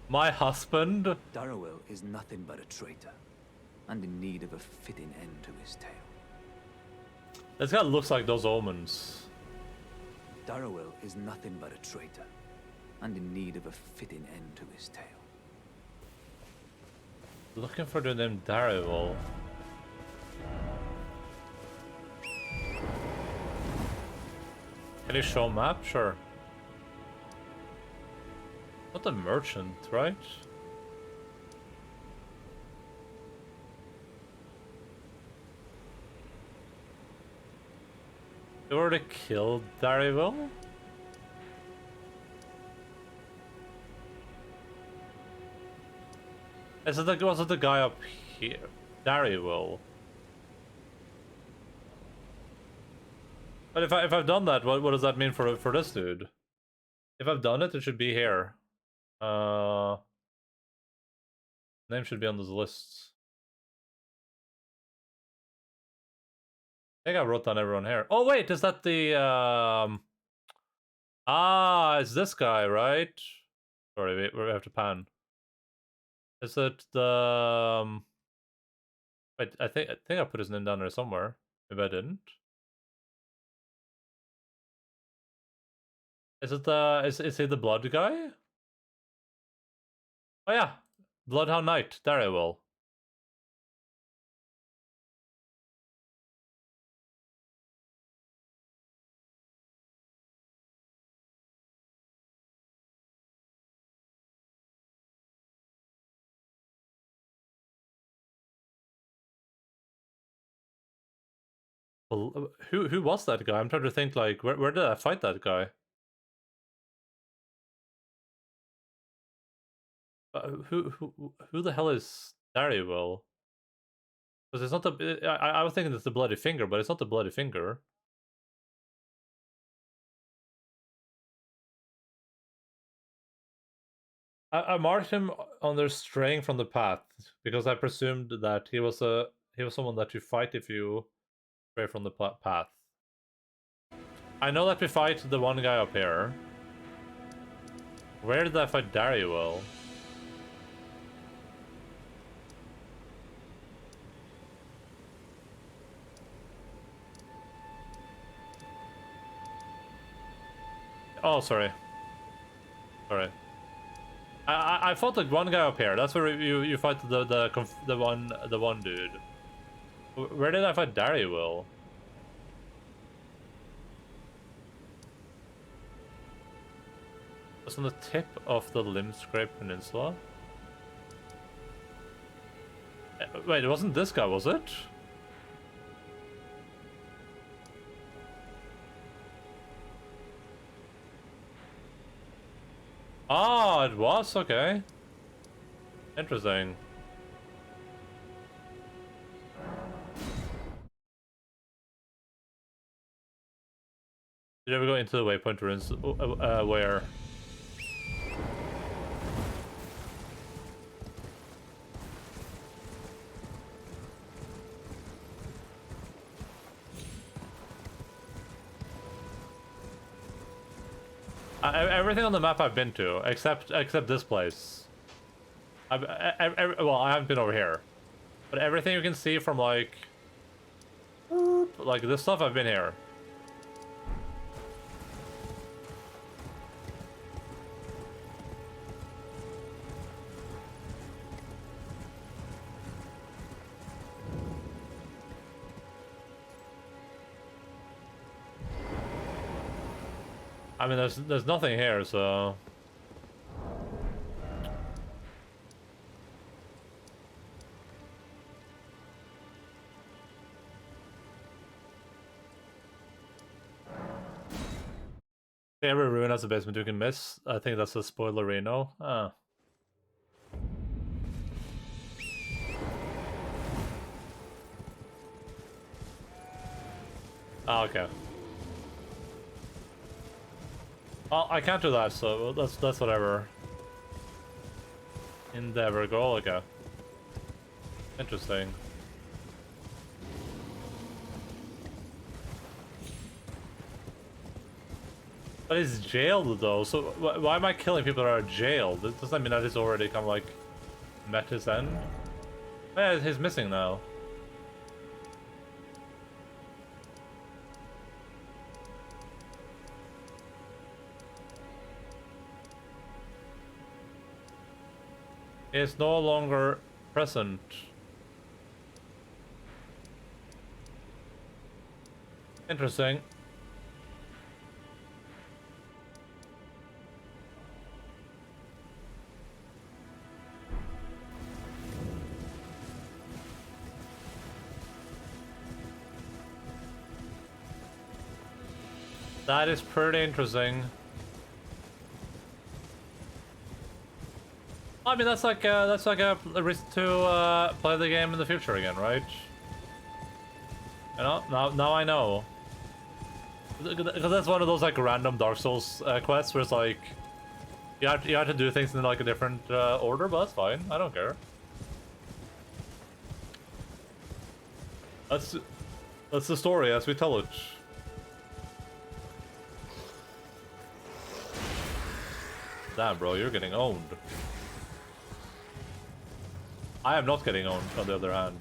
My husband? Darrowell is nothing but a traitor, and in need of a fitting end to his tale. This guy looks like those omens. Darrowell is nothing but a traitor, and in need of a fitting end to his tale. Looking for the name Darrowell. Can you show map? Sure. Not a merchant, right? You already killed Darrowell? Was it the guy up here? Darrowell. But if I've done that, what does that mean for this dude? If I've done it, it should be here. Name should be on this list. I think I wrote down everyone here. Oh wait, is that the it's this guy, right? Sorry, we have to pan. Is it the wait, I think I put his name down there somewhere. Maybe I didn't. Is it the is he the blood guy? Oh yeah. Bloodhound Knight, Darrowell. Who was that guy? I'm trying to think, like, where did I fight that guy? Who the hell is Daryl? Because it's not the... I was thinking it's the bloody finger, but it's not the bloody finger. I marked him under straying from the path because I presumed that he was someone that you fight if you stray from the path. I know that we fight the one guy up here. Where did I fight Daryl? Oh, sorry. Sorry. I fought like one guy up here. That's where you fight the one dude. Where did I fight Daryl? It's on the tip of the Limscrape Peninsula. Wait, it wasn't this guy, was it? Oh, it was? Okay. Interesting. Did you ever go into the waypoint ruins? Where? Everything on the map I've been to, except this place. Well, I haven't been over here, but everything you can see from like this stuff, I've been here. I mean, there's nothing here, so... Every ruin has a basement you can miss. I think that's a spoilerino. Ah. Ah, okay. Well, I can't do that, so that's whatever. Endeavor goal, okay. Interesting. But he's jailed though, so why am I killing people that are jailed? Does that mean that he's already kind of like met his end? Yeah, he's missing now. Is no longer present. Interesting. That is pretty interesting. I mean, that's like a reason to play the game in the future again, right? You know, now I know. Because that's one of those like random Dark Souls quests where it's like you have to do things in like a different order, but that's fine. I don't care. That's the story as we tell it. Damn, bro, you're getting owned. I am not getting owned, on the other hand.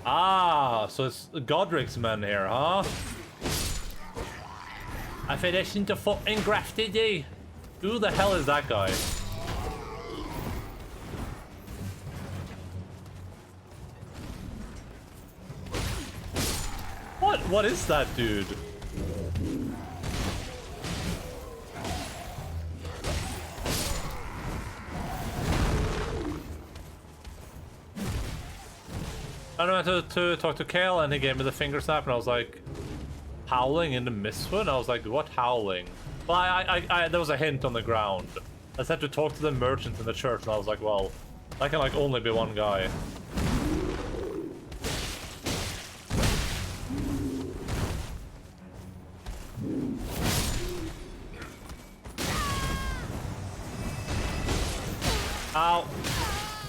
Ah, so it's Godric's men here, huh? I think they seem to fucking grafted you. Who the hell is that guy? What is that dude? I went to talk to Kale, and he gave me the finger snap, and I was like, howling in the Mistwood? I was like, what howling? Well, there was a hint on the ground. I said to talk to the merchant in the church, and I was like, well, that can like only be one guy. Ow!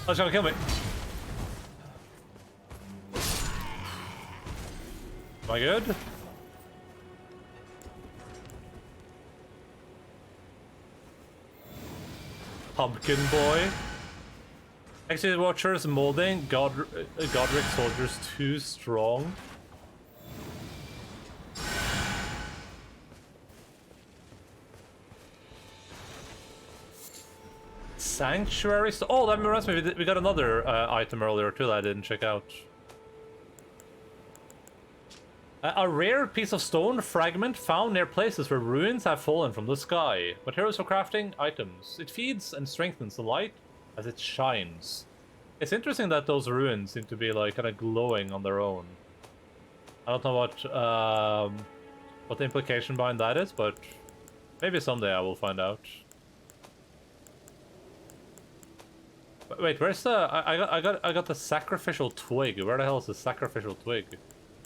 That's gonna kill me. Am I good? Pumpkin boy. Exit Watchers molding. Godric soldiers too strong. Sanctuary. Oh, that reminds me. We got another item earlier too that I didn't check out. A rare piece of stone fragment found near places where ruins have fallen from the sky. Materials for crafting items. It feeds and strengthens the light as it shines. It's interesting that those ruins seem to be like kind of glowing on their own. I don't know what the implication behind that is, but maybe someday I will find out. Wait, where's the? I got the sacrificial twig. Where the hell is the sacrificial twig?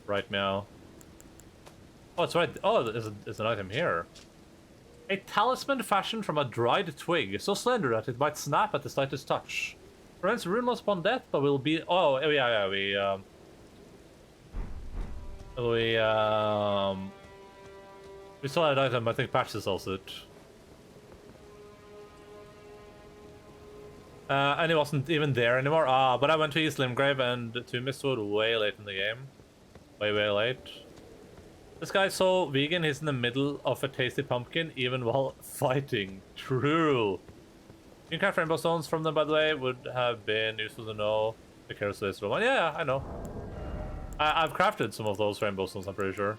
Right now. Oh, it's right. Oh, there's an item here. A talisman fashioned from a dried twig, so slender that it might snap at the slightest touch. Prevents rune loss upon death, but will be. Oh, yeah. We saw that item. I think Patches sells it. And it wasn't even there anymore. But I went to East Limgrave and to Mistwood way late in the game. Way late. This guy's so vegan, he's in the middle of a tasty pumpkin, even while fighting. True. You can craft rainbow stones from them, by the way. Would have been useful to know. The Carousel one. Yeah, I know. I've crafted some of those rainbow stones, I'm pretty sure.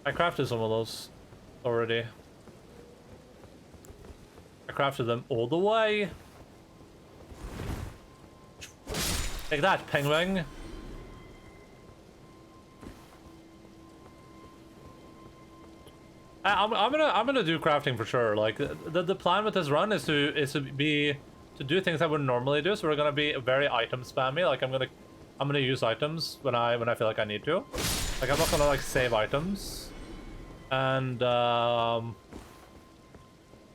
I crafted some of those already. I crafted them all the way. Take that, penguin. I'm gonna do crafting for sure. Like the plan with this run is to do things I wouldn't normally do. So we're gonna be very item spammy. Like I'm gonna use items when I feel like I need to. Like I'm not gonna like save items. And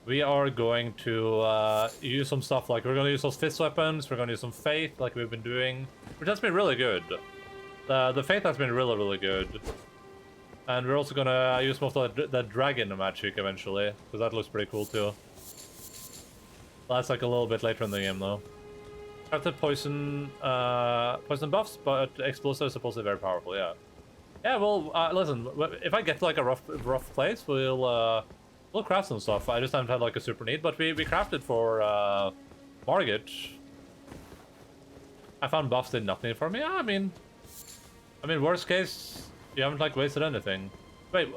we are going to use some stuff like we're going to use those fist weapons, we're going to use some faith like we've been doing, which has been really good. The faith has been really good. And we're also going to use most of the dragon magic eventually, because that looks pretty cool too. That's like a little bit later in the game though. After poison buffs, but explosive is supposed to be very powerful, yeah. Yeah, well, listen, if I get to like a rough place, we'll craft some stuff. I just haven't had like a super need, but we crafted for Margit. I found buffs did nothing for me. Yeah, I mean, worst case, you haven't like wasted anything. Wait,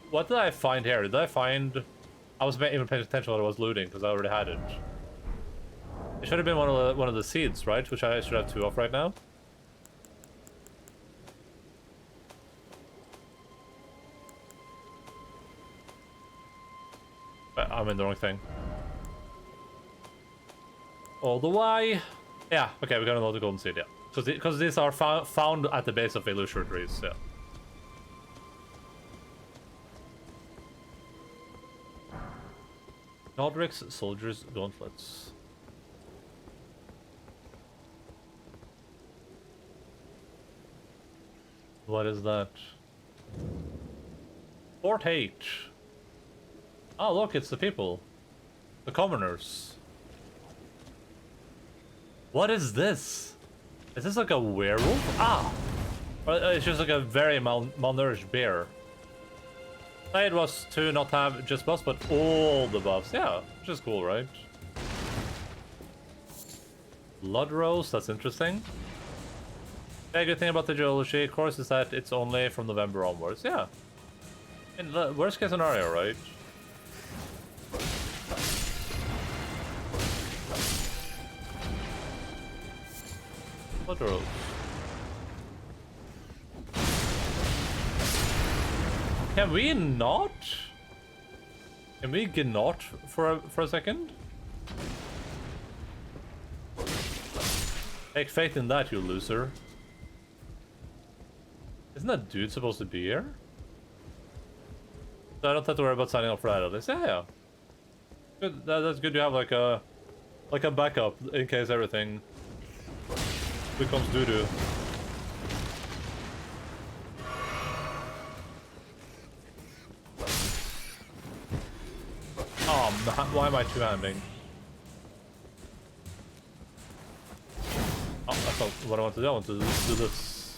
what did I find here? Did I find? I was even paying attention when I was looting because I already had it. It should have been one of the seeds, right? Which I should have 2 of right now. I'm in the wrong thing. All the way. Yeah, okay, we got another golden seed, yeah. Because these are found at the base of illusory trees, yeah. Godric's Soldiers Gauntlets. What is that? Fort H. Oh, look, it's the people. The commoners. What is this? Is this like a werewolf? Ah! Or it's just like a very malnourished bear. It was to not have just buffs, but all the buffs. Yeah, which is cool, right? Blood Rose, that's interesting. Yeah, good thing about the geology, of course, is that it's only from November onwards. Yeah. In the worst case scenario, right? What are those? Can we not? Can we get not for a second? Take faith in that, you loser. Isn't that dude supposed to be here? So I don't have to worry about signing up for that at least. Yeah, yeah. Good. That's good to have like a backup in case everything becomes doo-doo. Oh man, why am I two-handing? Oh, that's not what I want to do. I want to do this.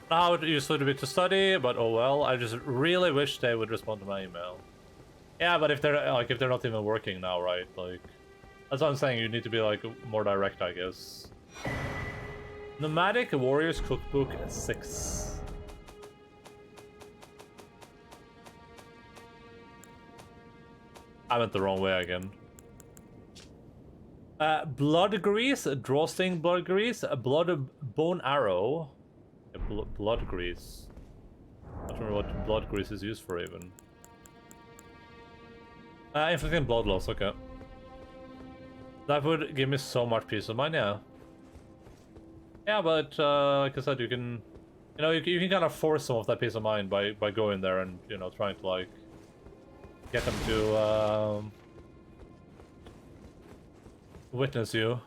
Now it used to be to study, but oh well. I just really wish they would respond to my email. Yeah, but if they're not even working now, right? Like, that's what I'm saying. You need to be like more direct, I guess. Nomadic Warriors Cookbook 6. I went the wrong way again. Blood grease, drawstring blood grease, bone arrow. Yeah, blood grease. I don't remember what blood grease is used for even. Inflicting blood loss, okay. That would give me so much peace of mind, yeah. Yeah, but like I said, you can, you can kind of force some of that peace of mind by going there and trying to like get them to witness you.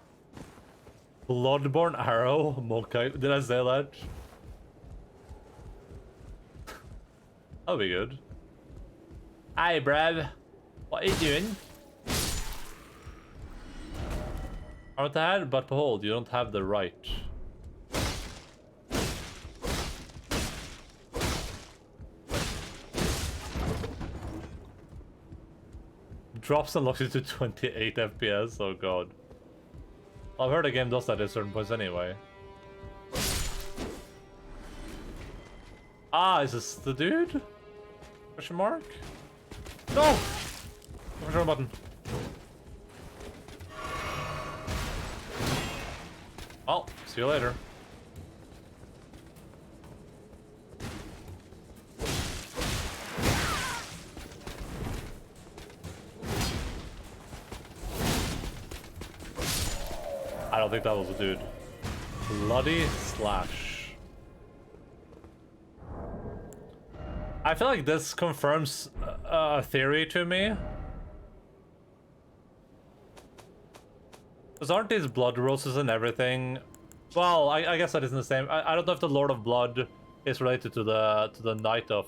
Bloodborne arrow, Mokai. Did I say that? That'll be good. Hi, bruv. What are you doing? I want to have, but behold, you don't have the right. Drops and locks it to 28 FPS. Oh god. I've heard the game does that at certain points anyway. Ah, is this the dude? Question mark? No! Wrong button. Well, see you later. I don't think that was a dude. Bloody slash. I feel like this confirms a theory to me. Because aren't these blood roses and everything? Well, I guess that isn't the same. I don't know if the Lord of Blood is related to the Knight of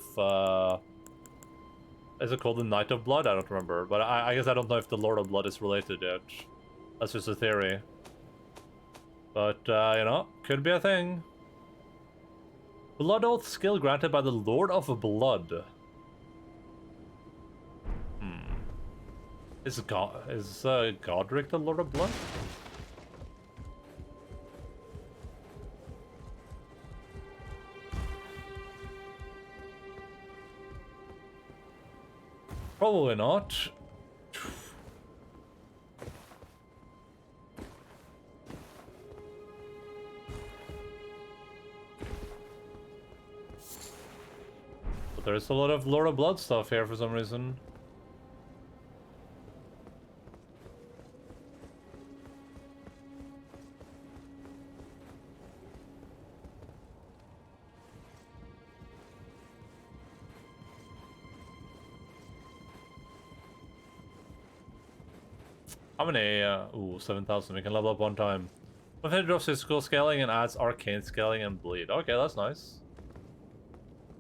is it called the Knight of Blood? I don't remember. But I guess I don't know if the Lord of Blood is related yet. That's just a theory. But could be a thing. Blood Oath skill granted by the Lord of Blood. Is Godric the Lord of Blood? Probably not. But there's a lot of Lord of Blood stuff here for some reason. How many? Ooh, 7,000. We can level up one time. Infinity drops physical scaling and adds arcane scaling and bleed. Okay, that's nice.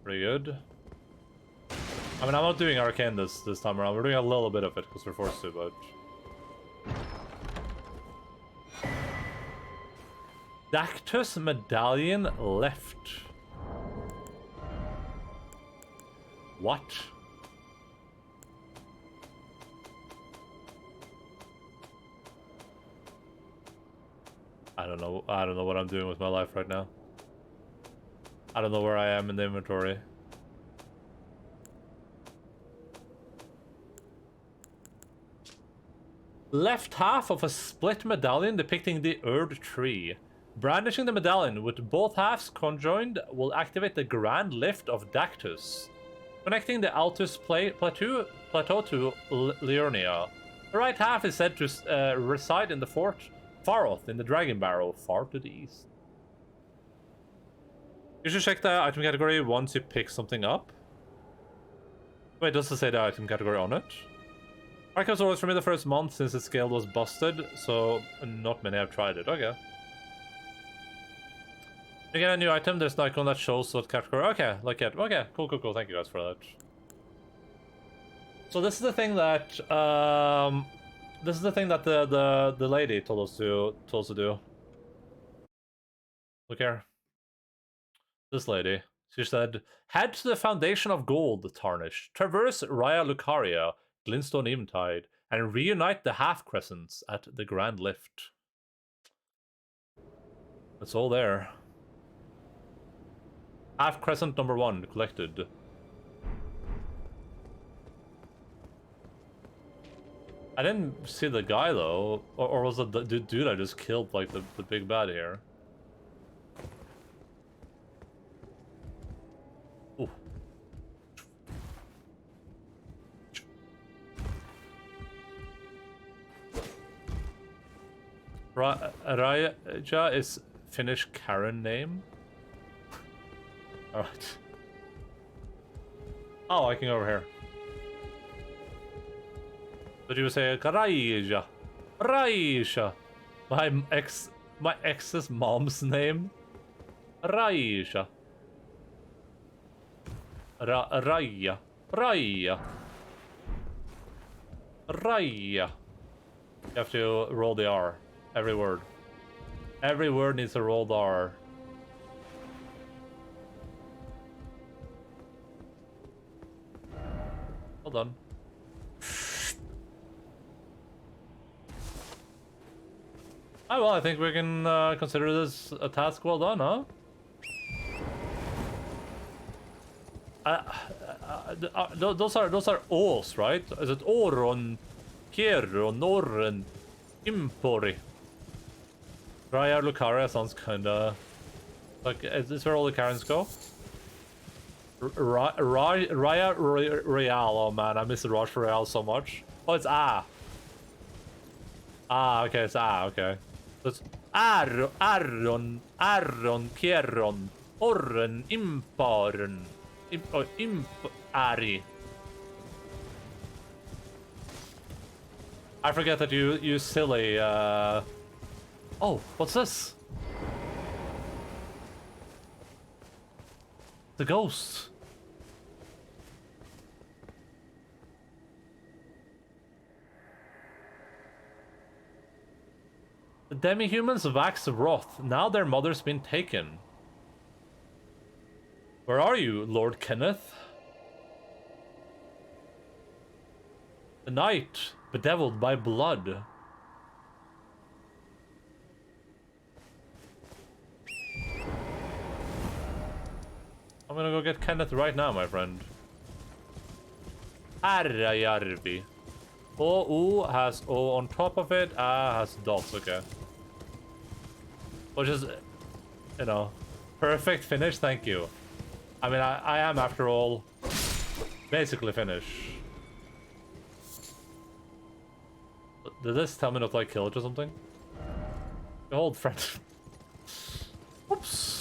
Pretty good. I mean, I'm not doing arcane this time around. We're doing a little bit of it because we're forced to, but... Dactus medallion left. What? I don't know what I'm doing with my life right now. I don't know where I am in the inventory. Left half of a split medallion depicting the Erd tree. Brandishing the medallion with both halves conjoined will activate the Grand Lift of Dactus, connecting the Altus plateau to Liurnia. The right half is said to reside in the fort Faroth in the Dragon Barrow, far to the east. You should check the item category once you pick something up. Wait, does it say the item category on it? Archives orders for me the first month since its scale was busted, so not many have tried it. Okay. You get a new item, there's an icon that shows what category. Okay, like it. Okay, cool. Thank you guys for that. So this is the thing that the lady told us to do. Look here. This lady. She said, head to the Foundation of Gold, Tarnish. Traverse Raya Lucaria, Glintstone Eventide, and reunite the half-crescents at the Grand Lift. It's all there. Half-crescent number 1 collected. I didn't see the guy though, or was it the dude I just killed, like the big bad here? Ooh. Raja is Finnish Karen name? Alright. Oh, I can go over here. But you would say Raja. Raja. My ex's mom's name. Raja. Raya. Raya. Raya. You have to roll the R. Every word. Every word needs to roll the R. Well done. Oh, well, I think we can consider this a task well done, huh? Those are O's, right? Is it Oron, Kieron, Norren, Impori? Raya Lucaria sounds kinda like, is this where all the Karens go? Raya Royale, oh man, I miss the Roche Royale so much. Oh, it's A. Ah, okay, it's A, okay. So it's Arron, Kieron, Orren, Imparen, Impari. I forget that you silly, Oh, what's this? The ghost. The demi-humans wax wroth. Now their mother's been taken. Where are you, Lord Kenneth? The night, bedeviled by blood. I'm gonna go get Kenneth right now, my friend. Arrajärvi. O has O on top of it, A has dots, okay. Which is, you know, perfect finish, thank you. I mean, I am, after all, basically finished. Did this tell me not to, like, kill it or something? Behold, friend. Oops.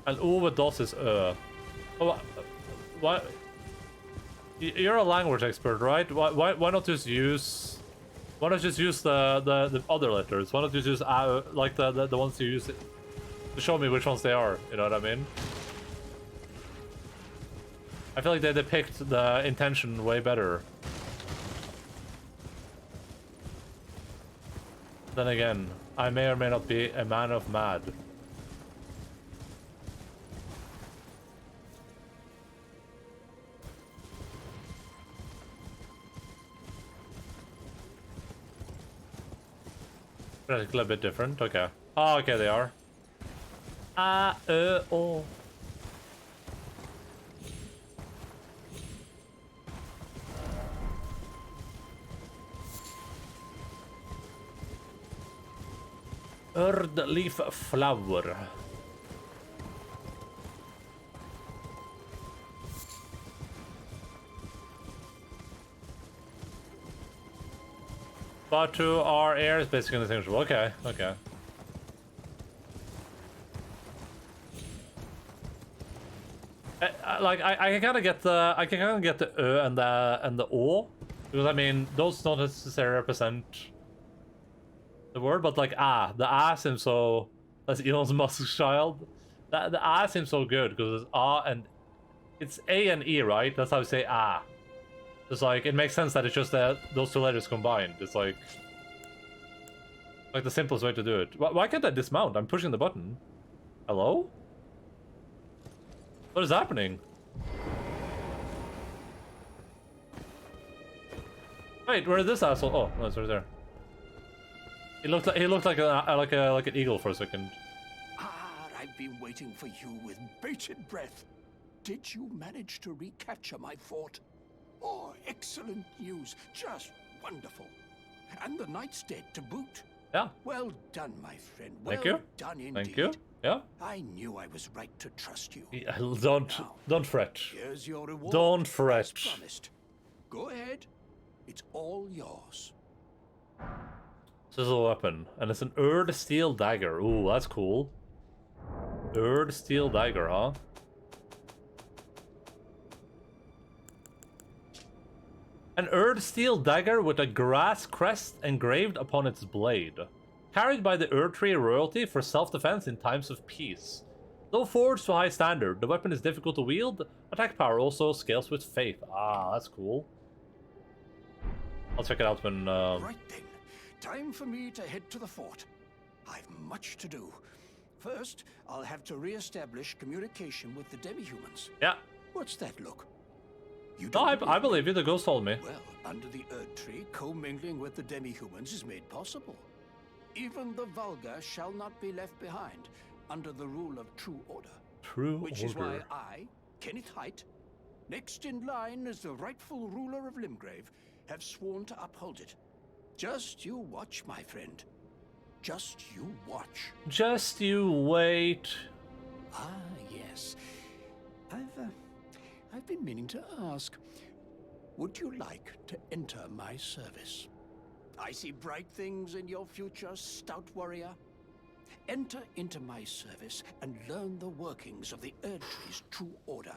And O with dots is Oh, why? You're a language expert, right? Why not just use? Why not just use the other letters? Why not just use like the ones you use to show me which ones they are? You know what I mean? I feel like they depict the intention way better. Then again, I may or may not be a man of mad. Practically a bit different, okay. Oh, okay, they are. O. Earth leaf flower. But to our air is basically indistinguishable. Okay, okay. Like I can kind of get the and the o, because I mean those don't necessarily represent the word, but like the seems so. That's Elon Musk's child. The seems so good because it's and it's A and E, right? That's how you say It's like it makes sense that it's just those two letters combined. It's like the simplest way to do it. Why can't I dismount? I'm pushing the button. Hello? What is happening? Wait, where is this asshole? Oh, no, it's right there. He looked like an eagle for a second. I've been waiting for you with bated breath. Did you manage to recapture my fort? Oh, excellent news. Just wonderful. And the knight's dead to boot. Yeah. Well done, my friend. Thank you. Done indeed. Thank you. Yeah. I knew I was right to trust you. Yeah, don't fret. Here's your reward. Don't fret. As promised. Go ahead. It's all yours. This is a weapon, and it's an Erd steel dagger. Ooh, that's cool. Erd steel dagger, huh? An Erd steel dagger with a grass crest engraved upon its blade. Carried by the Erd tree royalty for self-defense in times of peace. Though forged to a high standard, the weapon is difficult to wield. Attack power also scales with faith. Ah, that's cool. I'll check it out when... Right then. Time for me to head to the fort. I've much to do. First, I'll have to re-establish communication with the demi-humans. Yeah. What's that look? You No, I believe you. The ghost told me. Well, under the Erd tree, commingling with the demi-humans is made possible. Even the vulgar shall not be left behind, under the rule of true order. True Which order. is why I, Kenneth Height, next in line as the rightful ruler of Limgrave, have sworn to uphold it. Just you watch, my friend. Just you watch. Just you wait. Ah, yes. I've been meaning to ask. Would you like to enter my service? I see bright things in your future, stout warrior. Enter into my service and learn the workings of the Erd Tree's true order.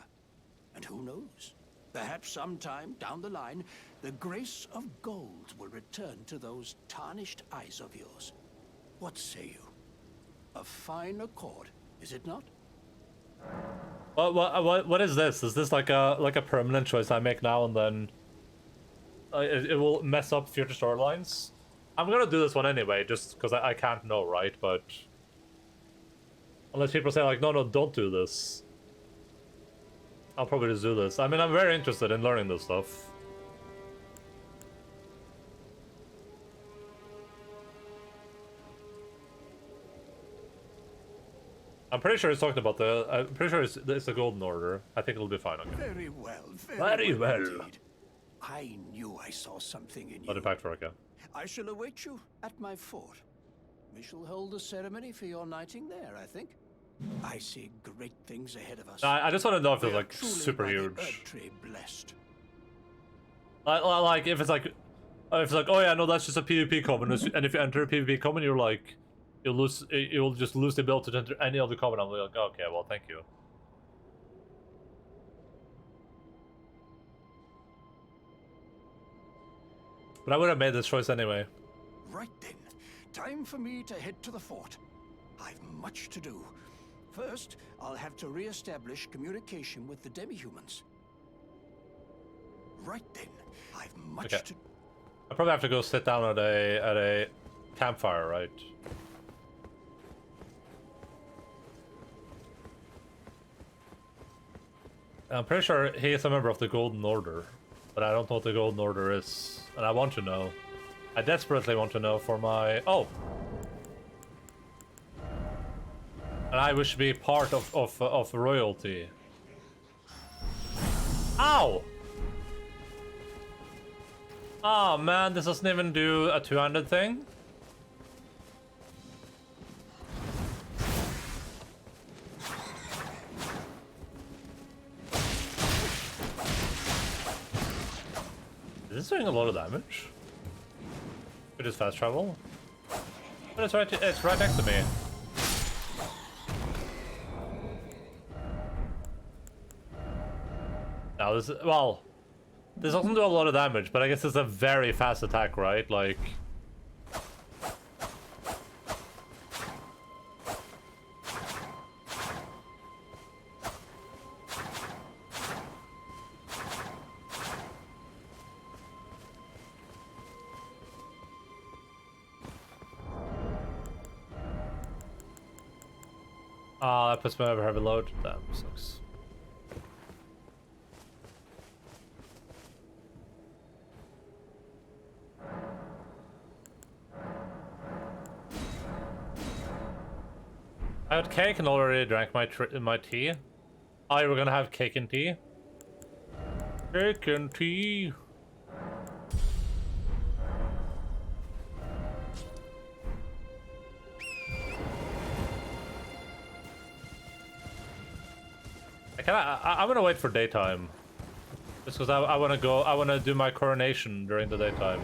And who knows? Perhaps sometime down the line, the grace of gold will return to those tarnished eyes of yours. What say you? A fine accord, is it not? What is this? Is this like a permanent choice I make now and then? It will mess up future storylines. I'm gonna do this one anyway, just because I can't know, right? But unless people say like, no, don't do this, I'll probably just do this. I mean, I'm very interested in learning this stuff. I'm pretty sure it's talking about the. I'm pretty sure it's the Golden Order. I think it'll be fine. Okay. Very well. Very well. Indeed. I knew I saw something in you. Let it back for okay. I shall await you at my fort. We shall hold a ceremony for your knighting there, I think. I see great things ahead of us. I just want to know if it's We are like truly super by the huge. Erd Tree blessed. Like if it's like, oh yeah, no, that's just a PvP common, and if you enter a PvP common, you're like, you'll just lose the ability to enter any other common. I'm like, okay, well, thank you. But I would have made this choice anyway. Right then. Time for me to head to the fort. I've much to do. First, I'll have to re-establish communication with the demi-humans. Right then. I've much Okay. to... I probably have to go sit down at a campfire, right? I'm pretty sure he is a member of the Golden Order, but I don't know what the Golden Order is, and I want to know. I desperately want to know for my... Oh! And I wish to be part of royalty. Ow! Oh man, this doesn't even do a two-handed thing? this doing a lot of damage? It is fast travel. But it's right next to me. Now this well, this doesn't do a lot of damage, but I guess it's a very fast attack, right? Like that puts me over heavy load. That sucks. I had cake and already drank my tea. Oh, you were gonna have cake and tea? Cake and tea. I'm gonna wait for daytime. Just because I wanna do my coronation during the daytime.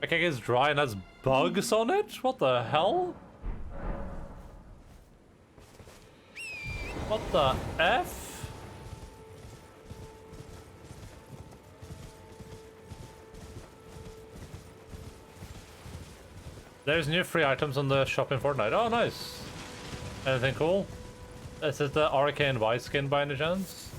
My cake is dry and has bugs on it? What the hell? What the F? There's new free items on the shop in Fortnite. Oh, nice. Anything cool? Is it the Arcane Vice skin by any chance?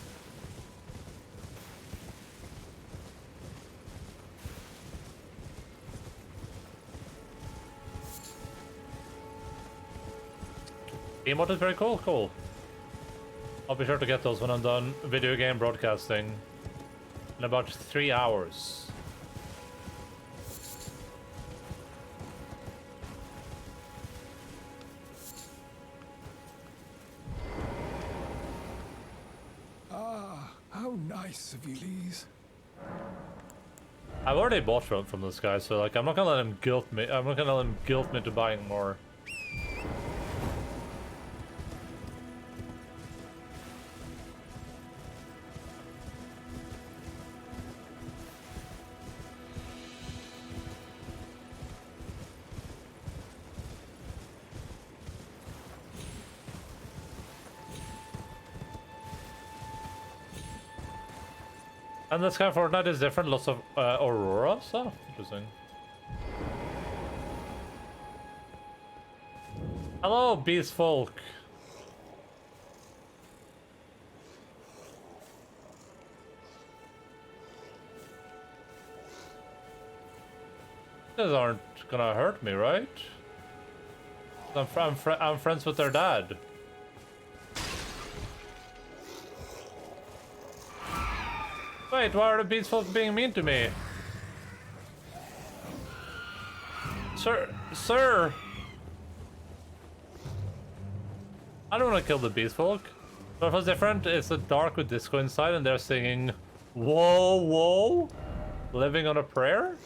Emote is very cool. Cool. I'll be sure to get those when I'm done video game broadcasting in about 3 hours. How nice of you, Lise. I've already bought from this guy, so like I'm not gonna let him guilt me. I'm not gonna let him guilt me into buying more. And this kind of Fortnite is different, lots of Aurora stuff. Interesting. Hello, Beast Folk. These aren't gonna hurt me, right? I'm friends with their dad. Wait, why are the Beast Folk being mean to me? Sir! I don't want to kill the Beast Folk. But what's different is a dark with disco inside and they're singing whoa, whoa, living on a prayer?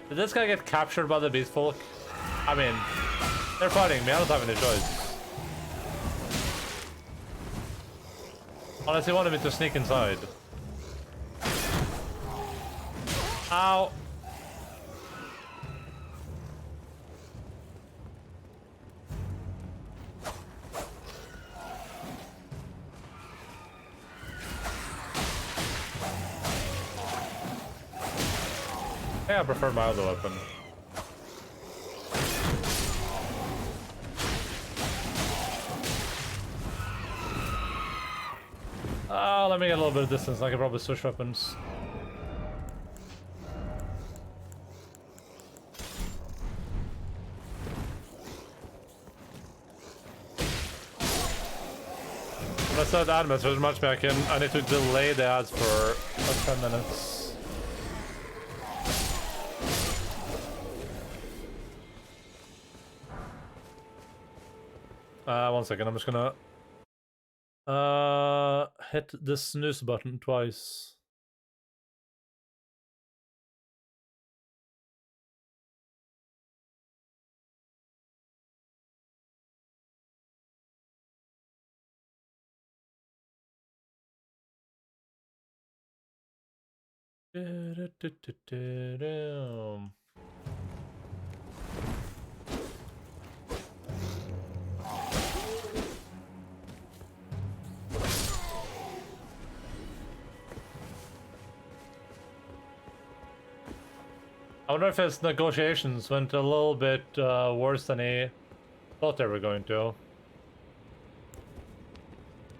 Did this guy get captured by the Beast Folk? I mean, they're fighting me, I don't have any choice. Unless he wanted me to sneak inside. Ow. Yeah, I prefer my other weapon. Let me get a little bit of distance. I can probably switch weapons. When I said admins, there's much back in. I need to delay the ads for like 10 minutes. One second. I'm just gonna hit the snooze button twice. I wonder if his negotiations went a little bit worse than he thought they were going to.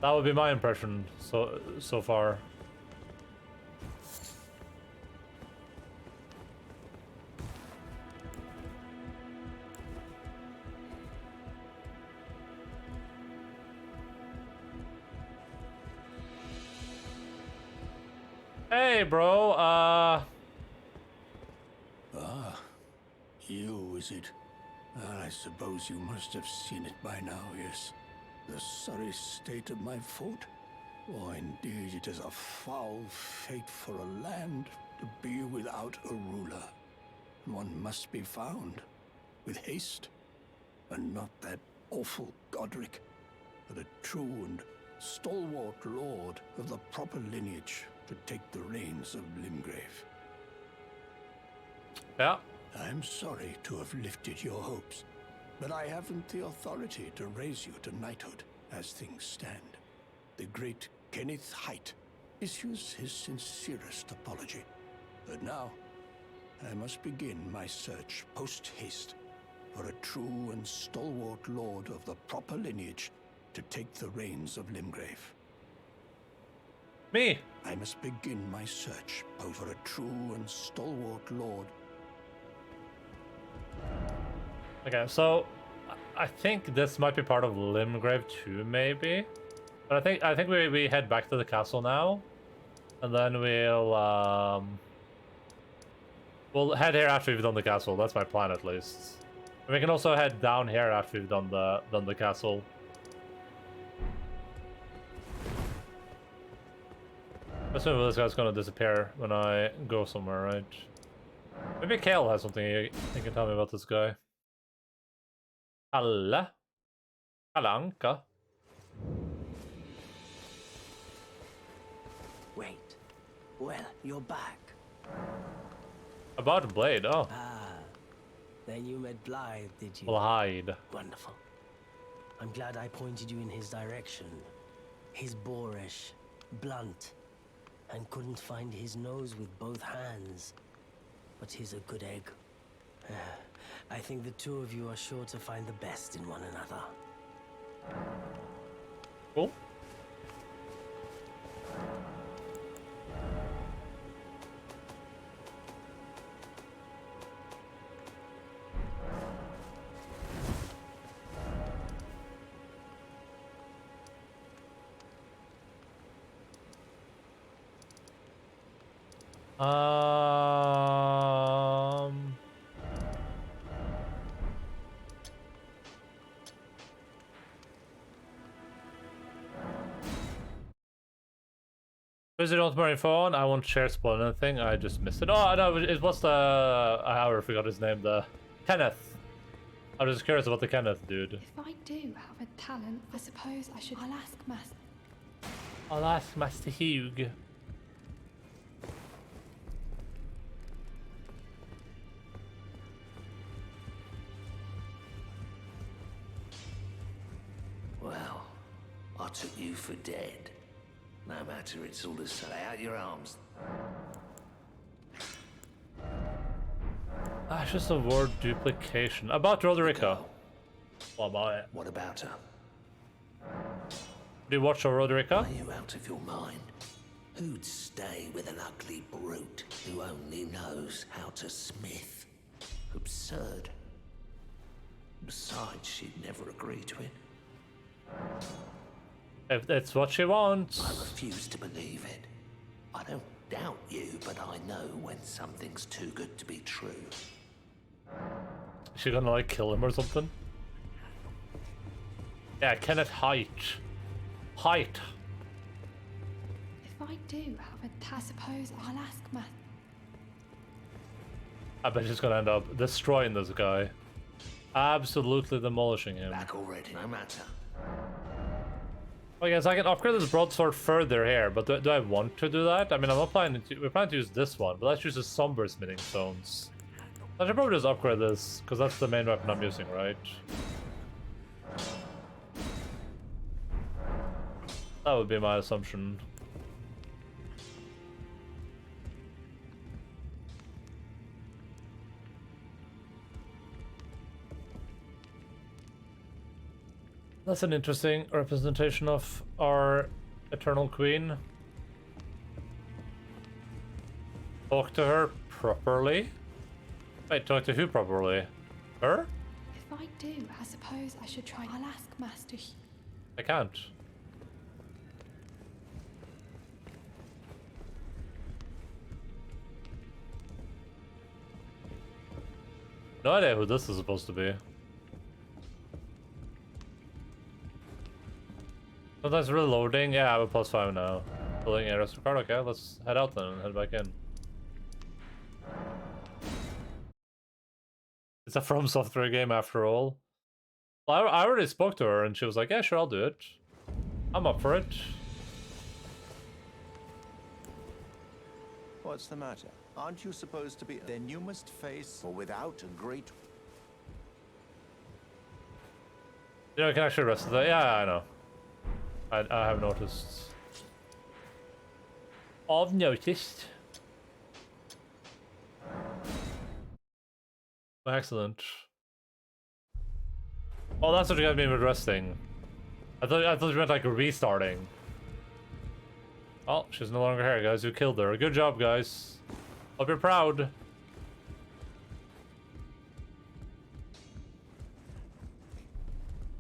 That would be my impression so far. Hey, bro. Ah, you, is it? I suppose you must have seen it by now, yes. The sorry state of my fort? Oh, indeed, it is a foul fate for a land to be without a ruler. One must be found, with haste, and not that awful Godric, but a true and stalwart lord of the proper lineage to take the reins of Limgrave. Yeah. I'm sorry to have lifted your hopes, but I haven't the authority to raise you to knighthood as things stand. The great Kenneth Height issues his sincerest apology. But now, I must begin my search post-haste for a true and stalwart lord of the proper lineage to take the reins of Limgrave. Me? I must begin my search for a true and stalwart lord. Okay, so I think this might be part of Limgrave too, maybe. But I think we head back to the castle now, and then we'll head here after we've done the castle. That's my plan, at least. And we can also head down here after we've done the castle. Assuming this guy's gonna disappear when I go somewhere, right? Maybe Kale has something he can tell me about this guy. Alla? Anka? Wait. Well, you're back. About Blade, oh. Ah. Then you met Blythe, did you? Blythe. Wonderful. I'm glad I pointed you in his direction. He's boorish, blunt, and couldn't find his nose with both hands. But he's a good egg. I think the two of you are sure to find the best in one another. Cool. Visit Ultimate phone. I won't share spoil anything. I just missed it. Oh no, it was the I forgot his name. The Kenneth. I was just curious about the Kenneth dude. If I do have a talent, I suppose I should. I'll ask Master Hugh. Well, I took you for dead. No matter, it's all to say. Out your arms. It's just a word duplication. About Roderica. What about it? What about her? Do you watch Roderica? Are you out of your mind? Who'd stay with an ugly brute who only knows how to smith? Absurd. Besides, she'd never agree to it. If that's what she wants. I refuse to believe it. I don't doubt you, but I know when something's too good to be true. Is she gonna like kill him or something? Yeah, Kenneth Height. Height. If I do have a talent, I suppose I'll ask Matt. I bet she's gonna end up destroying this guy. Absolutely demolishing him. Back already, no matter. I guess I can upgrade this broadsword further here, but do I want to do that? I mean, I'm not planning to. We're planning to use this one, but let's use the somber smithing stones. I should probably just upgrade this, because that's the main weapon I'm using, right? That would be my assumption. That's an interesting representation of our Eternal Queen. Talk to her properly? Wait, talk to who properly? Her? If I do, I suppose I should try. I'll ask Master Hugh. I can't. No idea who this is supposed to be. Sometimes reloading. Yeah, I have a +5 now. Building a rest card. Okay, let's head out then and head back in. It's a From Software game after all. Well, I already spoke to her and she was like, yeah, sure, I'll do it. I'm up for it. What's the matter? Aren't you supposed to be? Then you must face, for without a great... You know, I can actually rest of that. Yeah, I know. I have noticed. I've noticed. Excellent. Oh, that's what you guys mean with resting. I thought you meant like restarting. Oh, she's no longer here, guys. You killed her. Good job, guys. Hope you're proud.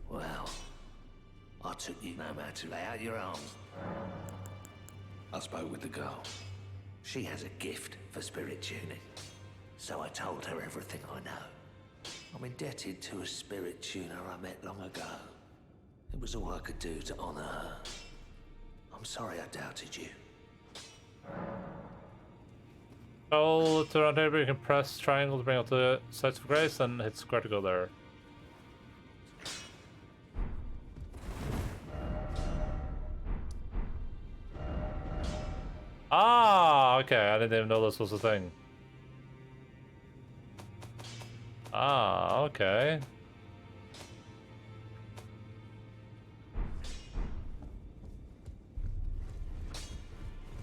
Well, I took you no matter to lay out your arms. I spoke with the girl. She has a gift for spirit tuning. So I told her everything I know. I'm indebted to a spirit tuner I met long ago. It was all I could do to honor her. I'm sorry I doubted you. Oh, to round table, you can press triangle to bring up the sites of grace and hit square to go there. Ah, okay. I didn't even know this was a thing. Ah, okay.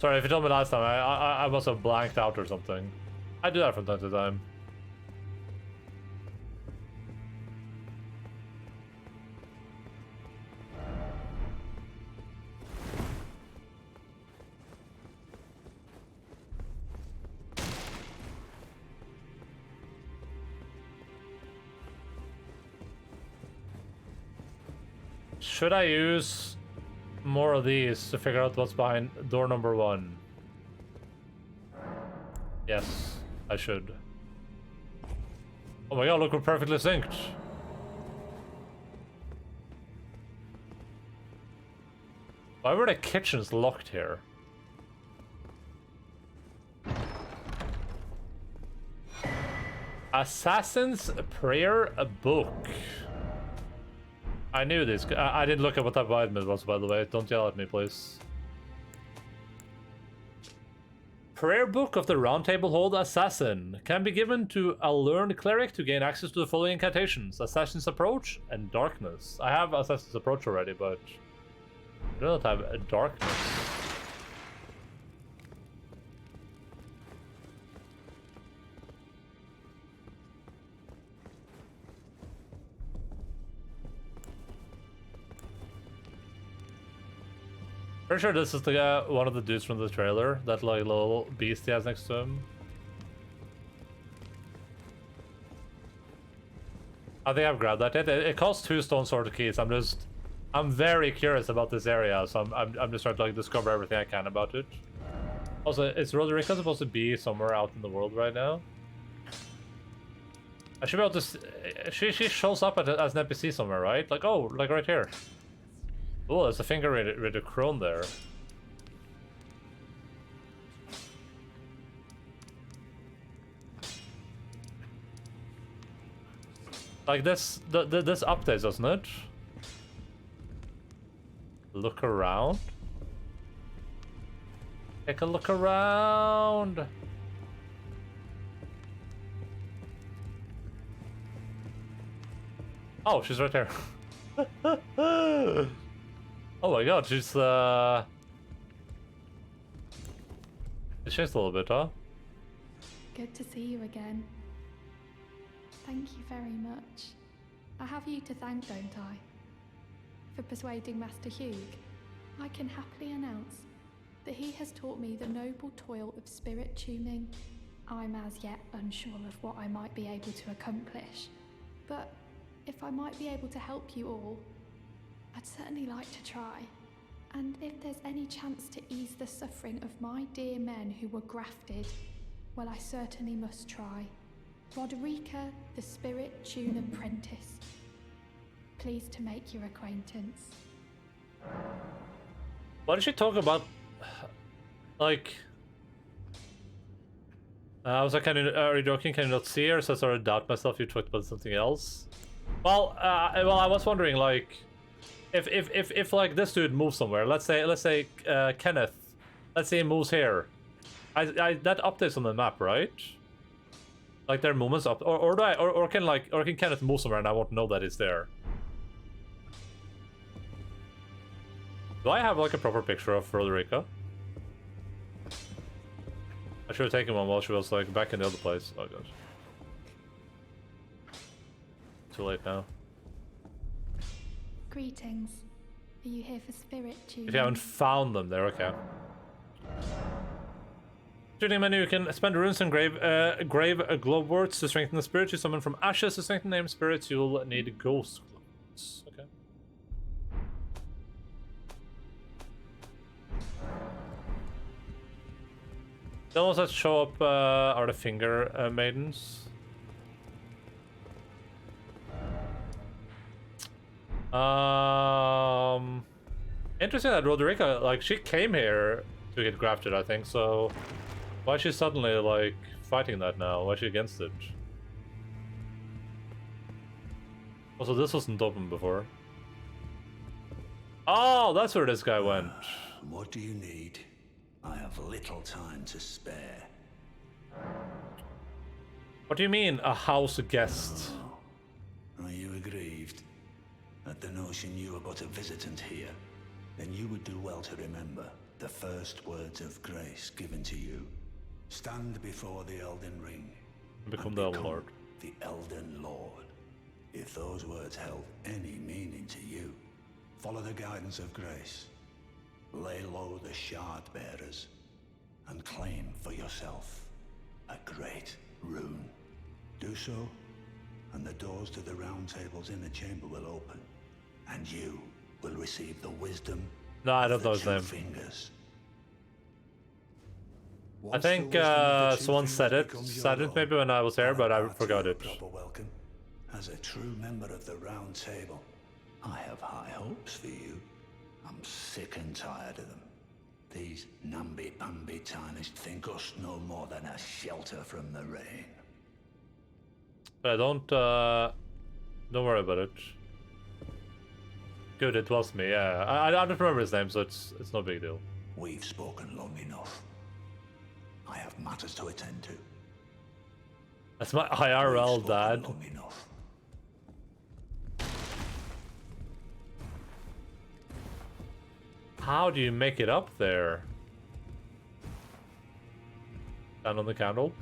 Sorry, if you told me last time, I must have blanked out or something. I do that from time to time. Should I use more of these to figure out what's behind door number 1? Yes, I should. Oh my god, look, we're perfectly synced. Why were the kitchens locked here? Assassin's Prayer Book. I knew this. I didn't look at what type of item it was, by the way. Don't yell at me, please. Prayer Book of the Round Table Hold Assassin can be given to a learned cleric to gain access to the following incantations: Assassin's Approach and Darkness. I have Assassin's Approach already, but I don't have a Darkness. Pretty sure this is the guy, one of the dudes from the trailer, that like little beast he has next to him. I think I've grabbed that. It costs 2 stone sword keys. I'm very curious about this area, so I'm just trying to like discover everything I can about it. Also, is Roderica supposed to be somewhere out in the world right now? I should be able to. She shows up as an NPC somewhere, right? Like, oh, like right here. Oh, there's a finger with a crone there. Like this updates, doesn't it? Look around. Take a look around. Oh, she's right there. Oh my god, she's It changed a little bit, huh? Good to see you again. Thank you very much. I have you to thank, don't I? For persuading Master Hugh. I can happily announce that he has taught me the noble toil of spirit tuning. I'm as yet unsure of what I might be able to accomplish, but if I might be able to help you all, I'd certainly like to try. And if there's any chance to ease the suffering of my dear men who were grafted, well, I certainly must try. Roderica, the Spirit Tune Apprentice. Pleased to make your acquaintance. Why did she talk about, like... I was like, are you joking? Can you not see her? So I sort of doubt myself you talked about something else. Well, I was wondering, like, if like this dude moves somewhere, let's say Kenneth, let's say he moves here, that updates on the map, right? Like their movements up, or can Kenneth move somewhere and I won't know that it's there? Do I have like a proper picture of Roderica? I should have taken one while she was like back in the other place. Oh god. Too late now. Greetings. Are you here for spirit tuning? If you haven't found them, they're okay. Tuning menu, you can spend runes and grave glow words to strengthen the spirit. You summon from ashes to strengthen named spirits. You'll need ghost glows. Okay. The ones that show up are the finger maidens. Interesting that Roderica, like, she came here to get grafted, I think, so why is she suddenly, like, fighting that now? Why is she against it? Also, this wasn't open before. Oh, that's where this guy went. What do you need? I have little time to spare. What do you mean, a house guest? Oh. Are you aggrieved at the notion you are but a visitant here? Then you would do well to remember the first words of grace given to you. Stand before the Elden Ring. Become the Lord. The Elden Lord. If those words held any meaning to you, follow the guidance of grace. Lay low the shard bearers and claim for yourself a great rune. Do so, and the doors to the round table's inner chamber will open, and you will receive the wisdom. No, I don't know his name. Fingers. I think someone said it maybe when I was here, but I forgot it. Welcome. As a true member of the round table, I have high hopes for you. I'm sick and tired of them. These namby-pamby tarnished think us no more than a shelter from the rain. But don't worry about it. Good, it was me, yeah. I don't remember his name, so it's no big deal. We've spoken long enough. I have matters to attend to. That's my IRL dad. Long enough. How do you make it up there? Stand on the candle.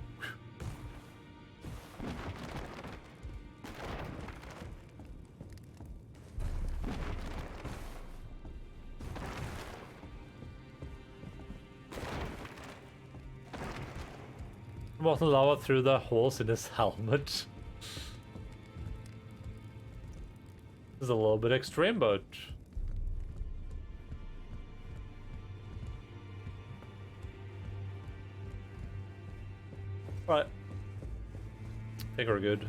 Molten lava through the holes in his helmet. This is a little bit extreme, but right. I think we're good.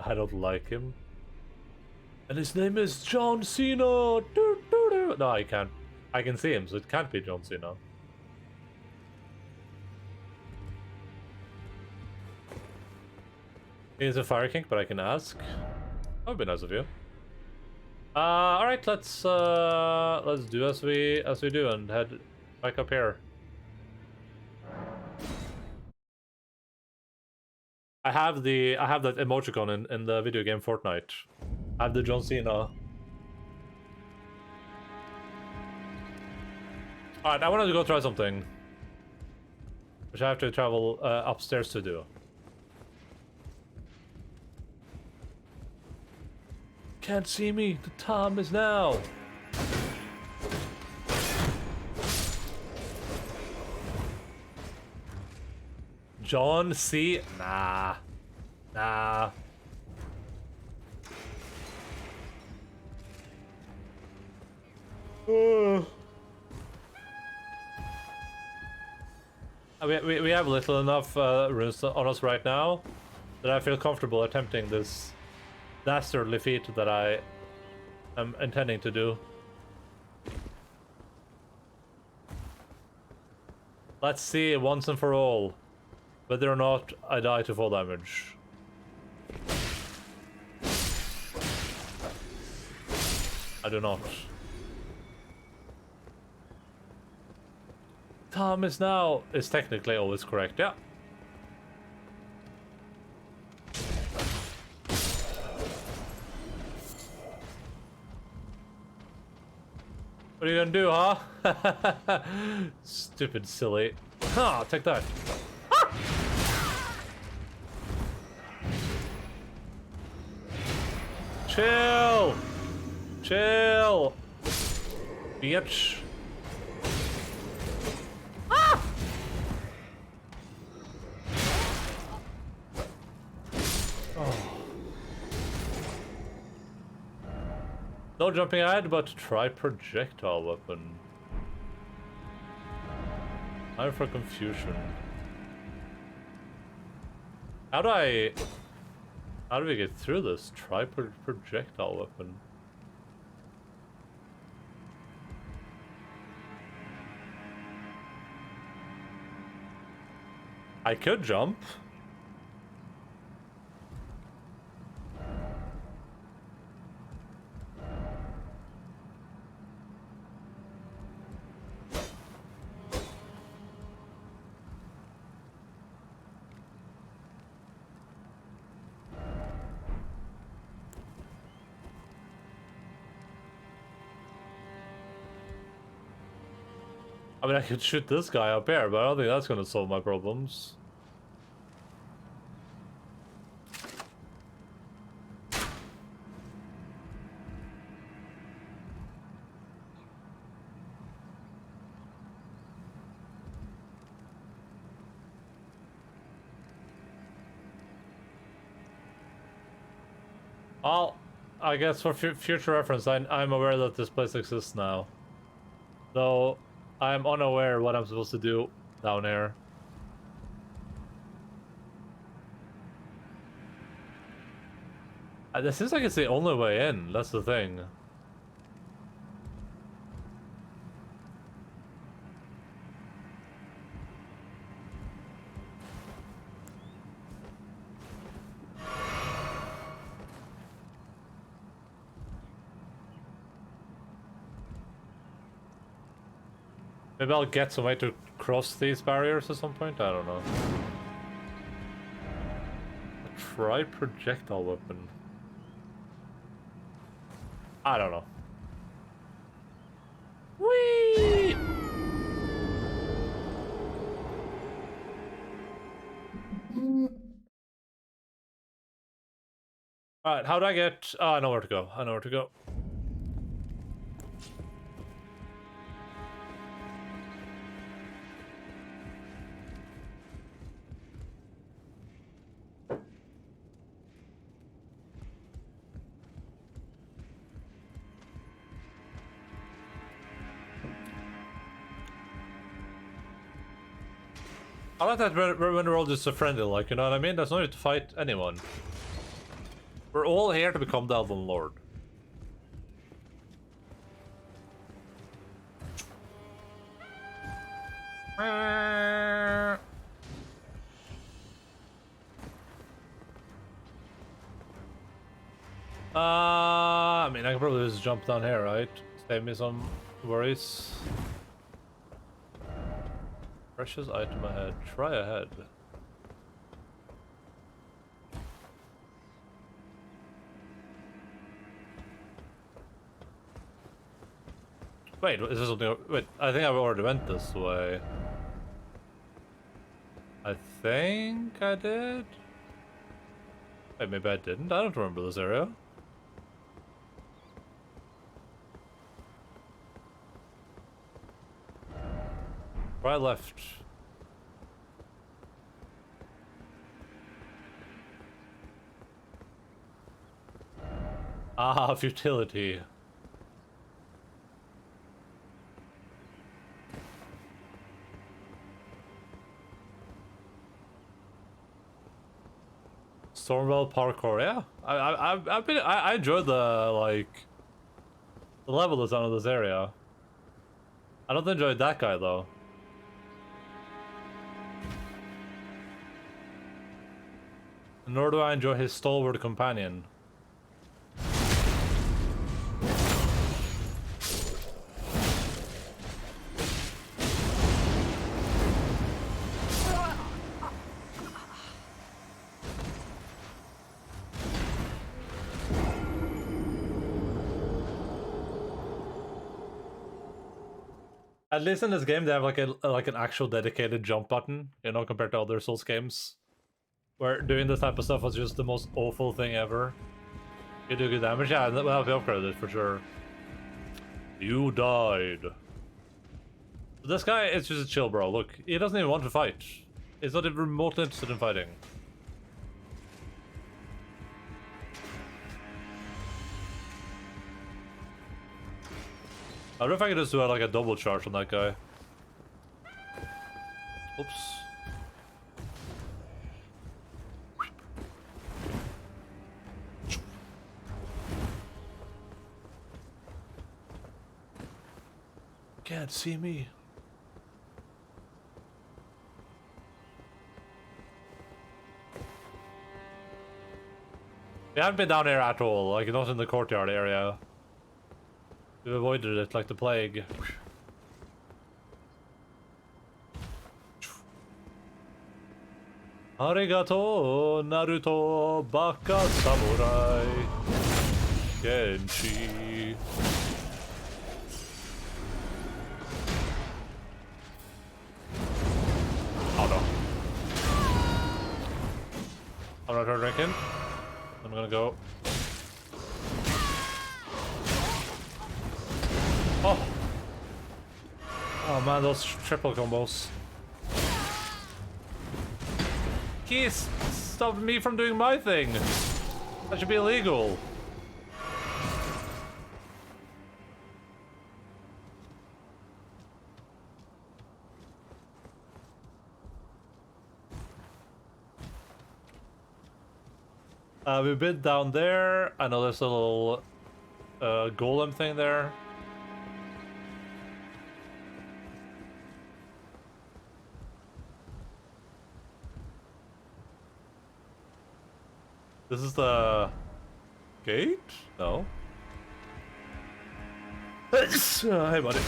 I don't like him. And his name is John Cena! Doo, doo, doo. No, I can't. I can see him, so it can't be John Cena. He's a fire king, but I can ask. That would be nice of you. All right, let's do as we do and head back up here. I have that emoticon in the video game Fortnite. I have the John Cena. Alright, I wanted to go try something, which I have to travel upstairs to do. Can't see me. The time is now. John C. Nah. Nah. We have little enough runes on us right now that I feel comfortable attempting this dastardly feat that I am intending to do. Let's see once and for all whether or not I die to full damage. I do not. Time is now is technically always correct, yeah. What are you gonna do, huh? Stupid silly. Ha! Take that. Ah! Chill! Chill! Bitch! Ah! Oh. No jumping ahead, but try projectile weapon. Time for confusion. How do we get through this? Try projectile weapon. I could jump. I mean, I could shoot this guy up here, but I don't think that's gonna solve my problems. Well, I guess for future reference, I'm aware that this place exists now. Though, I'm unaware what I'm supposed to do down here. This seems like it's the only way in, that's the thing. Maybe I'll get some way to cross these barriers at some point? I don't know. Try projectile weapon. I don't know. Whee! Alright, how do I get... Oh, I know where to go. I know where to go. I like that when we're all just so friendly, like, you know what I mean? There's no need to fight anyone. We're all here to become the Elden Lord. can probably just jump down here, right? Save me some worries. Precious item ahead. Try ahead. Wait, is this something? Wait, I think I already went this way. I think I did. Wait, maybe I didn't. I don't remember this area. Right, left. Ah, futility. Stormwell parkour, yeah. I enjoyed the the level design of this area. I don't enjoy that guy though. Nor do I enjoy his stalwart companion. At least in this game, they have like an actual dedicated jump button, you know, compared to other Souls games, where doing this type of stuff was just the most awful thing ever. You do good damage, yeah, well, we upgraded it for sure. You died. This guy is just a chill bro. Look, he doesn't even want to fight. He's not even remotely interested in fighting. I wonder if I could just do like a double charge on that guy. Oops. Can't see me. We haven't been down here at all, like not in the courtyard area. We avoided it like the plague. Arigato, Naruto, Baka Samurai, Genshi. Oh no. I'm not drinking. I'm gonna go. Oh! Oh man, those triple combos. Keys stopped me from doing my thing. That should be illegal. We've been down there. I know there's a little golem thing there. This is the gate? No. Hey, buddy.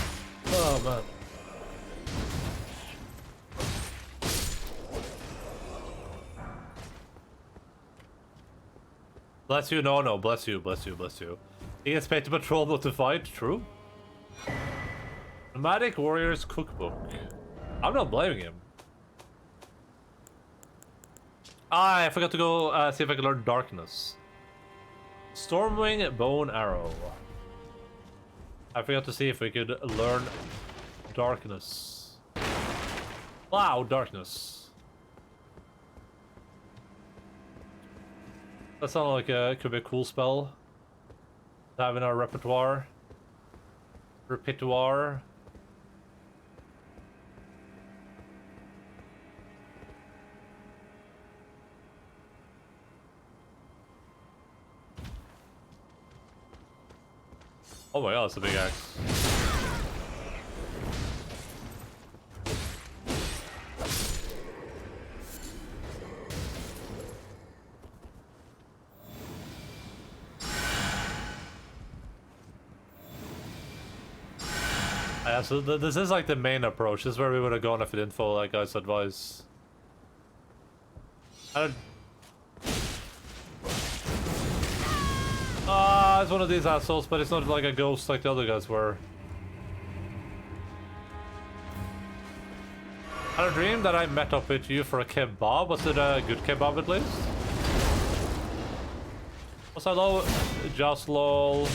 Oh, man. Bless you. No, no. Bless you. Bless you. Bless you. He gets paid to patrol, not to fight. True. Nomadic Warriors Cookbook. I'm not blaming him. Ah, I forgot to go see if I can learn Darkness. Stormwing Bone Arrow. I forgot to see if we could learn Darkness. Wow, Darkness. That sounds like it could be a cool spell to have in our repertoire. Repertoire. Oh my god, that's a big axe. Yeah, so this is like the main approach. This is where we would have gone if we didn't follow that guy's advice. I don't... Ah, it's one of these assholes, but it's not like a ghost like the other guys were. I had a dream that I met up with you for a kebab. Was it a good kebab at least? Was hello, just lol.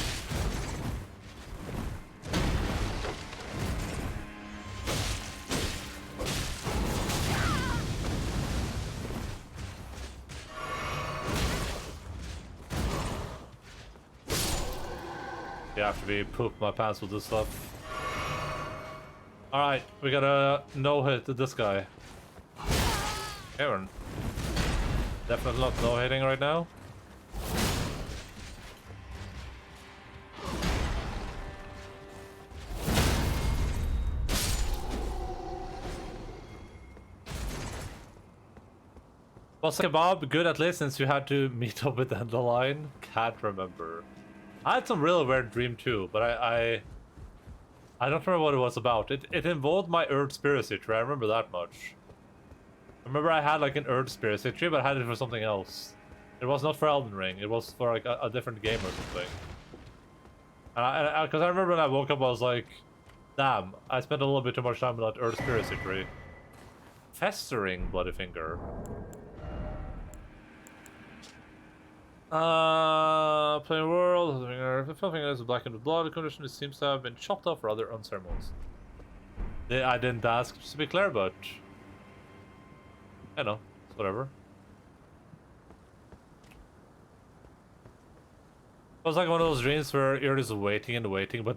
You have to be poop my pants with this stuff. Alright, we gotta no-hit this guy. Okay, we're definitely not no-hitting right now. Was kebab good at least since you had to meet up with Endaline? Can't remember. I had some really weird dream too, but I don't remember what it was about. It involved my Earth Spiracy tree, I remember that much. I remember I had like an Earth Spiracy tree, but I had it for something else. It was not for Elden Ring, it was for like a different game or something. And because I remember when I woke up I was like, damn, I spent a little bit too much time with that Earth Spiracy tree. Festering Bloody Finger. Plain world, the finger is blackened with blood condition. It seems to have been chopped off rather unceremonious. I didn't ask to be clear, but you know, it's whatever. It was like one of those dreams where you're just waiting and waiting, but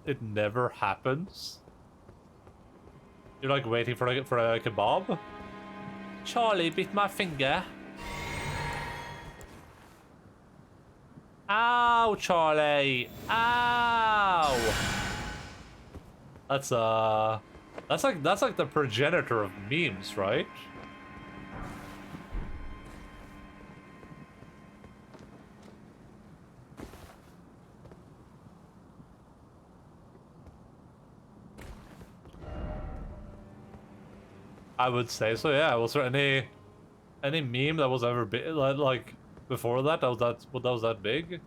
it never happens. You're like waiting for a kebab. Charlie bit my finger. Ow, Charlie! Ow! That's like the progenitor of memes, right? I would say so. Yeah. Was there any meme that was ever big like? Before that, that was that big?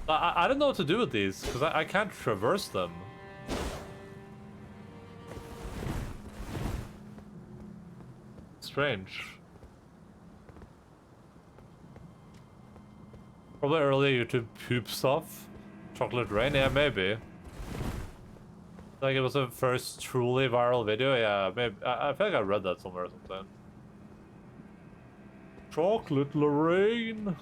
I don't know what to do with these, because I can't traverse them. Strange. Probably early YouTube poop stuff. Chocolate Rain, yeah, maybe. Like it was the first truly viral video, yeah, maybe. I feel like I read that somewhere or something. Chocolate Lorraine.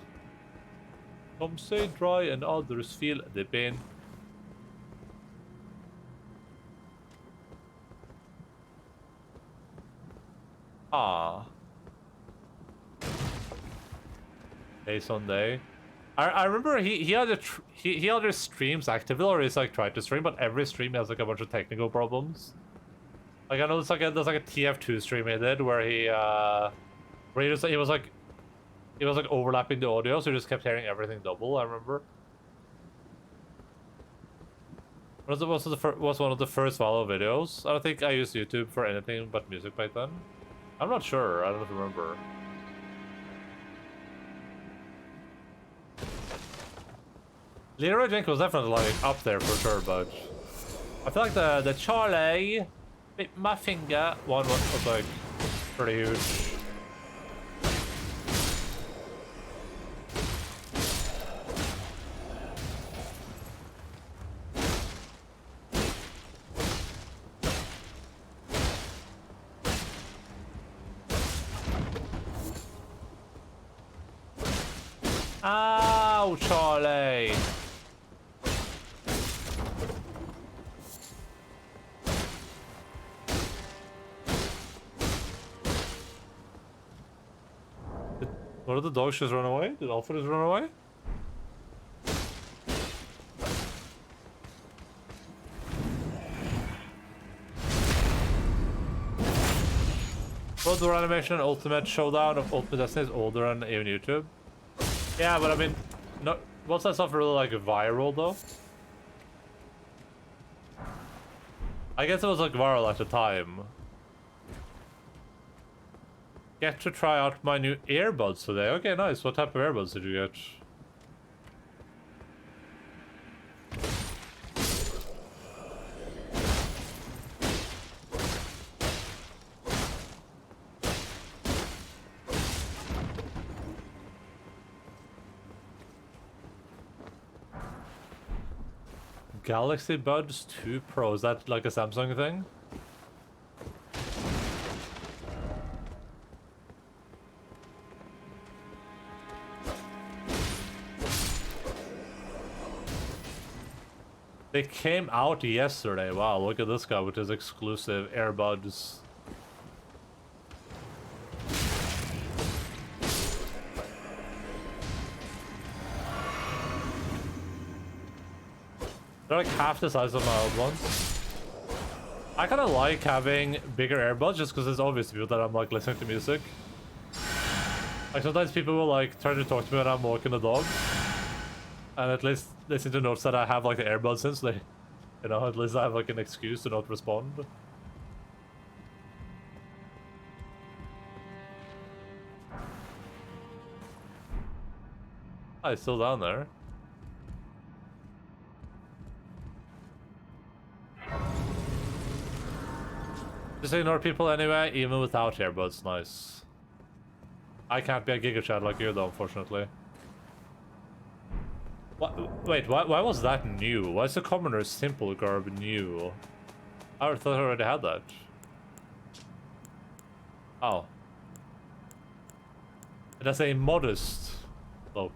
Some say dry and others feel the pain. Ah. Hey Sunday. I remember he either streams actively or he's like tried to stream, but every stream has like a bunch of technical problems. Like I know there's like a TF2 stream he did where he was like overlapping the audio, so he just kept hearing everything double. I remember. Was one of the first Valo videos. I don't think I used YouTube for anything but music back then. I'm not sure. I don't remember. Leroy Jenkins was definitely like up there for sure, but I feel like the Charlie bit my finger one was like pretty huge. Ow, Charlie! What did the dogs just run away? Did Alfred just run away? Blood animation and Ultimate Showdown of Ultimate Destiny is older than even YouTube. Yeah, but I mean, no, what's that stuff really like viral though? I guess it was like viral at the time. Get to try out my new earbuds today. Okay, nice. What type of earbuds did you get? Galaxy Buds 2 Pro. Is that like a Samsung thing? They came out yesterday. Wow, look at this guy with his exclusive earbuds. They're like half the size of my old ones. I kind of like having bigger earbuds just because it's obvious to people that I'm like listening to music. Like sometimes people will like try to talk to me when I'm walking the dog. And at least they seem to notice that I have like the earbuds in, so they, you know, at least I have like an excuse to not respond. Oh, he's still down there. Just ignore people anyway, even without earbuds. Nice. I can't be a Giga Chad like you though, unfortunately. What, wait, why was that new? Why is the Commoner's simple garb new? I thought I already had that. Oh. It has a modest look.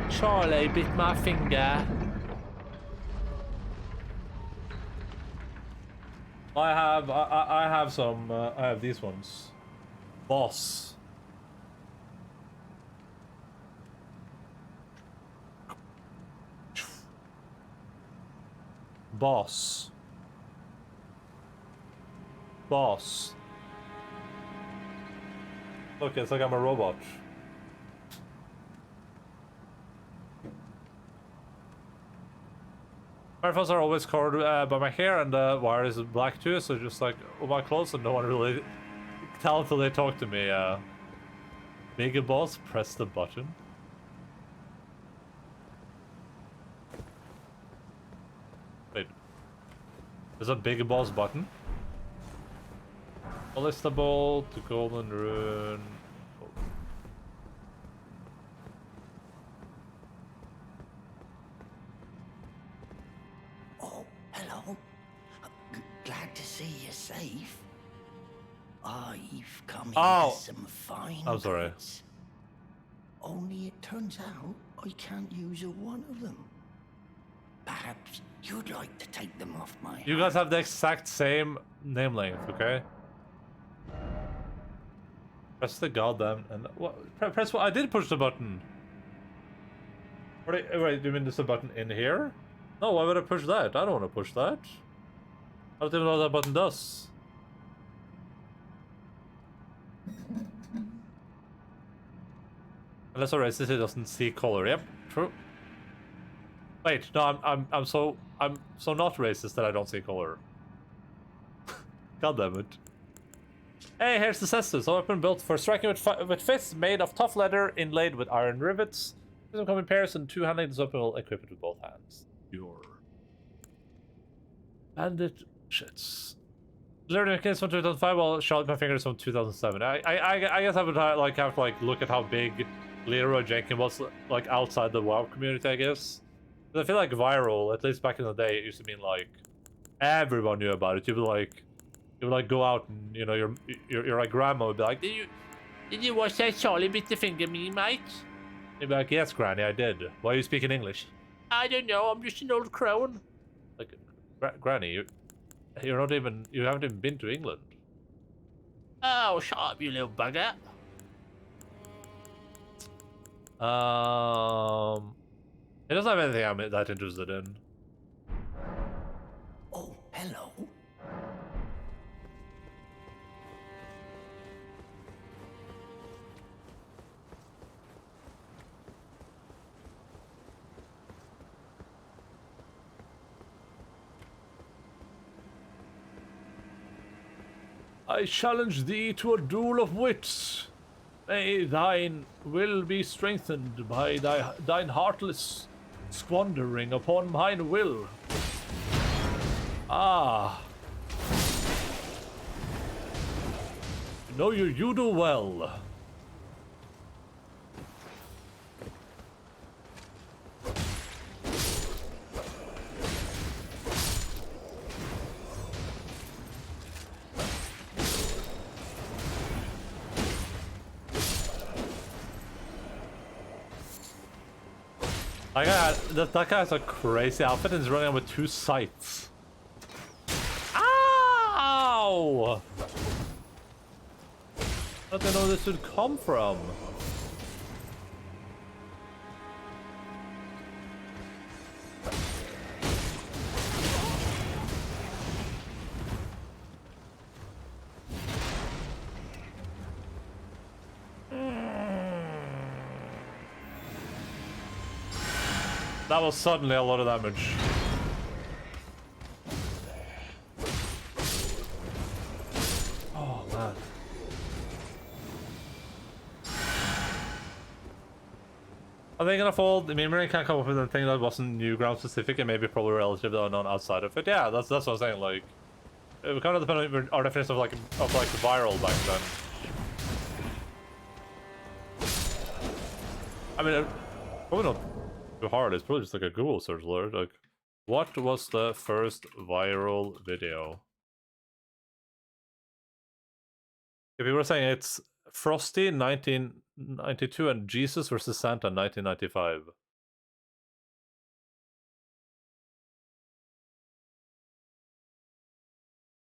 Charlie bit my finger. I have some. I have these ones. Boss. Boss. Boss. Look, it's like I'm a robot. My phones are always covered by my hair, and the wire is black too, so just like all my clothes, and no one really tell until they talk to me. Big boss, press the button. Wait, there's a big boss button. Listable to Golden Rune. Hello. Glad to see you're safe. I've come here for some fine I'm sorry. goods. Only it turns out I can't use one of them. Perhaps you'd like to take them off my You guys have the exact same name length, okay? Press the goddamn and what? Press what? I did push the button. Wait, do you mean there's a button in here? No, why would I push that? I don't want to push that. I don't even know what that button does. Unless a racist he doesn't see color. Yep, true. Wait, no, I'm so not racist that I don't see color. God damn it. Hey, here's the cestus, a weapon built for striking with fists, made of tough leather inlaid with iron rivets. Some come in pairs, and two handling this weapon will equip it with both hands. Your bandit shits. Learning mechanics from 2005 while shot my fingers from 2007. I guess I would like have to like look at how big Leroy Jenkins was like outside the WoW community, I guess. But I feel like viral, at least back in the day, it used to mean like everyone knew about it. You would like go out and you know your like grandma would be like, did you watch that Charlie bit the finger meme, mate? You'd be like, yes, Granny, I did. Why are you speaking English? I don't know. I'm just an old crone. Like, Granny, you haven't even been to England. Oh, shut up, you little bugger. It doesn't have anything I'm that interested in. Oh, hello. I challenge thee to a duel of wits. May thine will be strengthened by thine heartless squandering upon mine will. Ah. Know you do well. That guy has a crazy outfit and is running with 2 scythes. Ow! I don't know where this would come from. That was suddenly a lot of damage. Oh man. Are they gonna fold? I mean, Marine can't come up with anything that wasn't new ground specific and maybe probably relatively unknown outside of it. Yeah, that's what I'm saying. Like, it would kind of depend on our definition of like viral back then. I mean, probably not too hard. It's probably just like a Google search alert. Like, what was the first viral video? If you were saying it's Frosty 1992 and Jesus versus Santa 1995.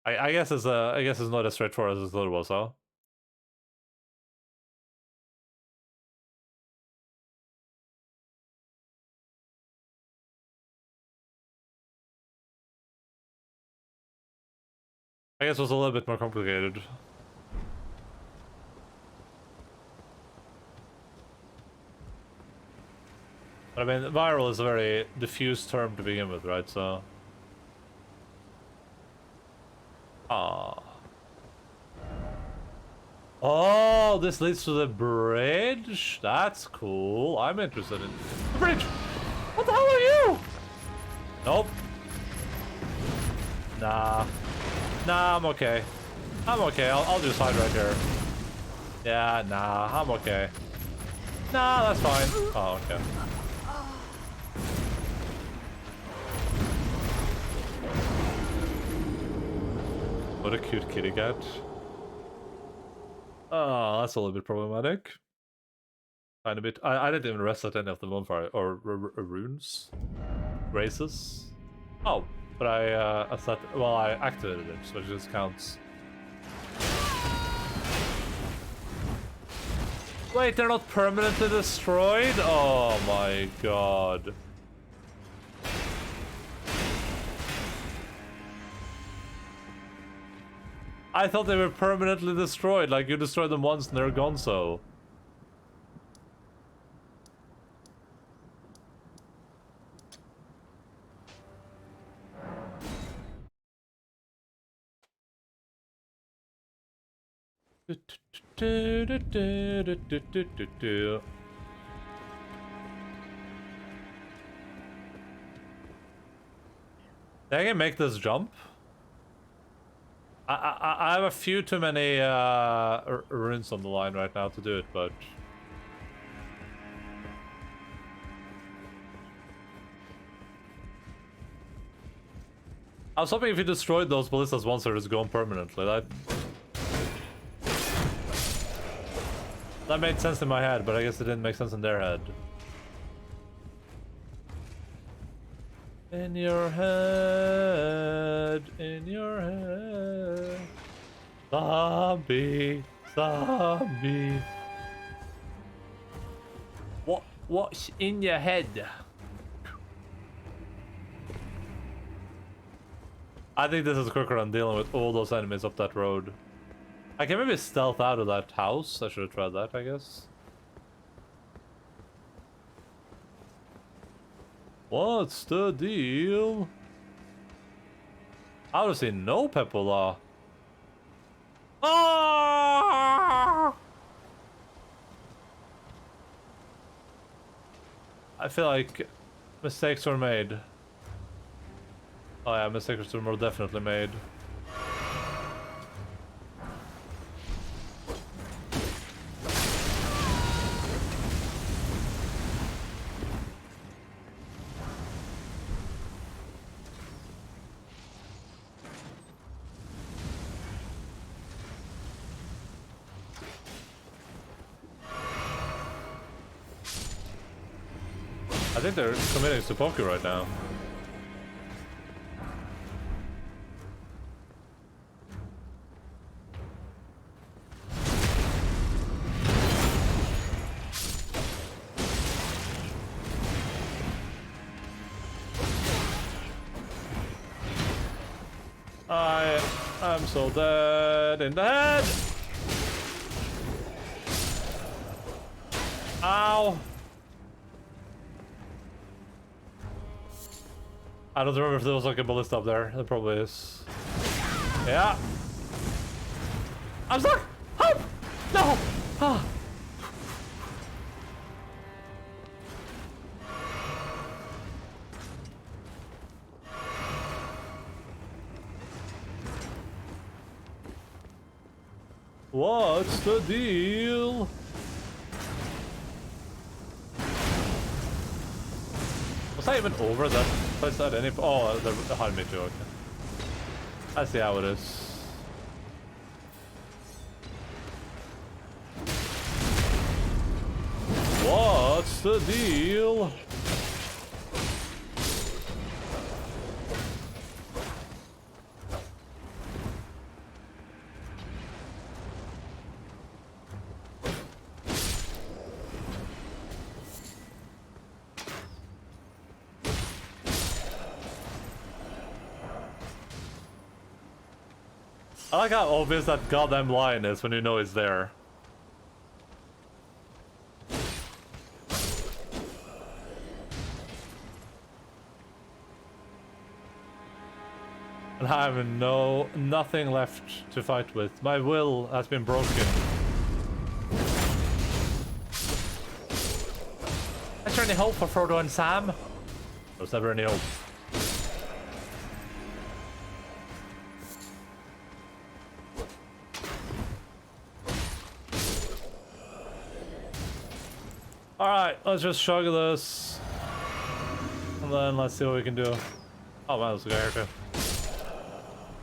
I guess it's not as straightforward as I thought it was, huh? I guess it was a little bit more complicated. But I mean, viral is a very diffuse term to begin with, right? So... Ah. Oh, this leads to the bridge? That's cool. I'm interested in... The bridge! What the hell are you? Nope. Nah. Nah, I'm okay. I'm okay. I'll just hide right here. Yeah, nah, I'm okay. Nah, that's fine. Oh, okay. What a cute kitty cat. Oh, that's a little bit problematic. Kind of bit. I didn't even rest at any of the bonfire or runes, graces. Oh, but I thought. Well, I activated it, so it just counts. Wait, they're not permanently destroyed? Oh my god. I thought they were permanently destroyed, like you destroy them once and they're gone so. I can make this jump. I have a few too many runes on the line right now to do it, but I was hoping if you destroyed those ballistas once, they're just gone permanently. That made sense in my head, but I guess it didn't make sense in their head. In your head, in your head. Zombie, zombie. What's in your head? I think this is quicker than dealing with all those enemies up that road. I can maybe stealth out of that house. I should have tried that, I guess. What's the deal? How does he know Pepola? Oh! I feel like mistakes were made. Oh yeah, mistakes were more definitely made. I think they're committing seppuku right now. I'm so dead in the head. Ow. I don't remember if there was like a ballista up there. There probably is. Yeah. I'm stuck! Help! No! Ah. What's the deal? Was I even over that place at any... Oh, they're behind me too, okay. I see how it is. What's the deal? I like how obvious that goddamn line is when you know it's there. And I have nothing left to fight with. My will has been broken. Is there any hope for Frodo and Sam? There's never any hope. Alright, let's just chug this. And then let's see what we can do. Oh man, there's a guy here too.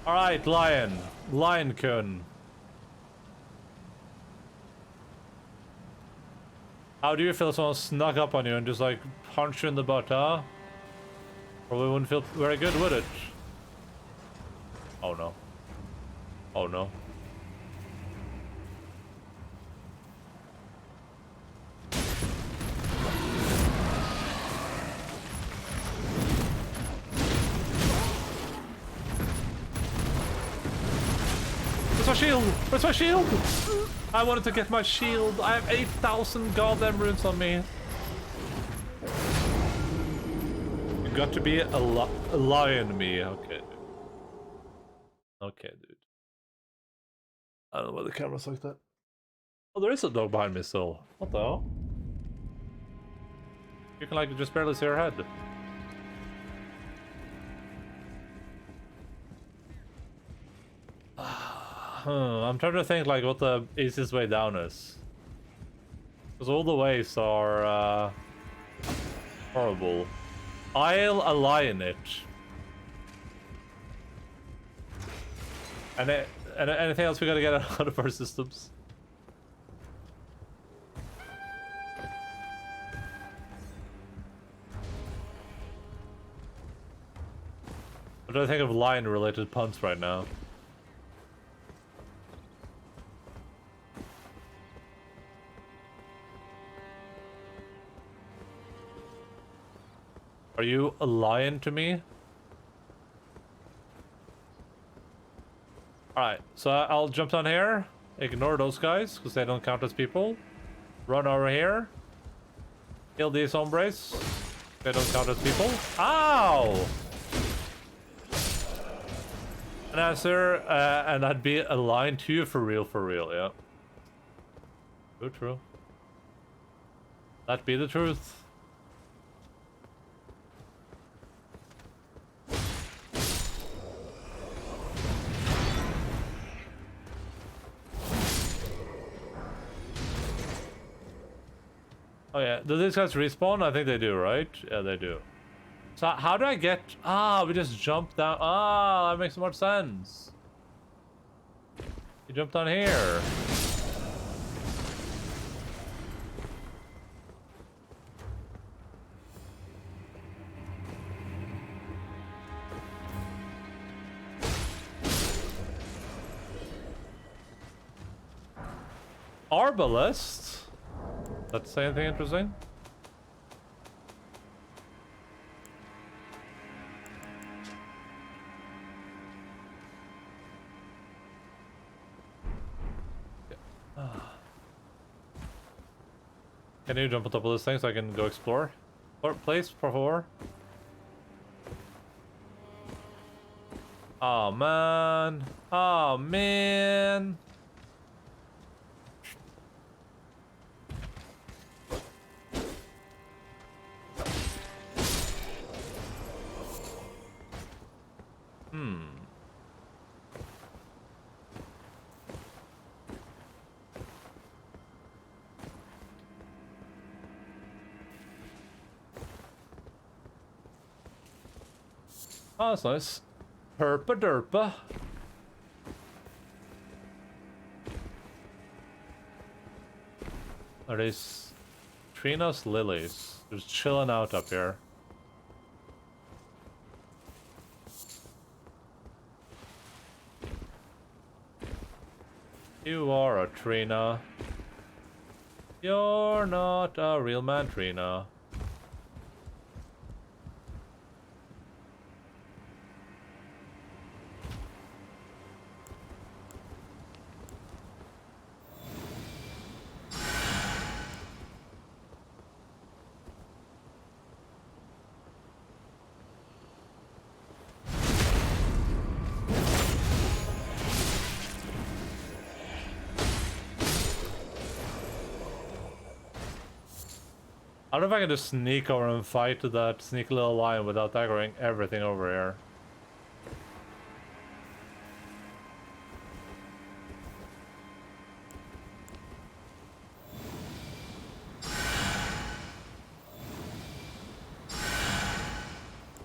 Alright, Lion. Lion-kun. How do you feel if someone snuck up on you and just like punch you in the butt, huh? Probably wouldn't feel very good, would it? Oh no. Oh no. Where's my shield? Where's my shield? I wanted to get my shield. I have 8,000 goddamn runes on me. You got to be a lion me. Okay. Okay, dude. I don't know why the camera's like that. Oh, there is a dog behind me still. What the hell? You can like just barely see her head. I'm trying to think like what the easiest way down is. Because all the ways are horrible. I'll align it. And anything else we gotta get out of our systems? What do I think of lion-related puns right now? Are you a lion to me? Alright, so I'll jump down here. Ignore those guys, because they don't count as people. Run over here. Kill these hombres. They don't count as people. Ow! an answer, and I'd be aligned to you for real, yeah. True. That be the truth. Oh yeah, do these guys respawn? I think they do, right? Yeah, they do. So how do I get... we just jump down. That makes more sense. You jump down here. Arbalest? That say anything interesting? Can you jump on top of this thing so I can go explore? Or place, por favor? Oh man. Oh man. Oh, that's nice. Herpa derpa. Are these Trina's lilies? Just chilling out up here. You are a Trina. You're not a real man, Trina. I don't know if I can just sneak over and fight that sneaky little lion without aggroing everything over here.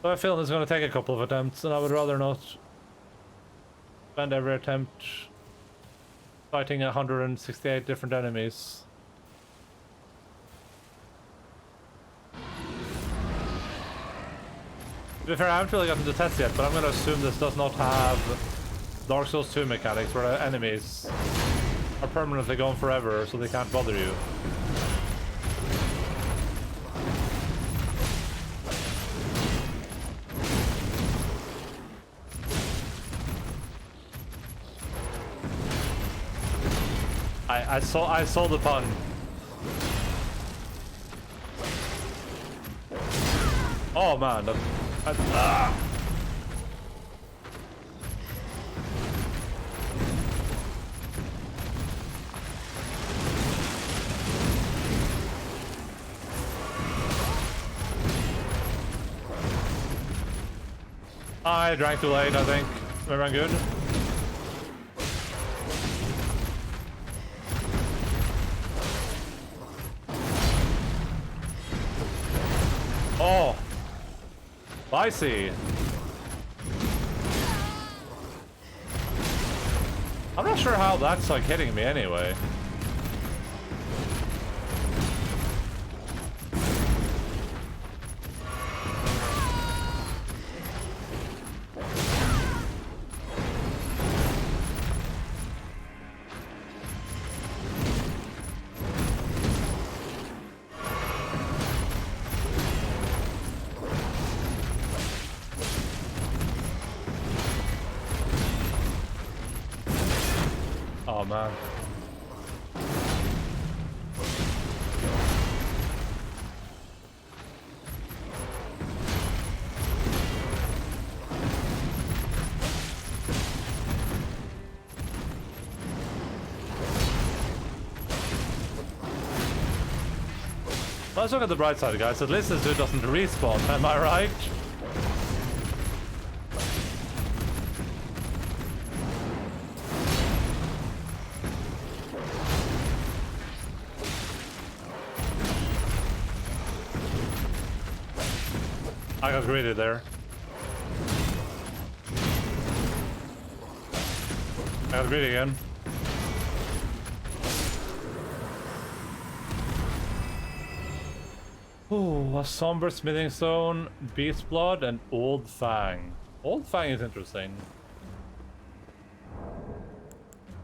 So I feel it's going to take a couple of attempts, and I would rather not spend every attempt fighting 168 different enemies. To be fair, I haven't really gotten to test yet, but I'm going to assume this does not have Dark Souls 2 mechanics where the enemies are permanently gone forever, so they can't bother you. I saw the pun. Oh man, I drank too late, I think. Everyone good? Oh! I see. I'm not sure how that's like hitting me anyway. Oh man. Let's look at the bright side, guys. At least this dude doesn't respawn, am I right? I got greedy there. I got greedy again. Ooh, a somber smithing stone, beast blood, and old fang. Old fang is interesting.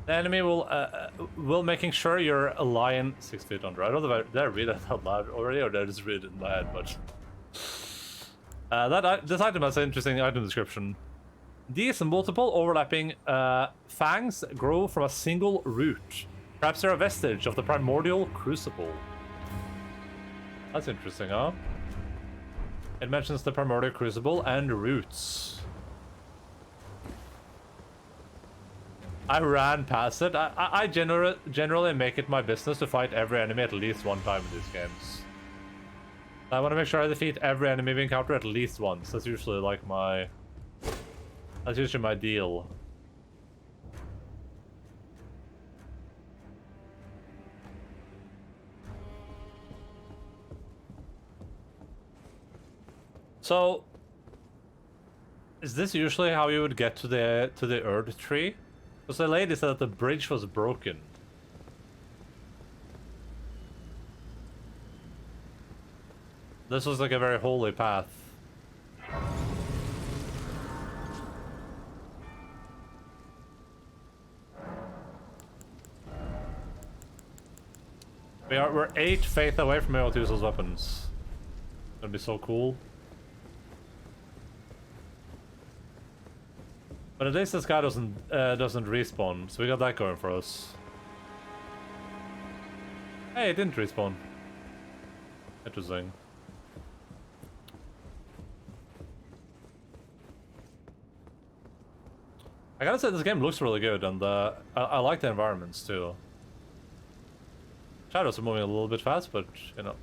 The enemy will making sure you're a lion 6 feet under. I don't know if did I read that out loud already, or did I just read it in my head? But this item has an interesting item description. These multiple overlapping fangs grow from a single root. Perhaps they're a vestige of the primordial crucible. That's interesting, huh? It mentions the primordial crucible and roots. I ran past it. I generally make it my business to fight every enemy at least one time in these games. I want to make sure I defeat every enemy we encounter at least once. That's usually like my... That's usually my deal. So, is this usually how you would get to the Earth tree? Because the lady said that the bridge was broken. This was like a very holy path. We're 8 faith away from being able to use those weapons. That'd be so cool. But at least this guy doesn't respawn, so we got that going for us. Hey, it didn't respawn. Interesting. I gotta say, this game looks really good, and I like the environments too. Shadows are moving a little bit fast, but you know.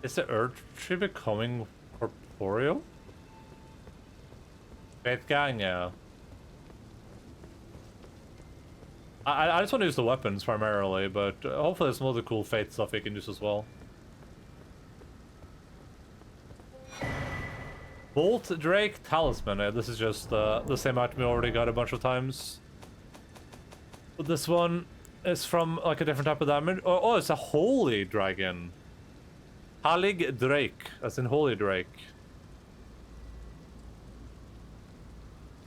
Is the Earth tree becoming corporeal? Faith gang, yeah. I just want to use the weapons primarily, but hopefully there's some other cool Fate stuff you can use as well. Bolt Drake Talisman. This is just the same item we already got a bunch of times. But this one is from like a different type of damage. Oh, it's a holy dragon. Halig Drake, as in holy Drake.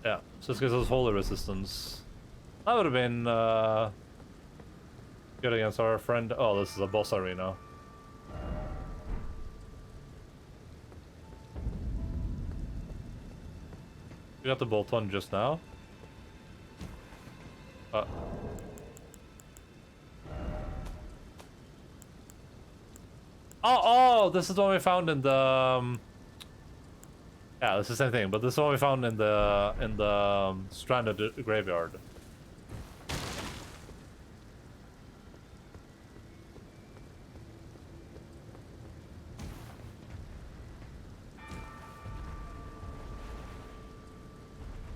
Yeah, so this gives us holy resistance. That would have been good against our friend. Oh, this is a boss arena. We got the bolt one just now. Oh, this is the one we found in the. Yeah, it's the same thing, but this is the one we found in the stranded graveyard.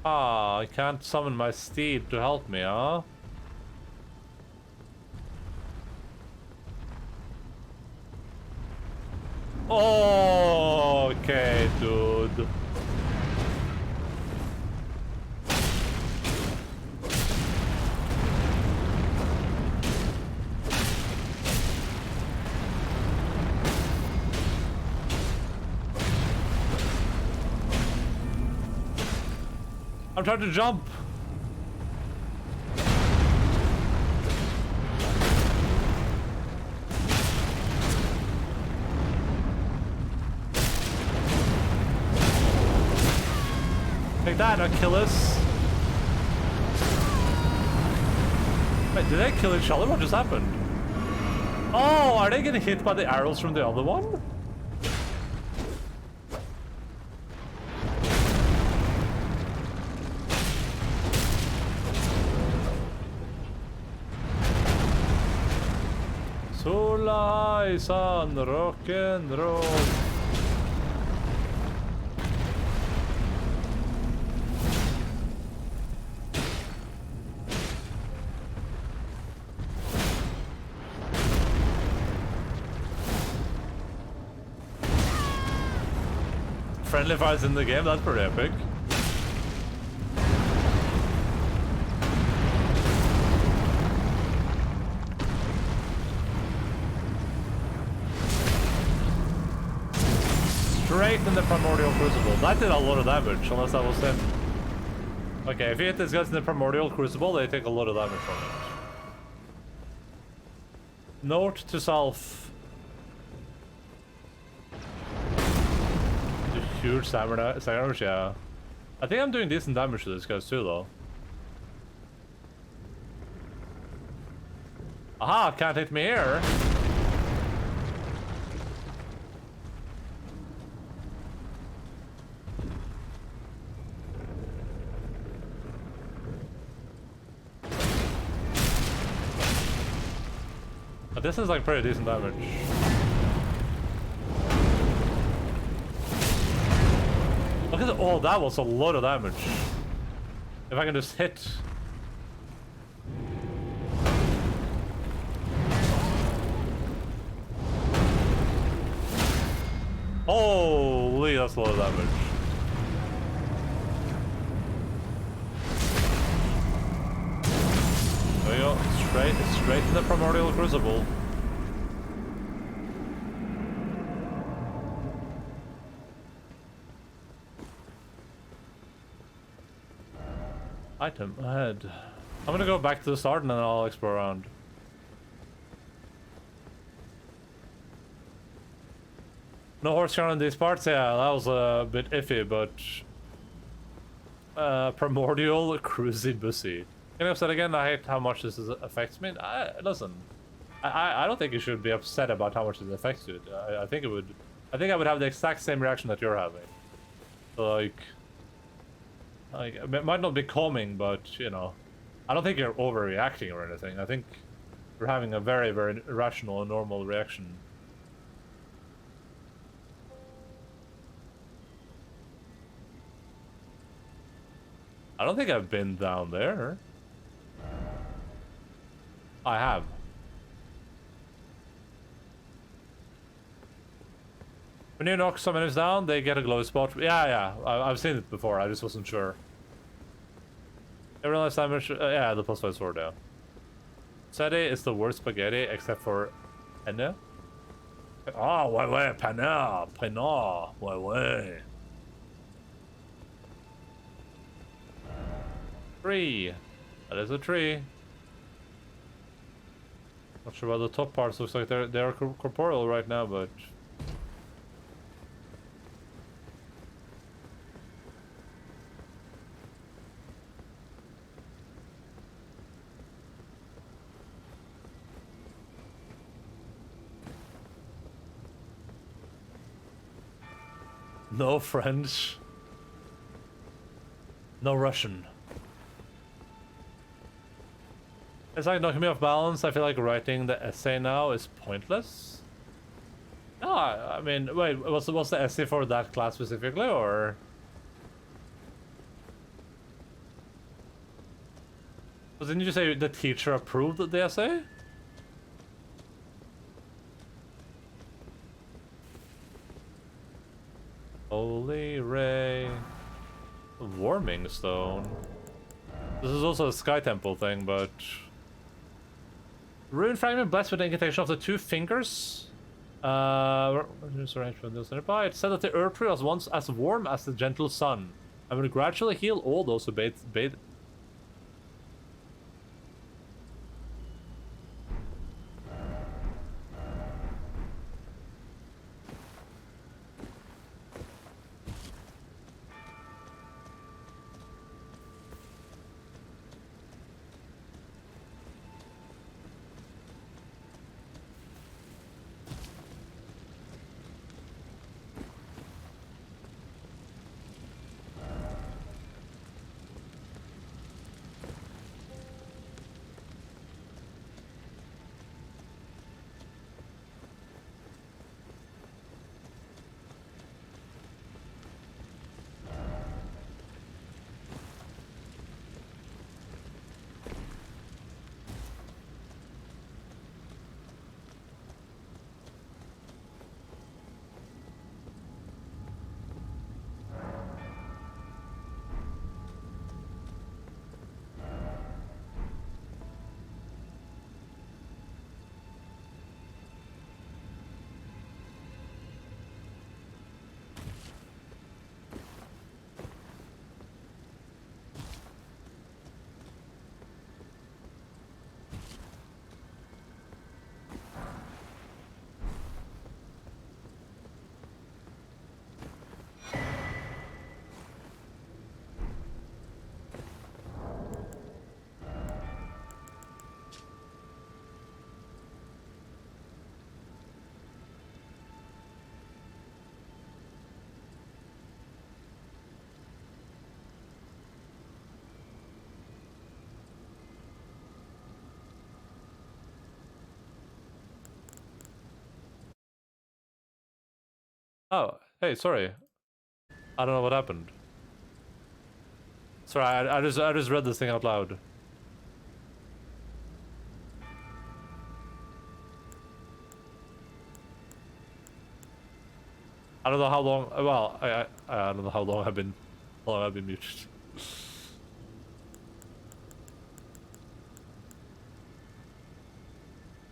Ah, I can't summon my steed to help me, huh? Oh, okay, dude. I'm trying to jump. Take that, Achilles. Wait, did they kill each other? What just happened? Oh, are they getting hit by the arrows from the other one? play some rock and roll. Friendly fires in the game, that's pretty epic. Straight in the Primordial Crucible. That did a lot of damage, unless that was him. Okay, if you hit these guys in the Primordial Crucible, they take a lot of damage from it. Note to self. The huge damage, yeah. I think I'm doing decent damage to these guys too, though. Aha, can't hit me here. But this is like pretty decent damage. Look at oh, that was a lot of damage. If I can just hit. Holy, that's a lot of damage. There you go, straight to the Primordial Crucible. Item ahead. I'm gonna go back to the start and then I'll explore around. No horse count in these parts? Yeah, that was a bit iffy, but... Primordial Cruisy Bussy. Getting upset again, I hate how much this affects me. Listen, I don't think you should be upset about how much it affects you. I think I would have the exact same reaction that you're having. So, like, it might not be calming, but, you know, I don't think you're overreacting or anything. I think you're having a very, very rational and normal reaction. I don't think I've been down there. I have. When you knock someone who's down, they get a glow spot. Yeah, I've seen it before. I just wasn't sure. Everyone less damage. Yeah, the +5 sword, yeah. Sede is the worst spaghetti except for Enne. Ah, ouais, Panna, ouais. Tree. That is a tree. Not sure about the top parts. Looks like they're corporeal right now, but. No French. No Russian. It's like knocking me off balance. I feel like writing the essay now is pointless. No, I mean, wait, what's the essay for that class specifically, or? But didn't you say the teacher approved the essay? Holy Ray. Warming Stone. This is also a Sky Temple thing, but... Rune Fragment blessed with the incantation of the two fingers. It said that the earth tree was once as warm as the gentle sun. I will gradually heal all those who bathe. Oh, hey, sorry. I don't know what happened. Sorry, I just read this thing out loud. I don't know how long. Well, I don't know how long I've been muted.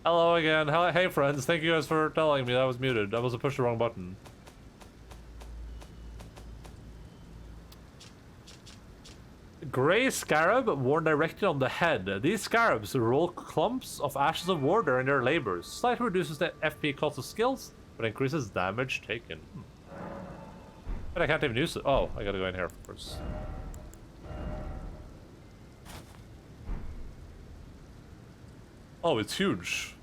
Hello again. Hey friends, thank you guys for telling me I was muted. I must have pushed the wrong button. Grey scarab worn directly on the head. These scarabs roll clumps of ashes of war during their labors. Slightly reduces the FP cost of skills, but increases damage taken. But I can't even use it. Oh, I gotta go in here first. Oh, it's huge.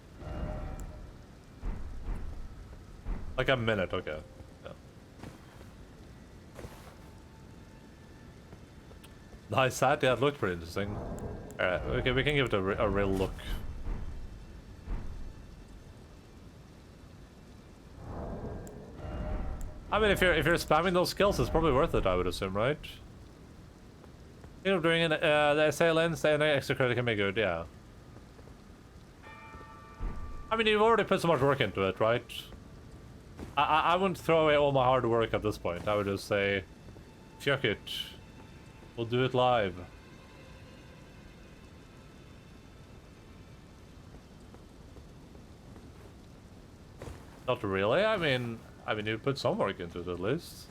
Like a minute, okay. Yeah. Nice hat, yeah, it looked pretty interesting. Alright, okay, we can give it a real look. I mean, if you're spamming those skills, it's probably worth it, I would assume, right? You're doing the assailants, and extra credit can be good, yeah. I mean, you've already put so much work into it, right? I wouldn't throw away all my hard work at this point. I would just say, fuck it. We'll do it live. Not really. I mean, you put some work into it at least.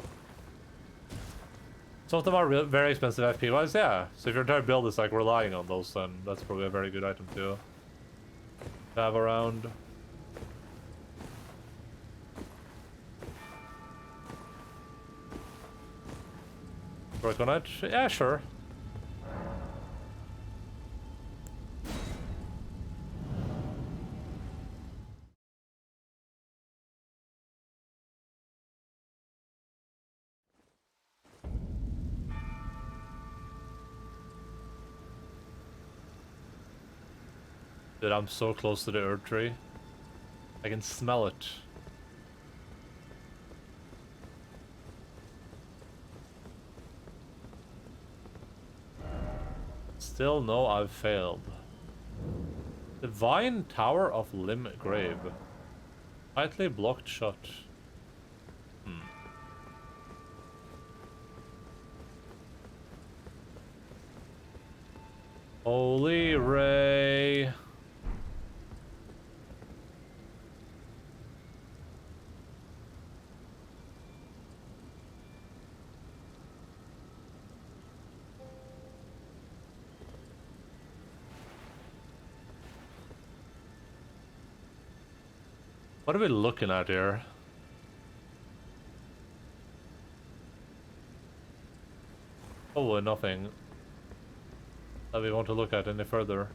Some of them are very expensive FP wise, yeah. So if your entire build is like relying on those, then that's probably a very good item to have around. Work on it? Yeah, sure. Dude, I'm so close to the Earth Tree. I can smell it. Still no, I've failed. Divine Tower of Limgrave. Tightly blocked shut. Holy Ray. What are we looking at here? Probably nothing that we want to look at any further.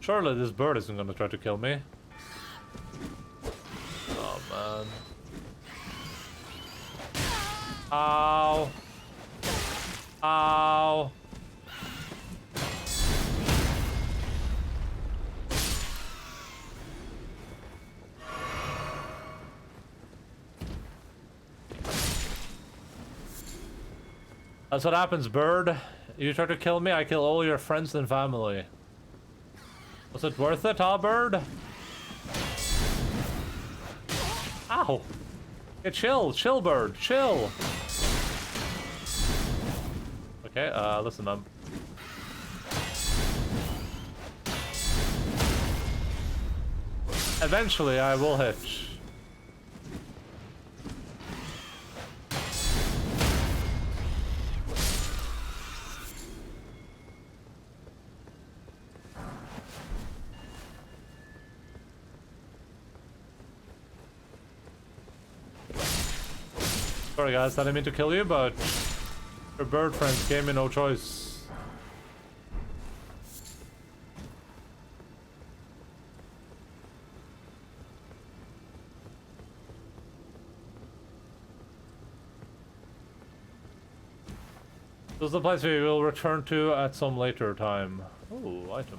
Surely this bird isn't gonna try to kill me. Oh man. Ow. Ow. That's what happens, bird. You try to kill me, I kill all your friends and family. Was it worth it, huh, bird? Ow! Hey, chill, bird, chill! Okay, listen, eventually I will hit. Sorry guys, I didn't mean to kill you, but your bird friends gave me no choice. This is the place we will return to at some later time. Oh, item.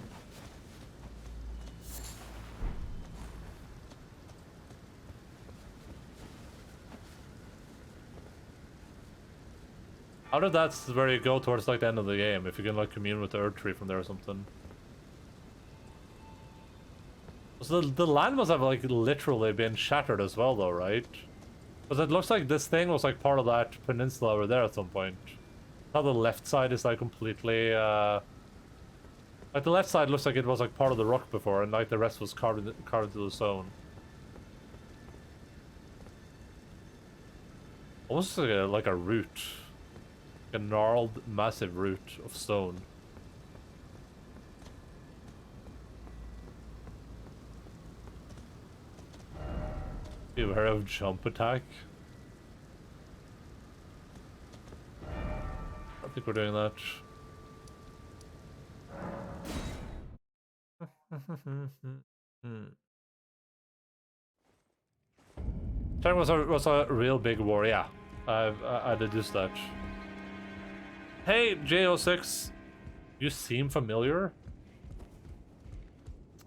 Out of that's where you go towards like the end of the game, if you can like commune with the Earth Tree from there or something. So the land must have like literally been shattered as well though, right? Because it looks like this thing was like part of that peninsula over there at some point. Now the left side is like completely like the left side looks like it was like part of the rock before, and like the rest was carved into the stone. Almost like a root. A gnarled, massive root of stone. Beware of jump attack. I think we're doing that. Time was a real big war, yeah. I deduced that. Hey, J06. You seem familiar.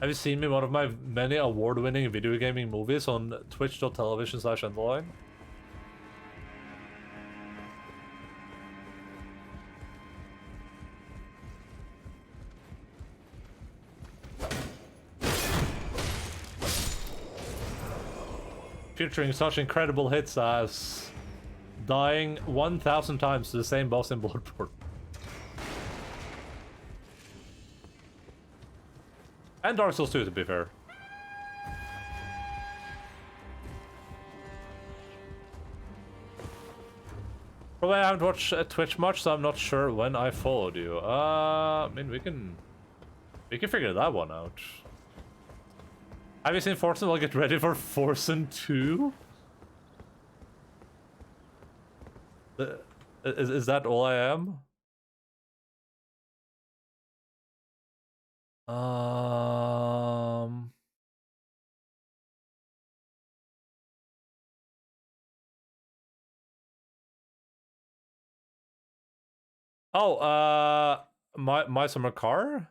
Have you seen me in one of my many award-winning video gaming movies on twitch.tv/Endaline? Featuring such incredible hits as dying 1,000 times to the same boss in Bloodborne. And Dark Souls 2, to be fair. Probably I haven't watched Twitch much, so I'm not sure when I followed you. I mean, we can figure that one out. Have you seen Fortune? I'll get ready for Fortune 2? Is that all I am? Oh, my summer car?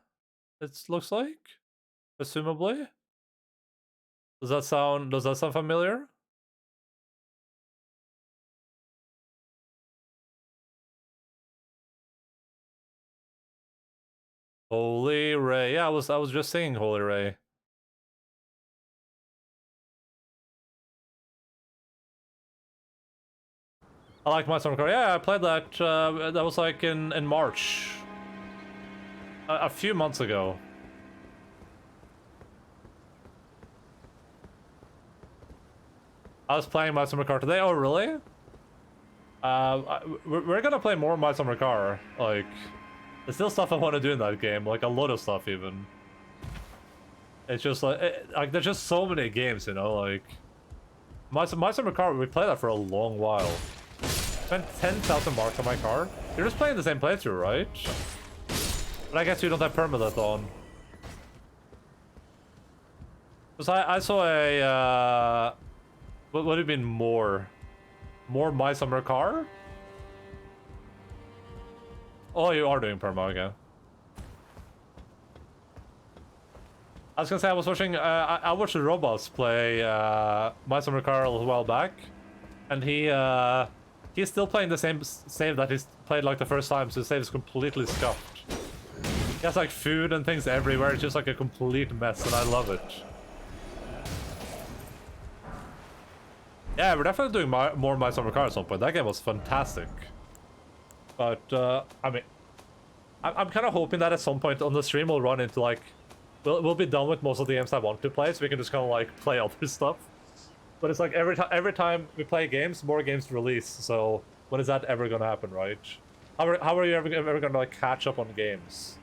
It looks like? Assumably? Does that sound familiar? Holy Ray. Yeah, I was just singing Holy Ray. I like my summer car. Yeah, I played that. That was like in March. A few months ago. I was playing My Summer Car today. Oh, really? We're gonna play more My Summer Car. Like, there's still stuff I want to do in that game. Like, a lot of stuff, even. It's just like there's just so many games, you know? Like, My Summer Car, we played that for a long while. Spent 10,000 marks on my car. You're just playing the same playthrough, right? But I guess you don't have permadeath on. Because I saw a, what do you mean more? More My Summer Car? Oh, you are doing perma, okay. I was gonna say, I was watching, I watched Robots play My Summer Car a little while back. And he's still playing the same save that he's played like the first time, so his save is completely scuffed. He has like food and things everywhere, it's just like a complete mess, and I love it. Yeah, we're definitely doing more My Summer Car at some point. That game was fantastic. But, I mean, I'm kind of hoping that at some point on the stream we'll run into like, we'll be done with most of the games I want to play, so we can just kind of like play other stuff. But it's like every time we play games, more games release. So when is that ever gonna happen, right? How are you ever gonna like catch up on games?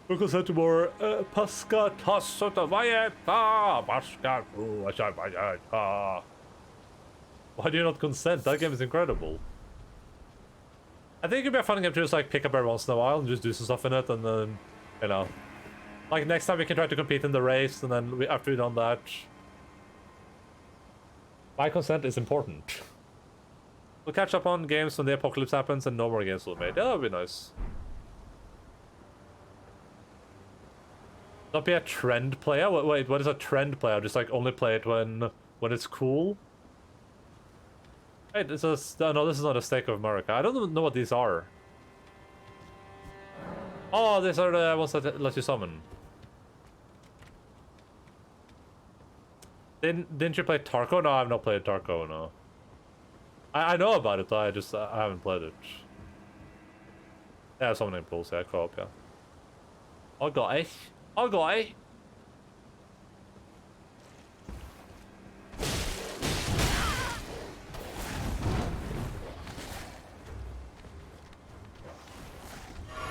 Because said to more Pasca Tassota Vayeta Pasca Vayeta. Why do you not consent? That game is incredible. I think it'd be a fun game to just like pick up every once in a while and just do some stuff in it, and then, you know, like next time we can try to compete in the race, and then after we've done that, my consent is important. We'll catch up on games when the apocalypse happens and no more games will be made. Yeah, that would be nice. Not be a trend player? Wait, what is a trend player? Just like only play it when it's cool? Wait, this is... No, this is not a Stake of America. I don't know what these are. Oh, these are the ones that let you summon. Didn't you play Tarko? No, I've not played Tarko, no. I know about it, I haven't played it. Yeah, summoning pools, yeah, co-op, yeah. I got it. I got it.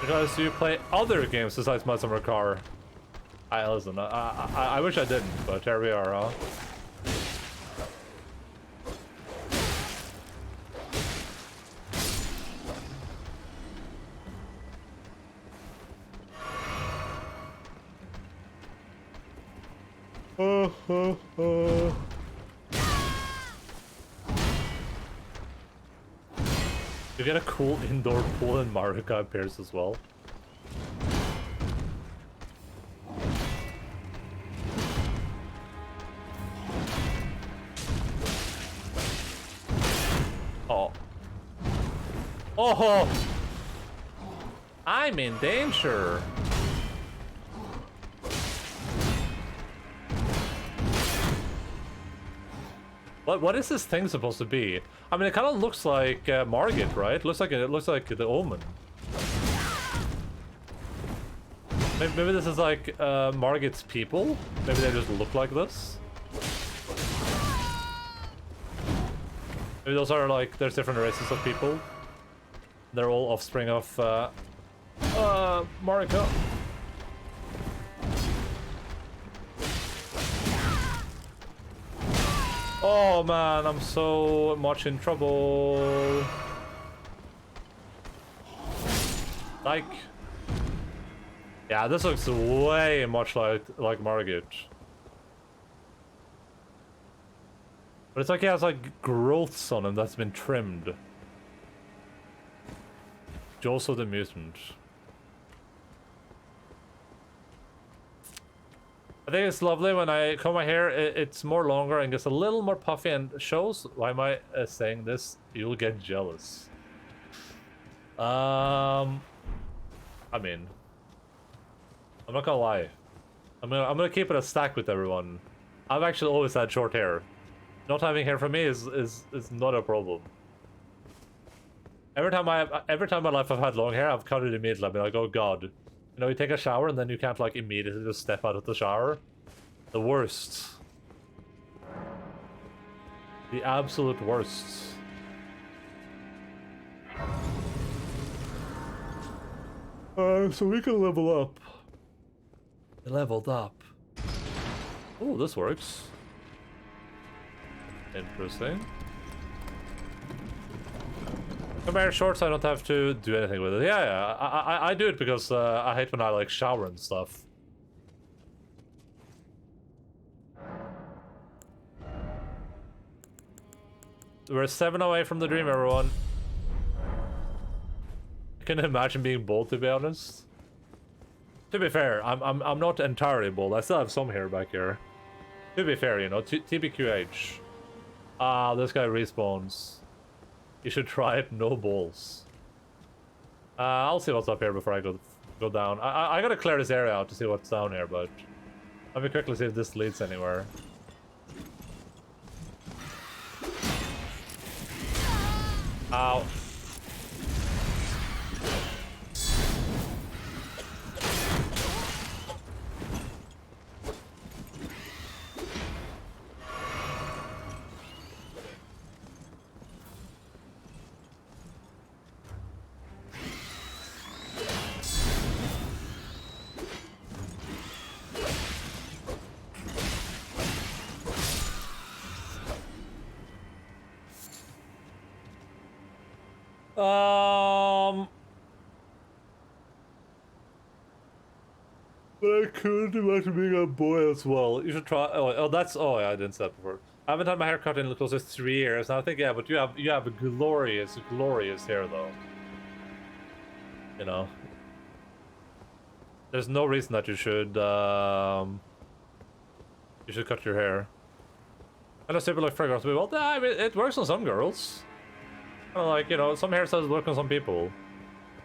Because you play other games besides My Summer Car. Listen, I wish I didn't, but here we are, huh? You get a cool indoor pool in Maruka appears as well. Oh. Oh! I'm in danger! What is this thing supposed to be? I mean, it kind of looks like Margit, right? It looks like the Omen. Maybe this is like Margit's people. Maybe they just look like this. Maybe those are like there's different races of people. They're all offspring of Marika. Oh man, I'm so much in trouble. Like, yeah, this looks way much like Margit. But it's like he has like growths on him that's been trimmed. Jaws of the Mutant. I think it's lovely when I comb my hair, it's more longer and gets a little more puffy and shows. Why am I saying this? You'll get jealous. I mean, I'm not gonna lie. I'm gonna keep it a stack with everyone. I've actually always had short hair. Not having hair for me is not a problem. Every time in my life I've had long hair, I've cut it immediately. I've been like, oh god. You know, you take a shower and then you can't like immediately just step out of the shower. The worst. The absolute worst. So we can level up. Leveled up. Oh, this works. Interesting. Come here, shorts. I don't have to do anything with it. Yeah. I do it because I hate when I like shower and stuff. We're 7 away from the dream, everyone. I can imagine being bald, to be honest. To be fair, I'm not entirely bald. I still have some hair back here. To be fair, you know, TBQH. Ah, this guy respawns. You should try it, no balls. I'll see what's up here before I go down. I gotta clear this area out to see what's down here, but let me quickly see if this leads anywhere. Ow. But I could imagine being a boy as well. You should try. Oh, that's. Oh, yeah, I didn't say that before. I haven't had my hair cut in close to 3 years, and I think, yeah, but you have a glorious, glorious hair, though. You know. There's no reason that you should cut your hair. And it's people like fragrance, well, I mean, it works on some girls. Kind of like, you know, some hairstyles work on some people.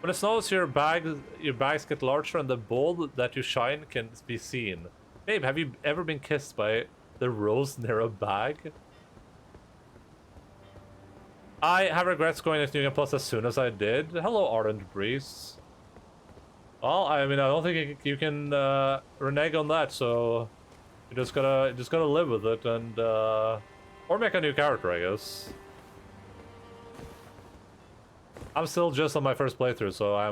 When it snows, your bags get larger, and the ball that you shine can be seen. Babe, have you ever been kissed by the rose near a bag? I have regrets going into New Game Plus as soon as I did. Hello, Ardent Breeze. Well, I mean, I don't think you can renege on that, so you just gotta live with it and or make a new character, I guess. I'm still just on my first playthrough, so I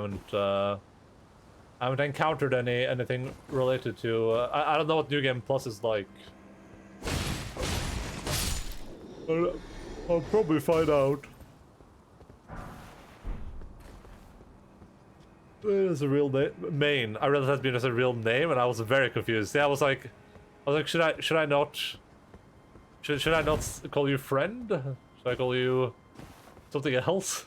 haven't encountered anything related to. I don't know what New Game Plus is like. I'll probably find out. It is a real name. Maine. I realized that's been as a real name, and I was very confused. Yeah, I was like, should I not call you friend? Should I call you something else?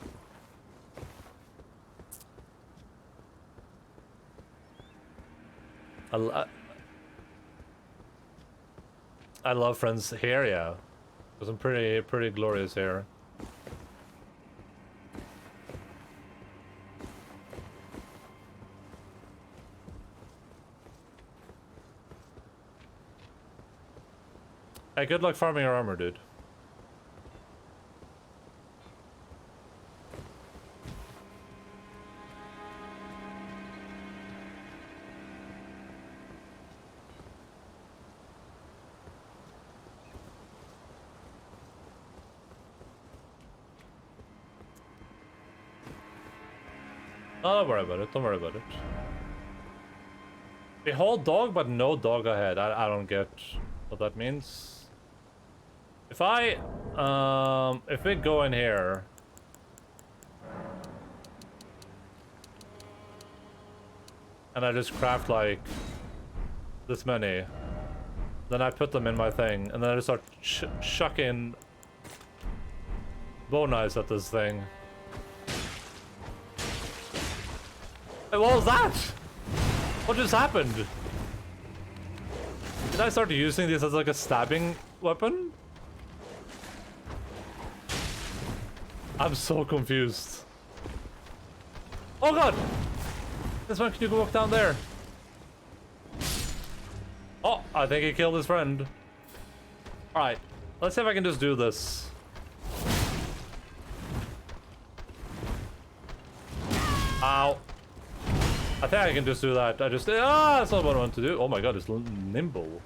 I love Friend's hair, yeah. There's some pretty glorious hair. Hey, good luck farming your armor, dude. Oh, don't worry about it. Don't worry about it. Behold dog, but no dog ahead. I don't get what that means. If we go in here, and I just craft like this many, then I put them in my thing, and then I just start chucking bow knives at this thing. Hey, what was that? What just happened? Did I start using this as like a stabbing weapon? I'm so confused. Oh god! This one, can you go walk down there? Oh, I think he killed his friend. Alright, let's see if I can just do this. Ow. I think I can just do that. That's not what I want to do. Oh my god, it's nimble.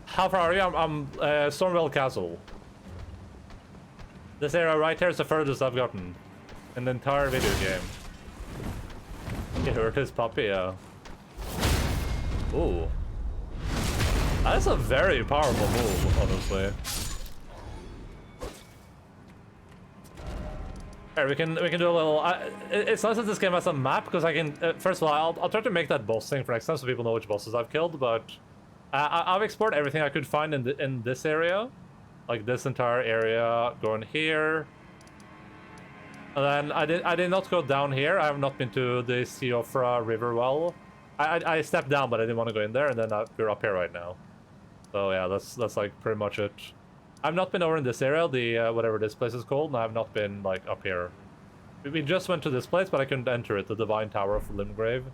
How far are you? I'm Stormwell Castle. This area right here is the furthest I've gotten in the entire video game. He hurt his puppy, yeah. Ooh. That's a very powerful move, honestly. Here, we can do a little. It's nice that this game has a map because I can. First of all, I'll try to make that boss thing for next time so people know which bosses I've killed. But I've explored everything I could find in this area, like this entire area, going here. And then I did not go down here. I have not been to the Sea of River well. I stepped down, but I didn't want to go in there, and then we're up here right now. So yeah, that's like pretty much it. I've not been over in this area, the whatever this place is called, and I've not been like up here. We just went to this place, but I couldn't enter it, the Divine Tower of Limgrave.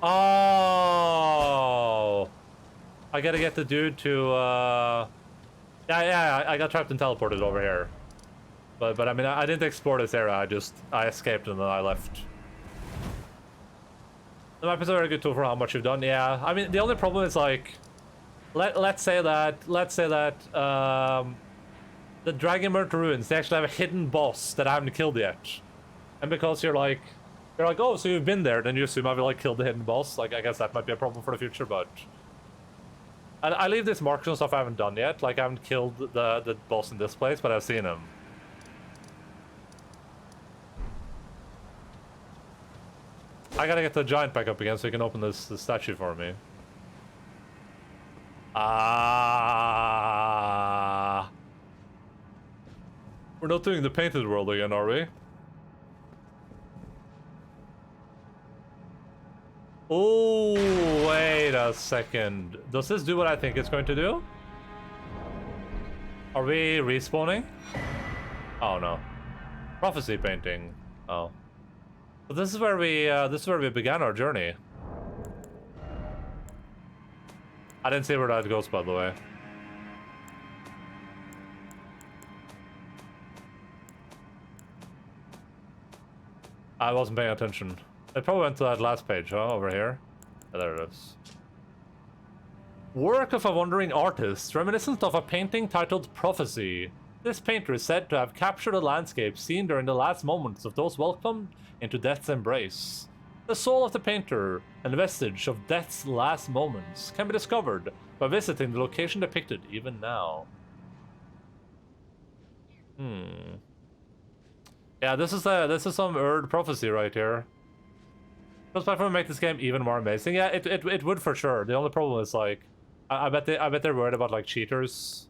Oh, I gotta get the dude to yeah, I got trapped and teleported over here. But I mean, I didn't explore this area, I escaped and then I left. The map is a very good tool for how much you've done, yeah. I mean, the only problem is like, let's say that the Dragonburnt Ruins, they actually have a hidden boss that I haven't killed yet. And because you're like, oh, so you've been there, then you assume I've like killed the hidden boss. Like, I guess that might be a problem for the future, but I leave these markers and stuff I haven't done yet. Like, I haven't killed the boss in this place, but I've seen him. I gotta get the giant back up again so he can open this statue for me. Ah. We're not doing the painted world again, are we? Oh, wait a second. Does this do what I think it's going to do? Are we respawning? Oh no. Prophecy painting. Oh. But this is where we began our journey. I didn't see where that goes, by the way. I wasn't paying attention. I probably went to that last page, huh? Over here. Oh, there it is. Work of a wandering artist, reminiscent of a painting titled Prophecy. This painter is said to have captured a landscape seen during the last moments of those welcomed into death's embrace. The soul of the painter, and vestige of death's last moments, can be discovered by visiting the location depicted even now. Yeah, this is some Erd prophecy right here. This platform would make this game even more amazing. Yeah, it would for sure. The only problem is like, I bet they're worried about like cheaters.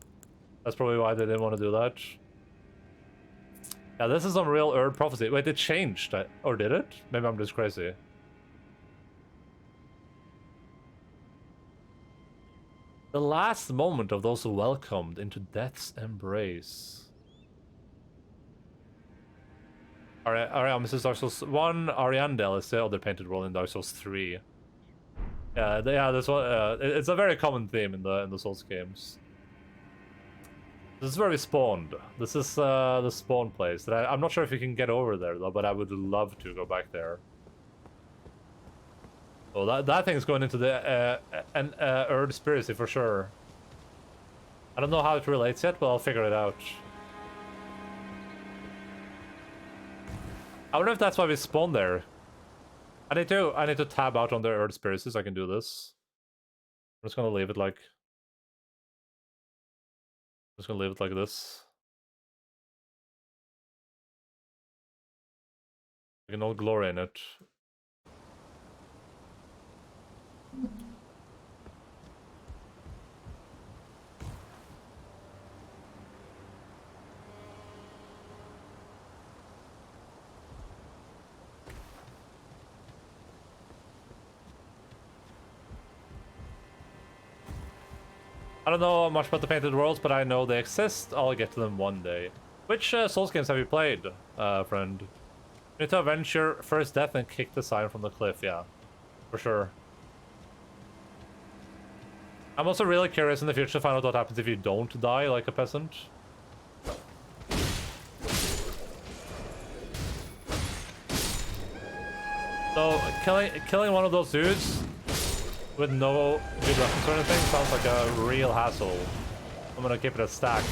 That's probably why they didn't want to do that. Yeah, this is some real Erd prophecy. Wait, it changed, or did it? Maybe I'm just crazy. The last moment of those welcomed into death's embrace. Alright, this is Dark Souls 1. Ariandel is the other painted world in Dark Souls 3. Yeah, this one. It's a very common theme in the Souls games. This is where we spawned. This is the spawn place. I'm not sure if you can get over there though, but I would love to go back there. Oh, that thing's going into the Erd Spiracy for sure. I don't know how it relates yet, but I'll figure it out. I wonder if that's why we spawned there. I need to tab out on the Erd Spiracy so I can do this. I'm just gonna leave it like. I'm just gonna leave it like this. I can all glory in it. I don't know much about the Painted Worlds, but I know they exist. I'll get to them one day. Which Souls games have you played, friend? You need to avenge your first death and kick the sign from the cliff, yeah. For sure. I'm also really curious in the future to find out what happens if you don't die like a peasant. So, killing one of those dudes with no good weapons or anything sounds like a real hassle. I'm gonna keep it a stack.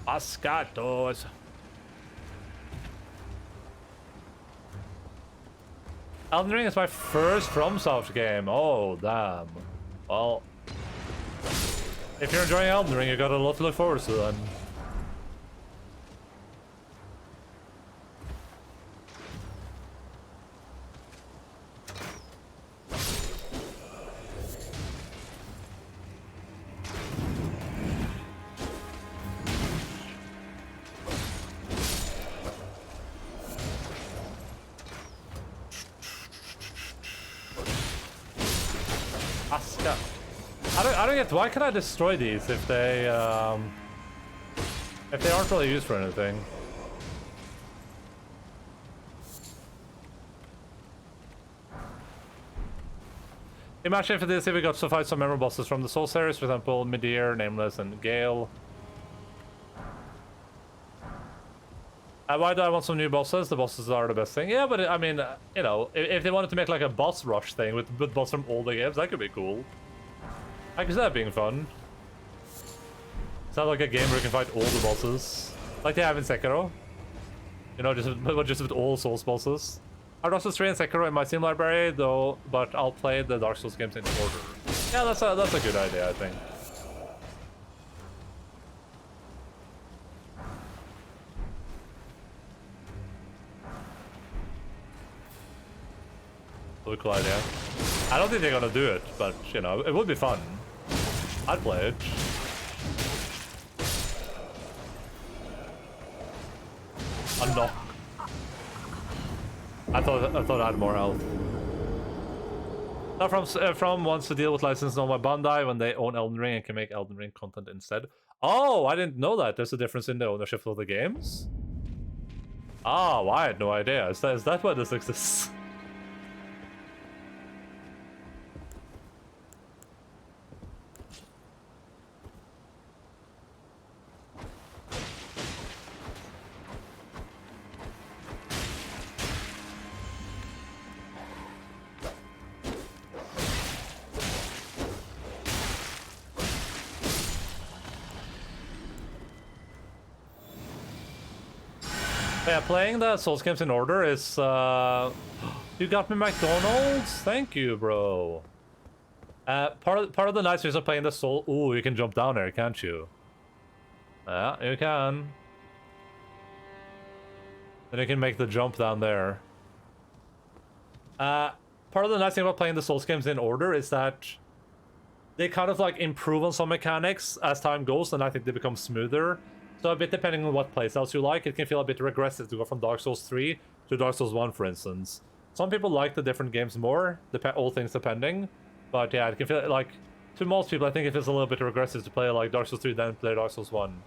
Ascatos. Elden Ring is my first FromSoft game. Oh, damn. Well, if you're enjoying Elden Ring, you got a lot to look forward to then. I don't get why can I destroy these if they aren't really used for anything. Imagine if this we got to fight some memorable bosses from the Soul series, for example, Midir, Nameless, and Gale. Why do I want some new bosses? The bosses are the best thing. Yeah, but I mean, you know, if they wanted to make like a boss rush thing with bosses from all the games, that could be cool. I can see that being fun. Sounds like a game where you can fight all the bosses. Like they have in Sekiro. You know, just with all Souls bosses. I have Dark Souls 3 and Sekiro in my Steam library, though, but I'll play the Dark Souls games in order. Yeah, that's a good idea, I think. That's a cool idea. I don't think they're gonna do it, but, you know, it would be fun. I'd play it. Unlock. I thought I had more health. Not from wants to deal with license owned by Bandai when they own Elden Ring and can make Elden Ring content instead. Oh, I didn't know that. There's a difference in the ownership of the games. Oh, I had no idea. Is that why this exists? Yeah, playing the Souls games in order is, You got me McDonald's? Thank you, bro. Part of the nice reason of playing the Soul... Ooh, you can jump down there, can't you? Yeah, you can. Then you can make the jump down there. Part of the nice thing about playing the Souls games in order is that they kind of like improve on some mechanics as time goes, and I think they become smoother. So a bit depending on what playstyles you like, it can feel a bit regressive to go from Dark Souls 3 to Dark Souls 1, for instance. Some people like the different games more, all things depending. But yeah, it can feel like, to most people, I think it feels a little bit regressive to play like Dark Souls 3 then play Dark Souls 1.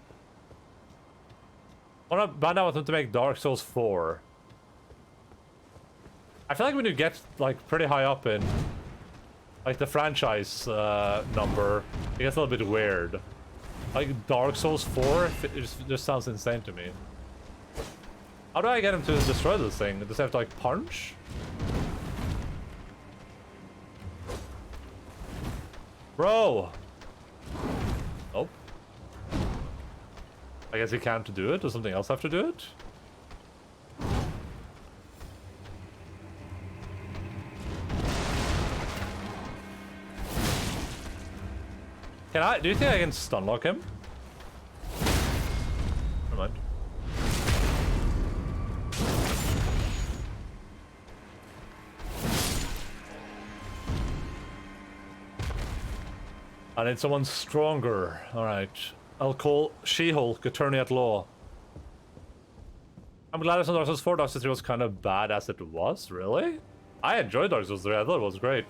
But I want them to make Dark Souls 4. I feel like when you get like pretty high up in like the franchise number, it gets a little bit weird. Like Dark Souls 4, it just sounds insane to me. How do I get him to destroy this thing? Does he have to like punch? Bro! Nope. I guess he can't do it. Does something else have to do it? Can I? Do you think I can stun lock him? Never mind. I need someone stronger. Alright. I'll call She-Hulk, attorney at law. I'm glad it's on Dark Souls 4. Dark Souls 3 was kind of bad as it was, really? I enjoyed Dark Souls 3. I thought it was great.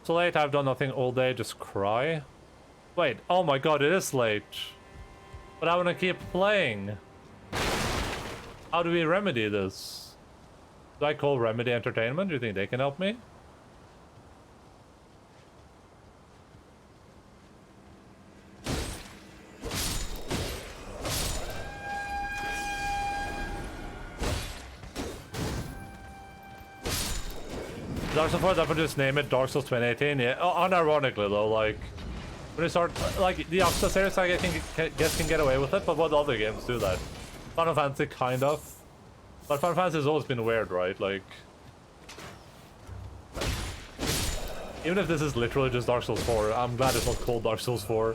So late, I've done nothing all day, just cry. Wait, oh my god, it is late. But I want to keep playing. How do we remedy this? Do I call Remedy Entertainment? Do you think they can help me? Dark Souls 4, definitely just name it Dark Souls 2018. Yeah, unironically though, like when you start like the Yakuza series, I guess can get away with it, but what other games do that? Final Fantasy kind of, but Final Fantasy has always been weird, right? Like even if this is literally just Dark Souls 4, I'm glad it's not called Dark Souls 4.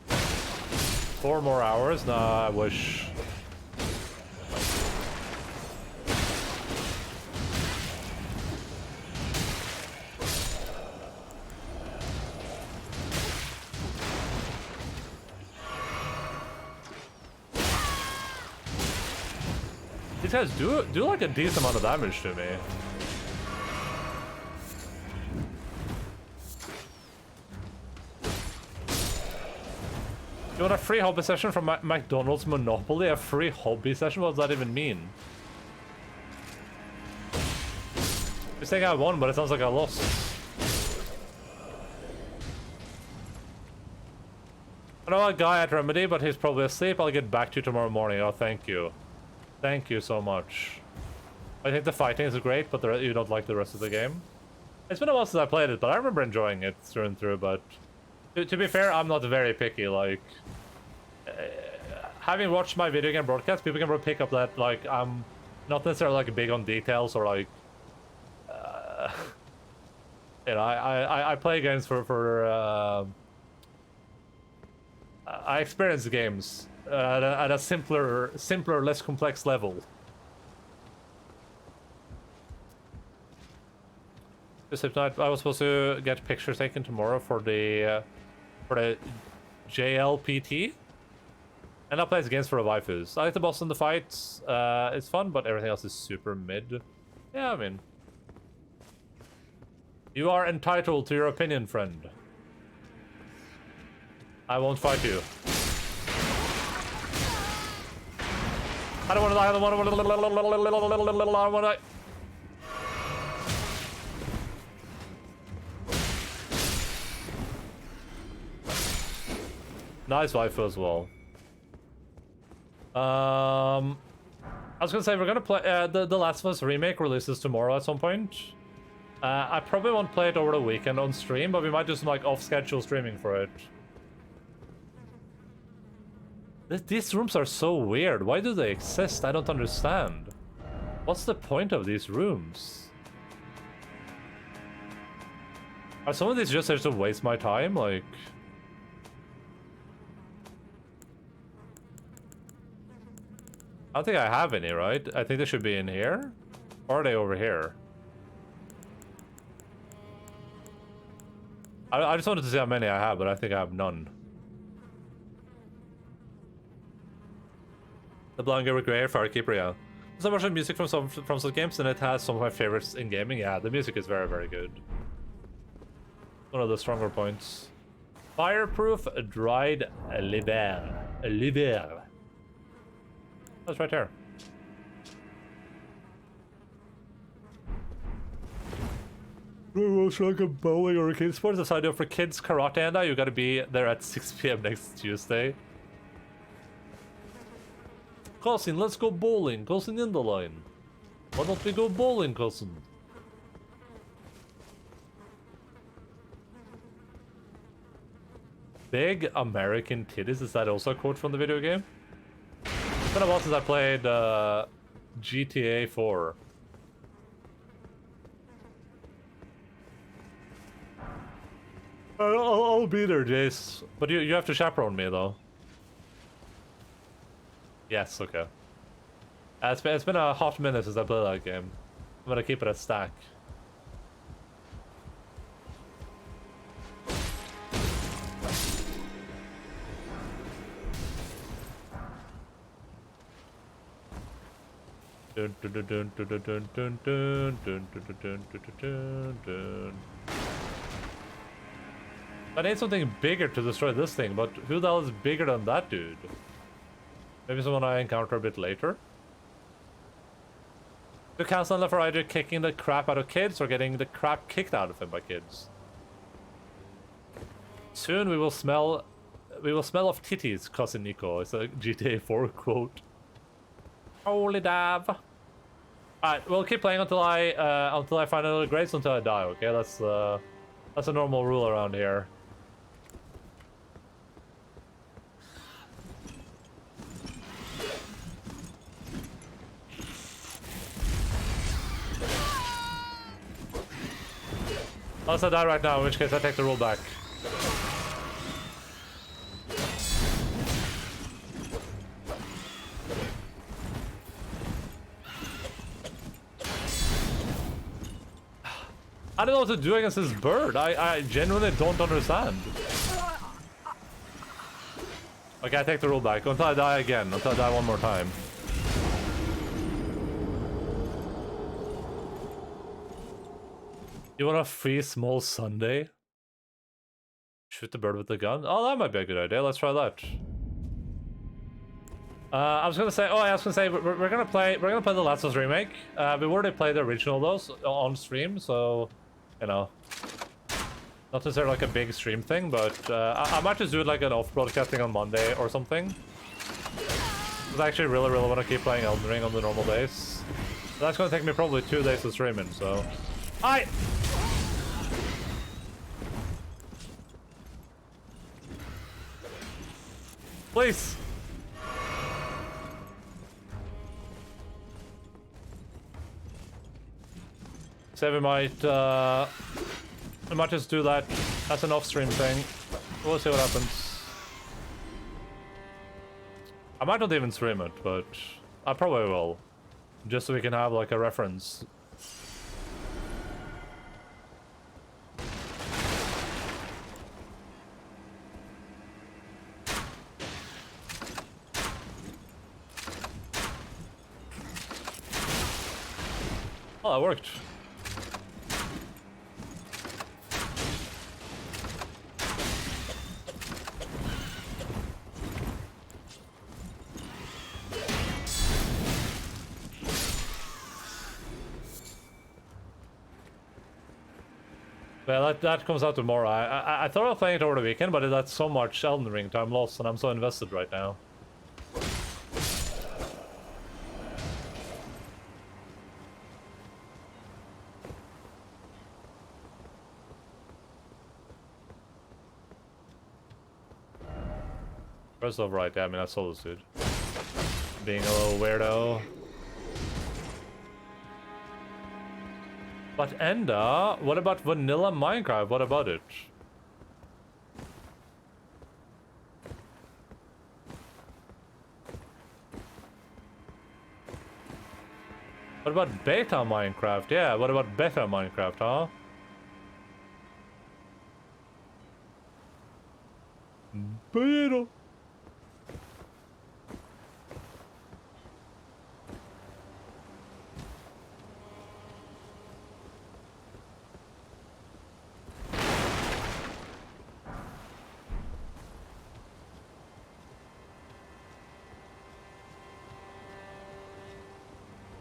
4 more hours? Nah, I wish. These guys do like a decent amount of damage to me. You want a free hobby session from McDonald's Monopoly? A free hobby session? What does that even mean? You're saying I won, but it sounds like I lost. I know a guy at Remedy, but he's probably asleep. I'll get back to you tomorrow morning. Oh, thank you. Thank you so much. I think the fighting is great, but you don't like the rest of the game. It's been a while since I played it, but I remember enjoying it through and through, but... To be fair, I'm not very picky, like... having watched my video game broadcast, people can probably pick up that like I'm not necessarily like big on details or like you know, I play games for I experience games at a simpler, less complex level. Except I was supposed to get pictures taken tomorrow for the JLPT. And I play games for the waifus. I like the boss and the fights. It's fun, but everything else is super mid. Yeah, I mean, you are entitled to your opinion, friend. I won't fight you. I don't want to die. I don't want to die. Nice waifu as well. I was gonna say we're gonna play the Last of Us remake releases tomorrow at some point. I probably won't play it over the weekend on stream, but we might do some like off-schedule streaming for it. These rooms are so weird. Why do they exist? I don't understand. What's the point of these rooms? Are some of these just there to waste my time? Like, I don't think I have any, right? I think they should be in here. Or are they over here? I just wanted to see how many I have, but I think I have none. The Blonde Girl with Grey Hair, Firekeeper, yeah. There's a bunch of music from some games, and it has some of my favorites in gaming. Yeah, the music is very, very good. One of the stronger points. Fireproof dried liver. Liver. That's right there. Like a bowling or arcade sports. That's idea for kids karate, and you gotta be there at 6 PM next Tuesday. Cousin, let's go bowling. Cousin Endaline. Why don't we go bowling, cousin? Big American titties. Is that also a quote from the video game? It's been a while since I played GTA 4. I'll be there, Jace. But you have to chaperone me, though. Yes, okay. It's been a hot minute since I played that game. I'm gonna keep it a stack. Dun, dun, dun, dun, dun, dun, dun, dun, dun, dun, dun, dun, dun. I need something bigger to destroy this thing, but who the hell is bigger than that dude? Maybe someone I encounter a bit later? To cancel for either kicking the crap out of kids or getting the crap kicked out of him by kids. Soon we will smell of titties, cousin Nico. It's a GTA 4 quote. Holy dav. Alright, we'll keep playing until I find another grace until I die, okay? That's a normal rule around here. Unless I die right now, in which case I take the rule back. I don't know what to do against this bird. I genuinely don't understand. Okay, I take the rule back until I die again. Until I die one more time. You want a free small sundae? Shoot the bird with the gun? Oh, that might be a good idea. Let's try that. I was gonna say, we're gonna play the Last of Us remake. We already played the original though on stream, so you know, not necessarily like a big stream thing, but I might just do it like an off broadcasting on Monday or something. Because I actually really want to keep playing Elden Ring on the normal days. But that's gonna take me probably 2 days to stream in, so. Hi. Please. So we might just do that as an off-stream thing. We'll see what happens. I might not even stream it, but I probably will. Just so we can have like a reference. Oh, that worked. Well, that comes out tomorrow. I thought of playing it over the weekend, but that's so much Elden Ring time lost, and I'm so invested right now. First off, right, yeah, I mean, that's all this dude. Being a little weirdo. But Enda, what about vanilla Minecraft? What about it? What about beta Minecraft? Yeah, what about beta Minecraft, huh? Beta.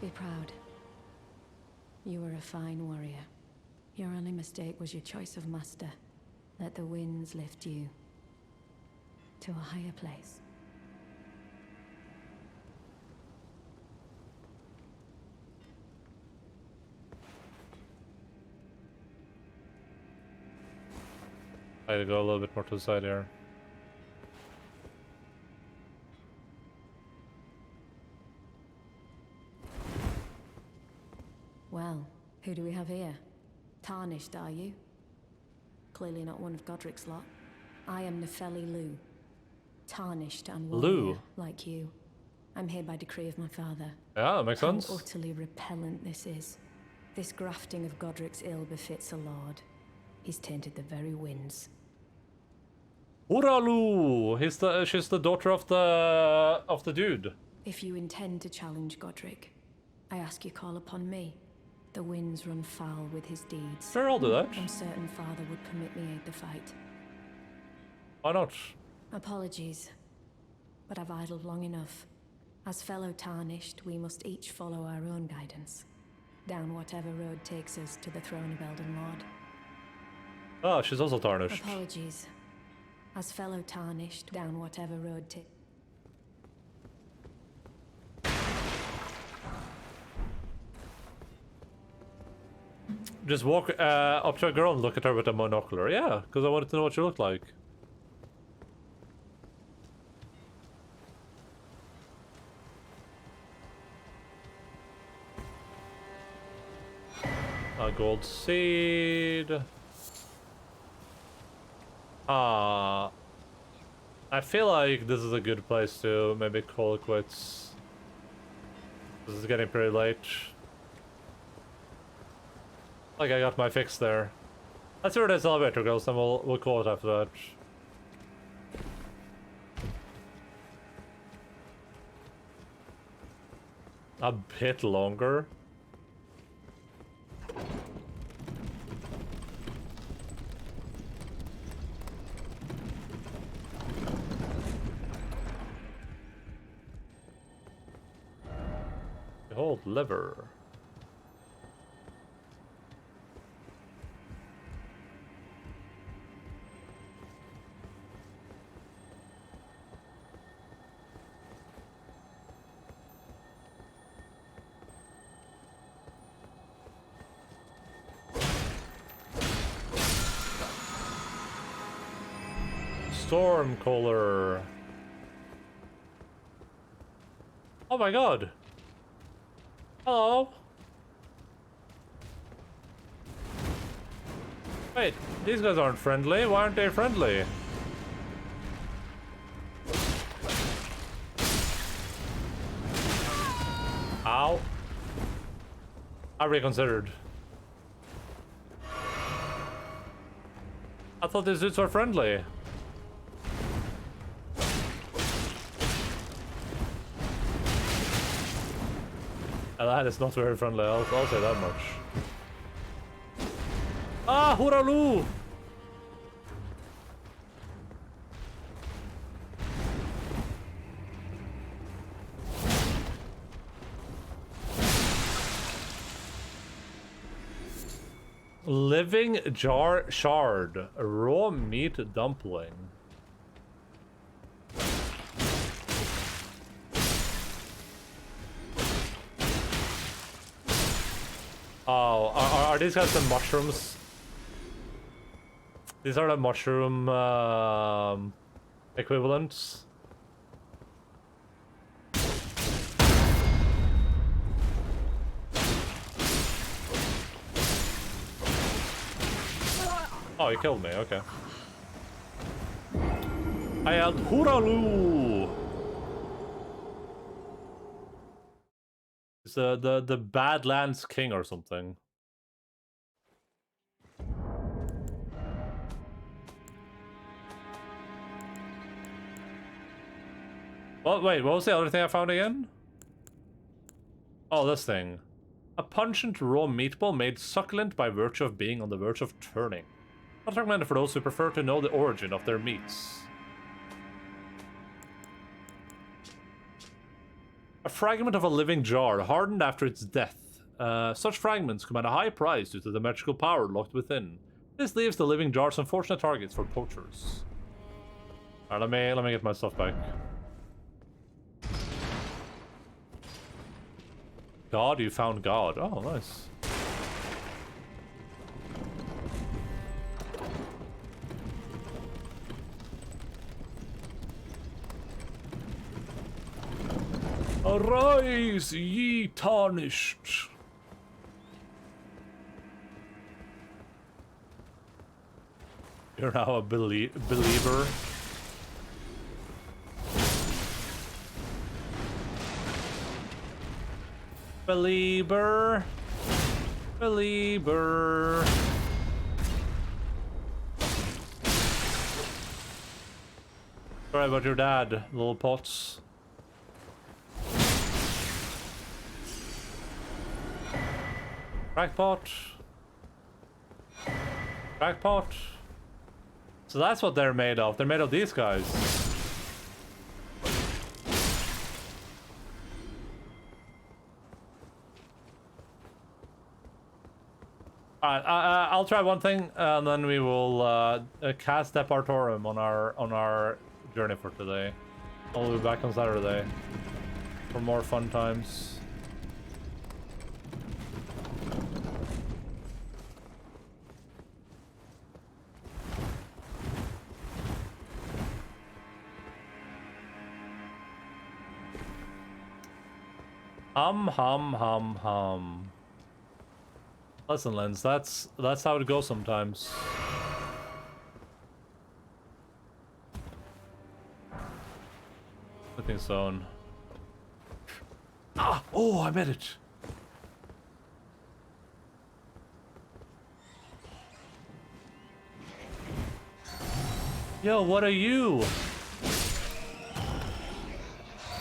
Be proud. You were a fine warrior. Your only mistake was your choice of master. Let the winds lift you to a higher place. I had to go a little bit more to the side here. Well, who do we have here? Tarnished, are you? Clearly not one of Godric's lot. I am Nefeli Lu. Tarnished and warrior, like you. I'm here by decree of my father. Yeah, that makes sense. How utterly repellent this is. This grafting of Godric's ill befits a lord. He's tainted the very winds. Uralu! She's the daughter of the dude. If you intend to challenge Godric, I ask you call upon me. The winds run foul with his deeds. Sure, I'll do that. I'm certain father would permit me aid the fight. Why not? Apologies, but I've idled long enough. As fellow Tarnished, we must each follow our own guidance. Down whatever road takes us to the throne of Elden Lord. Oh, she's also Tarnished. Apologies. As fellow Tarnished, down whatever road takes... Just walk up to a girl and look at her with a monocular. Yeah, because I wanted to know what she looked like. A gold seed. I feel like this is a good place to maybe call it quits. This is getting pretty late. Like I got my fix there. Let's see where this elevator goes, then we'll call it after that. A bit longer. Behold, lever. Stormcaller. Oh my god. Hello. Wait, these guys aren't friendly. Why aren't they friendly? Ow. I reconsidered. I thought these dudes were friendly. That is not very friendly, I'll say that much. Ah, Huralu! Living jar shard, raw meat dumpling. Oh, are these guys the mushrooms? These are the mushroom equivalents. Oh, you killed me, okay. I had Huralu! It's the Badlands King or something. Well, wait, what was the other thing I found again? Oh, this thing. A pungent raw meatball made succulent by virtue of being on the verge of turning. Not recommended for those who prefer to know the origin of their meats. A fragment of a living jar, hardened after its death. Such fragments come at a high price due to the magical power locked within. This leaves the living jars unfortunate targets for poachers. Alright, let me get my stuff back. God, you found God. Oh, nice. Arise, ye tarnished. You're now a believer. Believer. Believer. Sorry about your dad, little pots. Crackpot. Crackpot. So that's what they're made of. They're made of these guys. Alright, I'll try one thing, and then we will cast Departorum on our journey for today. I'll be back on Saturday for more fun times. Hum. Listen, Lens, that's how it goes sometimes. Flipping zone. Ah! Oh, I made it! Yo, what are you?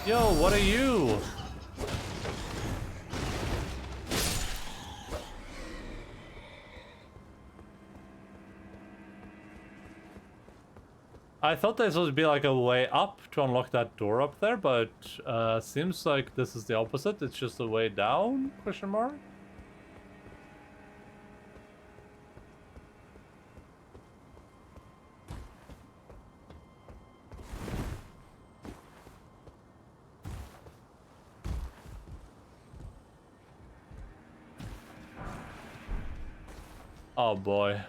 Yo, what are you? I thought this would be like a way up to unlock that door up there, but seems like this is the opposite. It's just a way down, question mark? Oh boy.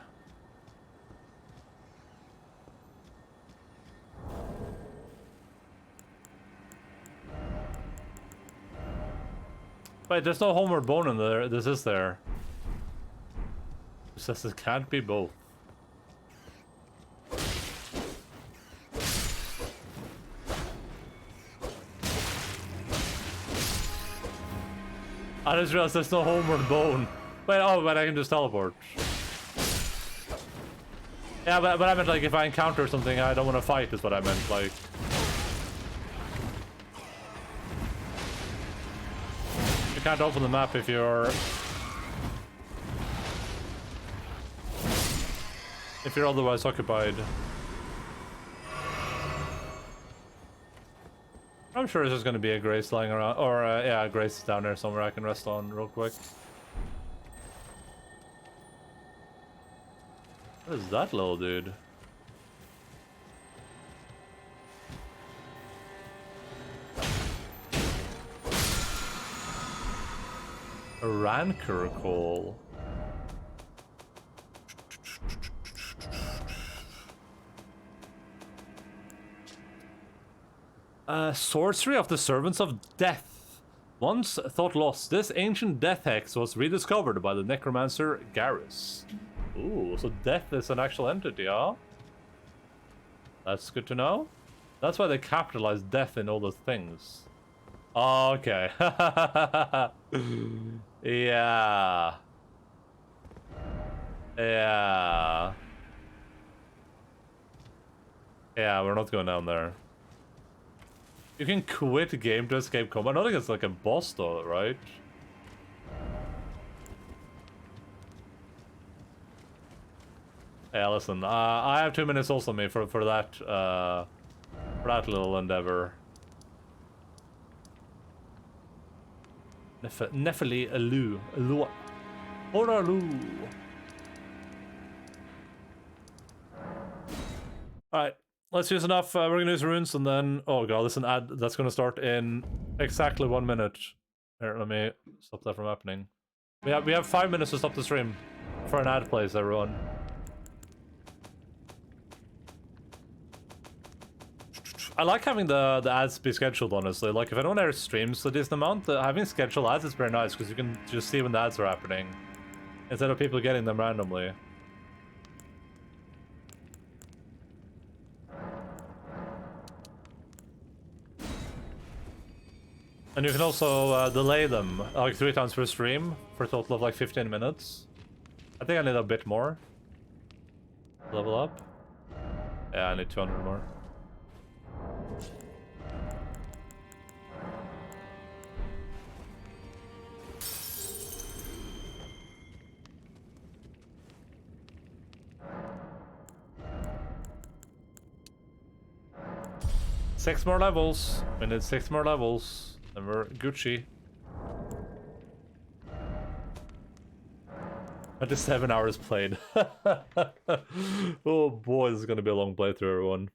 Wait, there's no homeward bone in there. This is there. It says it can't be both. I just realized there's no homeward bone. Wait, oh, but I can just teleport. Yeah, but I meant like if I encounter something I don't want to fight is what I meant, like. You can't open the map if you're otherwise occupied. I'm sure there's just gonna be a Grace lying around, or yeah, a Grace down there somewhere I can rest on real quick. What is that little dude? A rancor call. Sorcery of the Servants of Death. Once thought lost, this ancient death hex was rediscovered by the necromancer Garrus. Ooh, so death is an actual entity, huh? That's good to know. That's why they capitalized death in all those things. Oh, okay. Yeah. Yeah. Yeah, we're not going down there. You can quit game to escape combat. I don't think it's like a boss though, right? Yeah, listen. I have 2 minutes also, me, for that little endeavor. Nefeli Alu. Oralu. Alright. Let's use enough. We're gonna use runes and then... Oh god, listen, ad that's gonna start in exactly 1 minute. Here, let me stop that from happening. We have 5 minutes to stop the stream for an ad plays, everyone. I like having the ads be scheduled, honestly. Like, if anyone ever streams a decent amount, having scheduled ads is very nice, because you can just see when the ads are happening, instead of people getting them randomly. And you can also delay them, like 3 times per stream, for a total of like 15 minutes. I think I need a bit more. Level up. Yeah, I need 200 more. Six more levels. We need 6 more levels. And we're Gucci. 27 hours played. Oh boy, this is gonna be a long playthrough, everyone.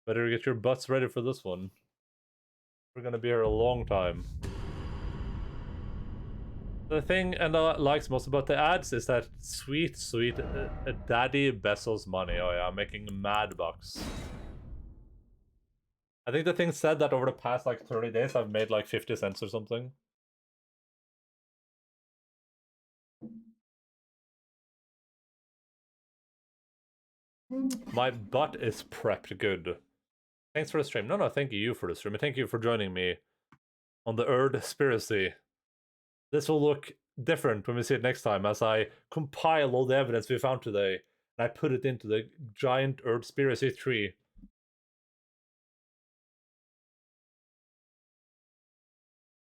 Better get your butts ready for this one. We're gonna be here a long time. The thing Enda likes most about the ads is that sweet daddy Bezos money. Oh yeah, I'm making mad bucks. I think the thing said that over the past like 30 days I've made like 50 cents or something. My butt is prepped good. Thanks for the stream. No, thank you for the stream. And thank you for joining me on the Erdspiracy. This will look different when we see it next time, as I compile all the evidence we found today and I put it into the giant Erdspiracy tree.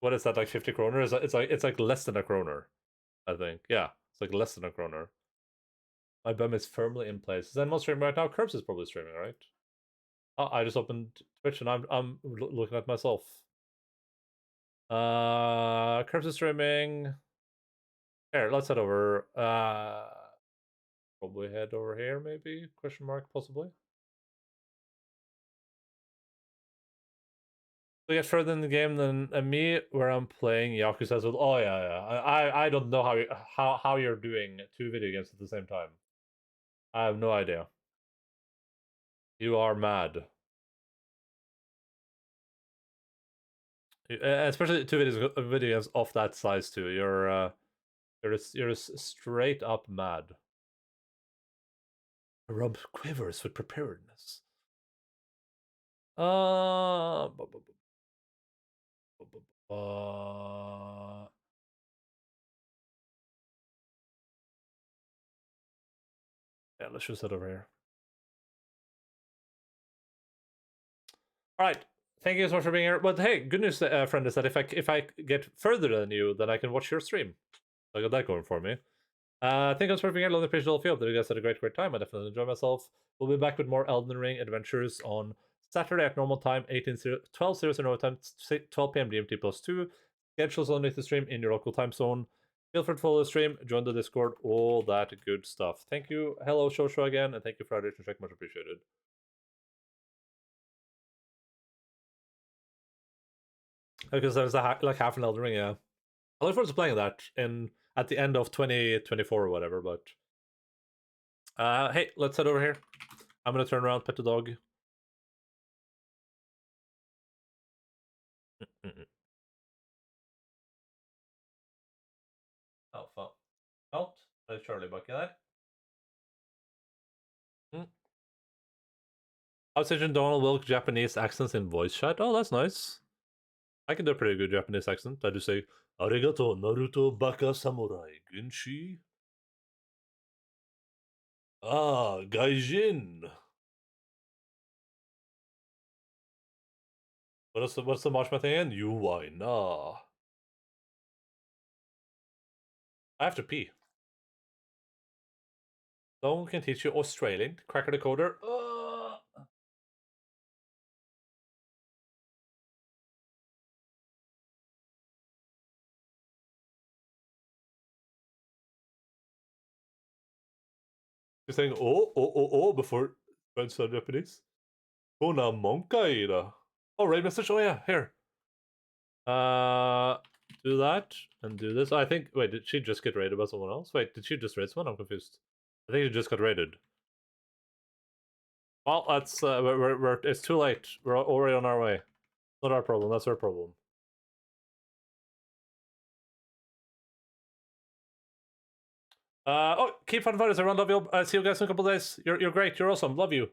What is that, like 50 kroner? It's like less than a kroner, I think. Yeah, it's like less than a kroner. My bum is firmly in place. Is anyone streaming right now? Curbs is probably streaming, right? Oh, I just opened Twitch and I'm looking at myself. Curbs is streaming. Here, let's head over. Probably head over here, maybe? Question mark, possibly. We get further in the game than me, where I'm playing Yakuza. Oh yeah. I don't know how you're doing 2 video games at the same time. I have no idea. You are mad. Especially 2 video games of that size too. You're just straight up mad. Rub quivers with preparedness. Yeah, let's just head over here. All right. Thank you so much for being here. But hey, good news, friend, is that if I get further than you, then I can watch your stream. I got that going for me. Thank you so much for being here. Long appreciate all of you. Hope that you guys had a great time. I definitely enjoyed myself. We'll be back with more Elden Ring adventures on Saturday at normal time, 12:00 normal time, 12 p.m. GMT +2. Schedules underneath the stream in your local time zone. Feel free to follow the stream, join the Discord, all that good stuff. Thank you. Hello, Shoshu again, and thank you for our check. Much appreciated. Because there's like half an Elden Ring, yeah. I look forward to playing that at the end of 2024 or whatever, but hey, let's head over here. I'm gonna turn around, pet the dog. Oh, fuck. Out. There's Charlie Bucky there. I was teaching Donald Wilk Japanese accents in voice chat. Oh, that's nice. I can do a pretty good Japanese accent. I just say, Arigato, Naruto, Baka, Samurai, Gunshi. Ah, Gaijin. What's the marshmallow thing again? You why nah. I have to pee. Someone can teach you Australian. Cracker decoder. You're saying before trying to Japanese. Kona monkaira. Oh, raid message. Oh yeah, here. Do that and do this. I think. Wait, did she just get raided by someone else? Wait, did she just raid someone? I'm confused. I think she just got raided. Well, that's it's too late. We're already on our way. Not our problem. That's our problem. Oh, keep fun fighters. Everyone, love you. See you guys in a couple days. You're great. You're awesome. Love you.